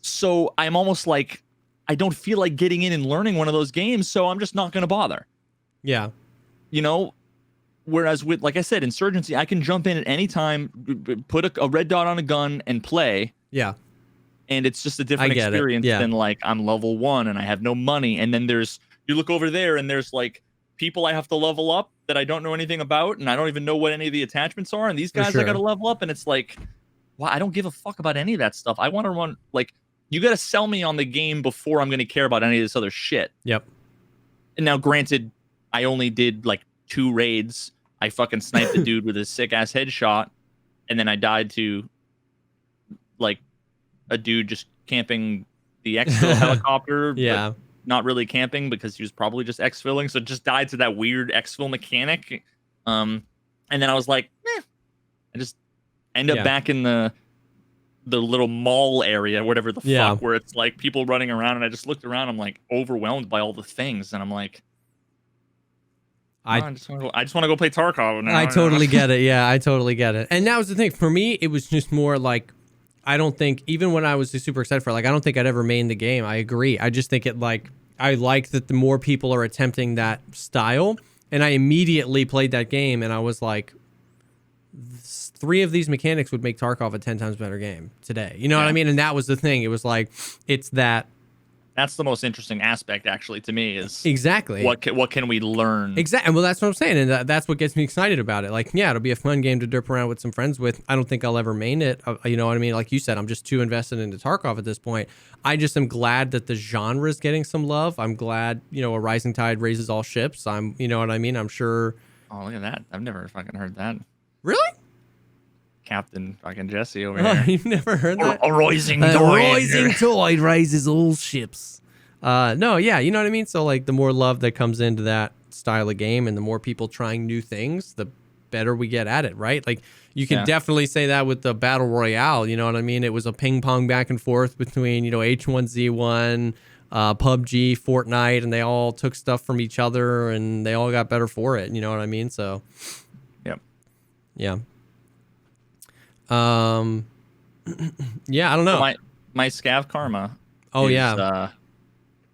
So I'm almost like, I don't feel like getting in and learning one of those games, so I'm just not going to bother. You know? Whereas with, like I said, Insurgency, I can jump in at any time, put a red dot on a gun and play. And it's just a different experience than like, I'm level 1 and I have no money. And then you look over there and there's like people I have to level up that I don't know anything about, and I don't even know what any of the attachments are. And these guys I got to level up, and it's like, well, I don't give a fuck about any of that stuff. I want to run, like, you got to sell me on the game before I'm going to care about any of this other shit. And now, granted, I only did like 2 raids. I fucking sniped the dude with a sick ass headshot, and then I died to like a dude just camping the exfil helicopter. But not really camping, because he was probably just exfilling. So just died to that weird exfil mechanic. And then I was like, I just end up back in the little mall area, whatever the fuck, where it's like people running around, and I just looked around. I'm like overwhelmed by all the things, and I'm like, I just want to go play Tarkov now. I totally get it. Yeah, I totally get it. And that was the thing for me. It was just more like, I don't think, even when I was super excited for it, like, I don't think I'd ever main the game. I agree. I just think I like that the more people are attempting that style, and I immediately played that game, and I was like, 3 of these mechanics would make Tarkov a 10 times better game today. You know what I mean? And that was the thing. It was like, it's that. That's the most interesting aspect, actually, to me, is exactly what can we learn? Exactly. Well, that's what I'm saying, and that's what gets me excited about it. Like, yeah, it'll be a fun game to derp around with some friends with. I don't think I'll ever main it. You know what I mean? Like you said, I'm just too invested into Tarkov at this point. I just am glad that the genre is getting some love. I'm glad, a rising tide raises all ships. You know what I mean? I'm sure. Oh, look at that! I've never fucking heard that. Really? Captain fucking Jesse over Oh, here. you've never heard that? A rising A tide. rising tide raises all ships. No, yeah, you know what I mean? So, like, the more love that comes into that style of game and the more people trying new things, the better we get at it, right? Like, you can definitely say that with the Battle Royale, you know what I mean? It was a ping pong back and forth between, H1Z1, PUBG, Fortnite, and they all took stuff from each other and they all got better for it, you know what I mean? So, Yep. yeah. Yeah, I don't know. So my Scav karma. Oh, is,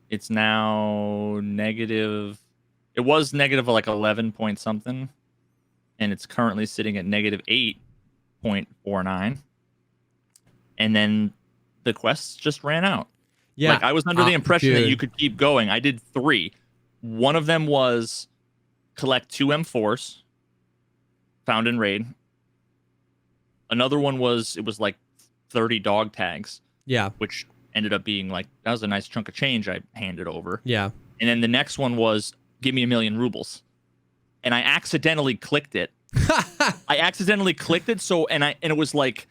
it's now negative. It was negative like 11 point something, and it's currently sitting at negative 8.49. And then the quests just ran out. Yeah. Like I was under the impression that dude. you could keep going. I did 3. One of them was collect 2 M4s found in raid. Another one was like 30 dog tags. Yeah. Which ended up being like, that was a nice chunk of change I handed over. Yeah. And then the next one was, give me 1,000,000 rubles. And I accidentally clicked it. So, and it was like,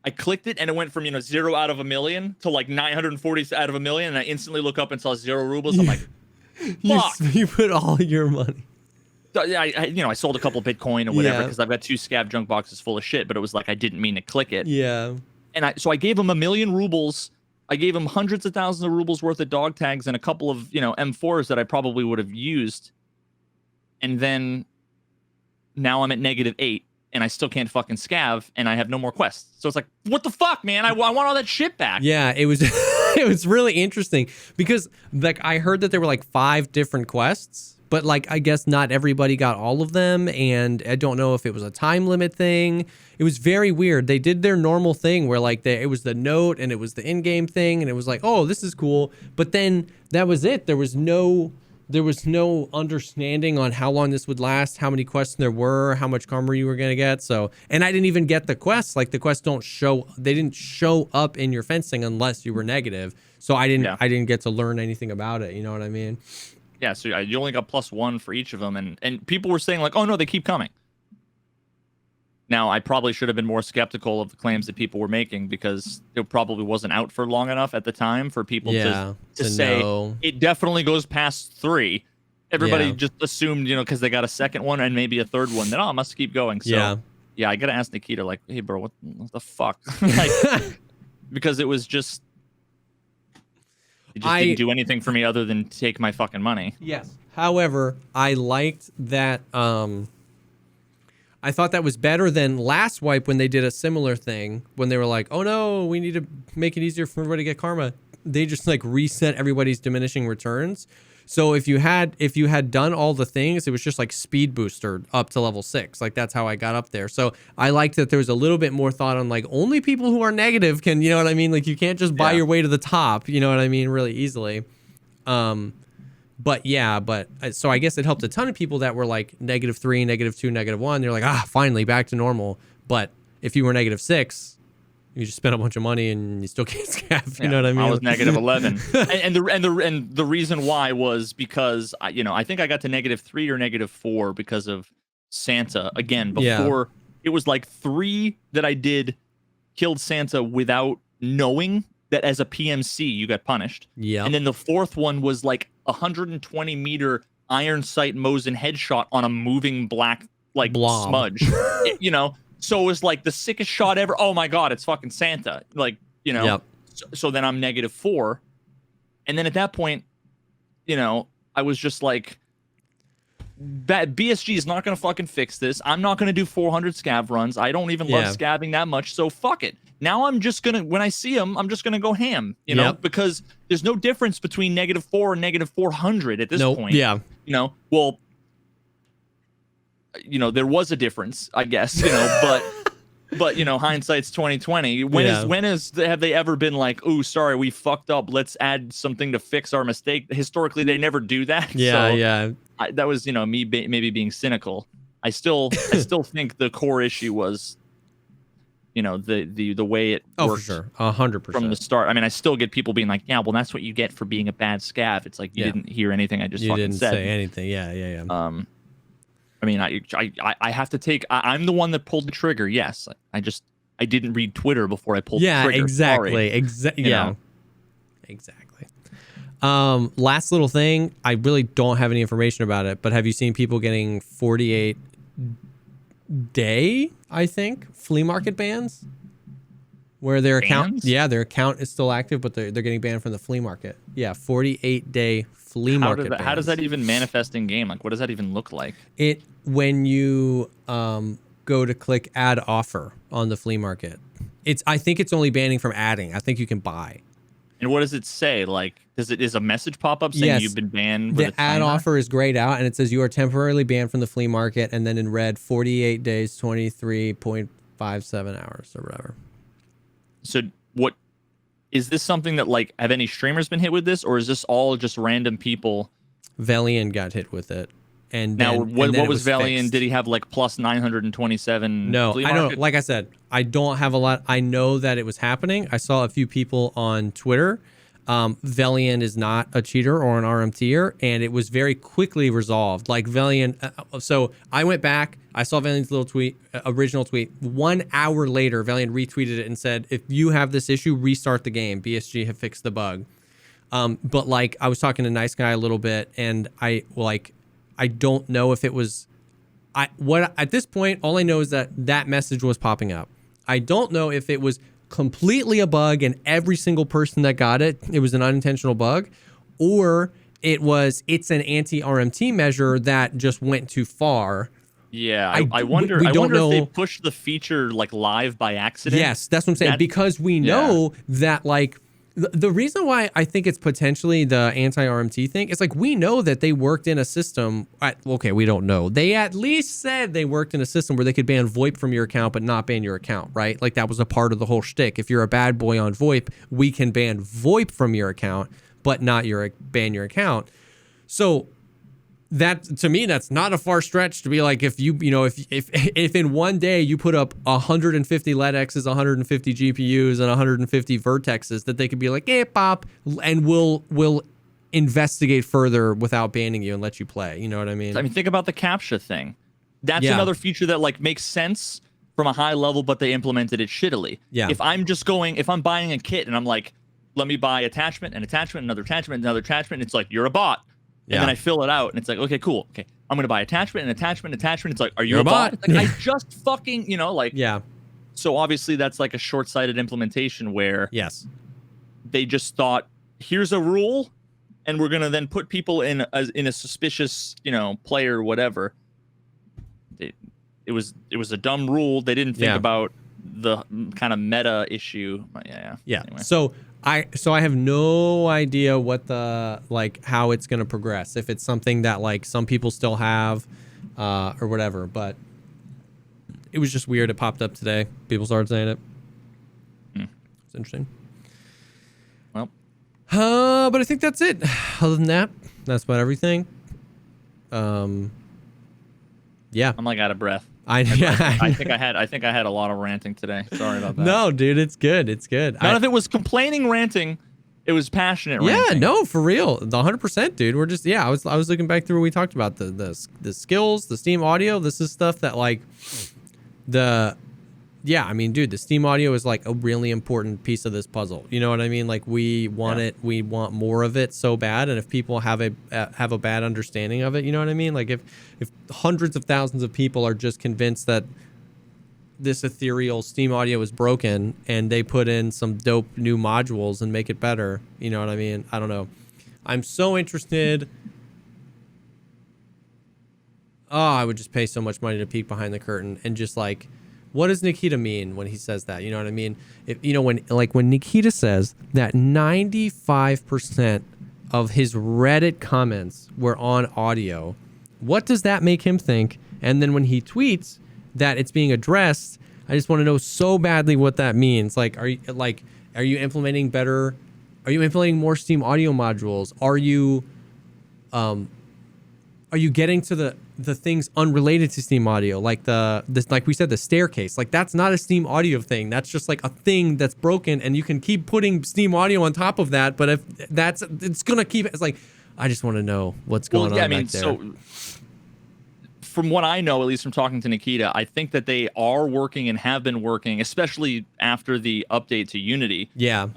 I clicked it and it went from, 0 out of 1,000,000 to like 940 out of 1,000,000. And I instantly look up and saw 0 rubles. I'm like, fuck. You put all your money. So, I sold a couple Bitcoin or whatever because I've got 2 Scav junk boxes full of shit, but it was like, I didn't mean to click it. Yeah. And so I gave him 1,000,000 rubles. I gave him hundreds of thousands of rubles worth of dog tags and a couple of, M4s that I probably would have used. And then now I'm at negative 8 and I still can't fucking Scav and I have no more quests. So it's like, what the fuck, man? I want all that shit back. Yeah, it was it was really interesting because like I heard that there were like 5 different quests, but like I guess not everybody got all of them, and I don't know if it was a time limit thing. It was very weird. They did their normal thing where like it was the note and it was the in-game thing and it was like, oh, this is cool. But then that was it. There was no understanding on how long this would last, how many quests there were, how much karma you were going to get. So, and I didn't even get the quests. Like the quests they didn't show up in your fencing unless you were negative. So I didn't get to learn anything about it. You know what I mean? Yeah. So you only got +1 for each of them. And people were saying like, oh no, they keep coming. Now, I probably should have been more skeptical of the claims that people were making because it probably wasn't out for long enough at the time for people to say it definitely goes past 3. Everybody just assumed, because they got a second one and maybe a third one, that, it must keep going. So, yeah, I got to ask Nikita, like, hey, bro, what the fuck? Like, because it was just, didn't do anything for me other than take my fucking money. Yes. However, I liked that, I thought that was better than last wipe when they did a similar thing when they were like, oh no, we need to make it easier for everybody to get karma. They just like reset everybody's diminishing returns. So if you had done all the things, it was just like speed booster up to level 6. Like that's how I got up there. So I liked that there was a little bit more thought on like only people who are negative can, you know what I mean? Like you can't just buy your way to the top, you know what I mean? Really easily. But so I guess it helped a ton of people that were like -3, -2, -1. They're like, finally back to normal. But if you were -6, you just spent a bunch of money and you still can't Scav. You know what I mean? I was -11, and the reason why was because I think I got to -3 or -4 because of Santa again. Before it was like 3 that I killed Santa without knowing that as a PMC you got punished. Yeah, and then the 4th one was like 120-meter iron sight Mosin headshot on a moving black like blob. Smudge. So it was like the sickest shot ever. Oh my god, it's fucking Santa. Like, so then I'm -4. And then at that point, I was just like, BSG is not going to fucking fix this. I'm not going to do 400 Scav runs. I don't even love scabbing that much. So fuck it. Now I'm just going to, when I see them, I'm just going to go ham, because there's no difference between -4 and -400 at this point. Yeah. Well, there was a difference, I guess, but hindsight's 2020. When have they ever been like, "Ooh, sorry, we fucked up. Let's add something to fix our mistake"? Historically, they never do that. That was, me maybe being cynical. I still think the core issue was, the way it worked. Oh, for sure, 100% from the start. I mean, I still get people being like, "Yeah, well, that's what you get for being a bad Scav." It's like you didn't hear anything I just fucking said. You didn't say anything. Yeah. I mean, I have to take. I'm the one that pulled the trigger. Yes, I didn't read Twitter before I pulled the trigger. Exactly. Yeah, exactly. Last little thing. I really don't have any information about it, but have you seen people getting 48-day, I think, flea market bans? Where their account, their account is still active, but they're getting banned from the flea market. Yeah, 48-day flea market bans. How does that even manifest in game? Like, what does that even look like? It when you go to click add offer on the flea market. I think it's only banning from adding. I think you can buy. And what does it say? Like, is a message pop up saying you've been banned? The add offer is grayed out, and it says you are temporarily banned from the flea market, and then in red, 48 days, 23.57 hours or whatever. So what is this something that, like, have any streamers been hit with this, or is this all just random people? Valiant got hit with it. And now, then, what was Valiant? Fixed. Did he have like plus 927? No, I don't. Like I said, I don't have a lot. I know that it was happening. I saw a few people on Twitter. Valiant is not a cheater or an RMTer, and it was very quickly resolved. Like Valiant. So I went back. I saw Valiant's little tweet, original tweet. 1 hour later, Valiant retweeted it and said, "If you have this issue, restart the game. BSG have fixed the bug." But like, I was talking to Nice Guy a little bit, and I don't know if it was, at this point, all I know is that message was popping up. I don't know if it was completely a bug and every single person that got it was an unintentional bug, or it's an anti-RMT measure that just went too far. Yeah, I wonder if they pushed the feature like live by accident. Yes, that's what I'm saying, because we know that like, the reason why I think it's potentially the anti-RMT thing is like, we know that they worked in a system. Okay, we don't know. They at least said they worked in a system where they could ban VoIP from your account but not ban your account, right? Like that was a part of the whole shtick. If you're a bad boy on VoIP, we can ban VoIP from your account but not ban your account. So that, to me, that's not a far stretch to be like, if if in one day you put up 150 LEDXs, 150 GPUs, and 150 vertexes, that they could be like, hey, pop, and we'll investigate further without banning you and let you play. You know what I mean? I mean, think about the CAPTCHA thing. That's another feature that like makes sense from a high level, but they implemented it shittily. Yeah. If I'm buying a kit and I'm like, let me buy attachment, another attachment, it's like, you're a bot. And then I fill it out, and it's like, okay, cool. Okay, I'm going to buy attachment. It's like, are you a bot? It's like, I just fucking, Yeah. So obviously that's like a short-sighted implementation where they just thought, here's a rule, and we're going to then put people in a suspicious, player or whatever. It was a dumb rule. They didn't think about the kind of meta issue. Yeah. Anyway. So I have no idea what how it's going to progress. If it's something that like some people still have or whatever, but it was just weird. It popped up today. People started saying it. It's interesting. Well, but I think that's it. Other than that, that's about everything. Yeah. I'm like out of breath. I think I had a lot of ranting today. Sorry about that. No, dude, it's good. It's good. None of it was complaining ranting. It was passionate ranting. Yeah, no, for real. The 100%, dude. We're just I was looking back through what we talked about, the skills, the Steam audio. This is stuff that like I mean, dude, the Steam audio is like a really important piece of this puzzle. You know what I mean? Like we want it, we want more of it so bad. And if people have a bad understanding of it, you know what I mean? Like if hundreds of thousands of people are just convinced that this ethereal Steam audio is broken and they put in some dope new modules and make it better, you know what I mean? I don't know. I'm so interested. Oh, I would just pay so much money to peek behind the curtain and just like, what does Nikita mean when he says that? You know what I mean? If when Nikita says that 95% of his Reddit comments were on audio, what does that make him think? And then when he tweets that it's being addressed, I just want to know so badly what that means. Like, are you implementing better? Are you implementing more Steam audio modules? Are you getting to the things unrelated to Steam audio, like like we said, the staircase? Like that's not a Steam audio thing. That's just like a thing that's broken, and you can keep putting Steam audio on top of that. But if it's gonna keep, it's like, I just want to know what's going on back there. So from what I know, at least from talking to Nikita, I think that they are working and have been working, especially after the update to Unity. Yeah.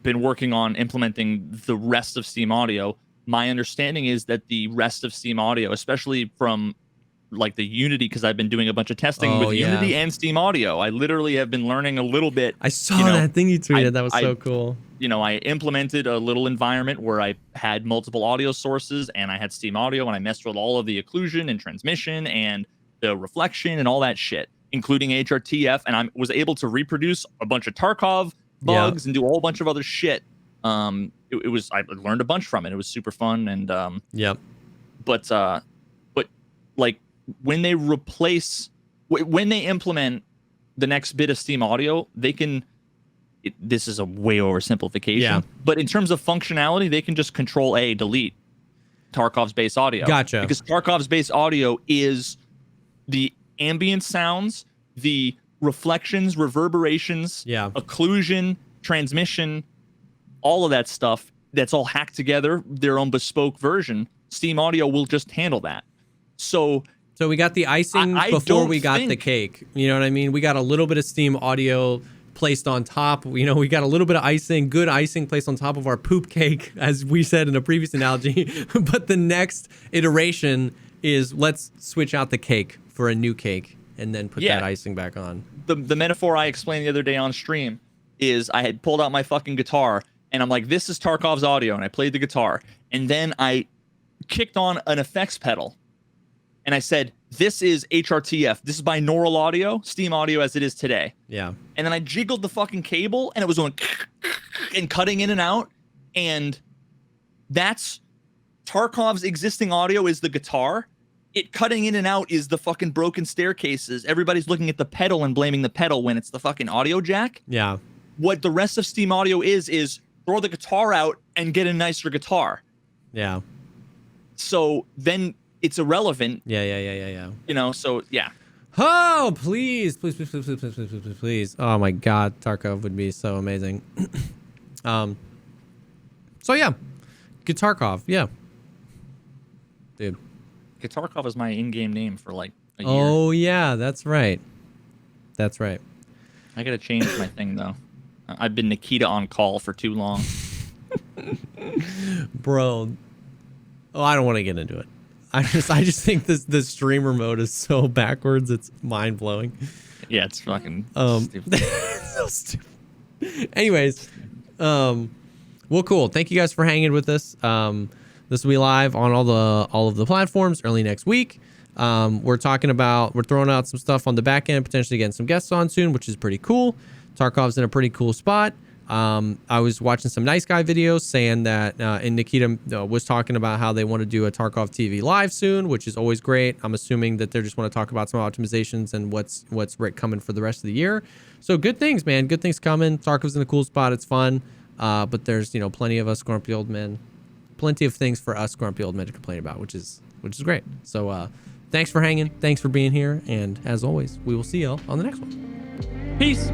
Been working on implementing the rest of Steam Audio. My understanding is that the rest of Steam Audio, especially from like the Unity, because I've been doing a bunch of testing with Unity and Steam Audio. I literally have been learning a little bit. I saw that thing you tweeted. That was so cool. I implemented a little environment where I had multiple audio sources and I had Steam Audio and I messed with all of the occlusion and transmission and the reflection and all that shit, including HRTF. And I was able to reproduce a bunch of Tarkov bugs and do a whole bunch of other shit. I learned a bunch from it. It was super fun. And but like when they implement the next bit of Steam Audio, they can. This is a way oversimplification, but in terms of functionality, they can just Control A, delete Tarkov's base audio. Gotcha. Because Tarkov's base audio is the ambient sounds, the reflections, reverberations, occlusion, transmission, all of that stuff. That's all hacked together, their own bespoke version. Steam Audio will just handle that. So we got the icing before we got the cake. You know what I mean? We got a little bit of Steam Audio placed on top. We got a little bit of icing, good icing placed on top of our poop cake, as we said in a previous analogy. But the next iteration is let's switch out the cake for a new cake and then put that icing back on. The metaphor I explained the other day on stream is I had pulled out my fucking guitar and I'm like, this is Tarkov's audio, and I played the guitar, and then I kicked on an effects pedal and I said, this is HRTF. This is binaural audio, Steam Audio as it is today. Yeah. And then I jiggled the fucking cable and it was going and cutting in and out. And that's Tarkov's existing audio is the guitar. It cutting in and out is the fucking broken staircases. Everybody's looking at the pedal and blaming the pedal when it's the fucking audio jack. Yeah. What the rest of Steam Audio is throw the guitar out and get a nicer guitar. Yeah. So then it's irrelevant. Yeah. So yeah. Oh, please. Oh my God, Tarkov would be so amazing. So yeah, Guitarkov, yeah. Dude. Guitarkov is my in-game name for like a year. Oh yeah, that's right. That's right. I gotta change my thing though. I've been Nikita on call for too long. Bro. Oh, I don't want to get into it. I just think the streamer mode is so backwards. It's mind blowing. Yeah, it's fucking stupid. So stupid. Anyways, well, cool. Thank you guys for hanging with us. This will be live on all of the platforms early next week. We're throwing out some stuff on the back end, potentially getting some guests on soon, which is pretty cool. Tarkov's in a pretty cool spot. I was watching some Nice Guy videos saying that, and Nikita was talking about how they want to do a Tarkov TV live soon, which is always great. I'm assuming that they just want to talk about some optimizations and what's coming for the rest of the year. So good things, man. Good things coming. Tarkov's in a cool spot. It's fun. But there's, plenty of us grumpy old men, plenty of things for us grumpy old men to complain about, which is great. So, thanks for hanging. Thanks for being here. And as always, we will see y'all on the next one. Peace.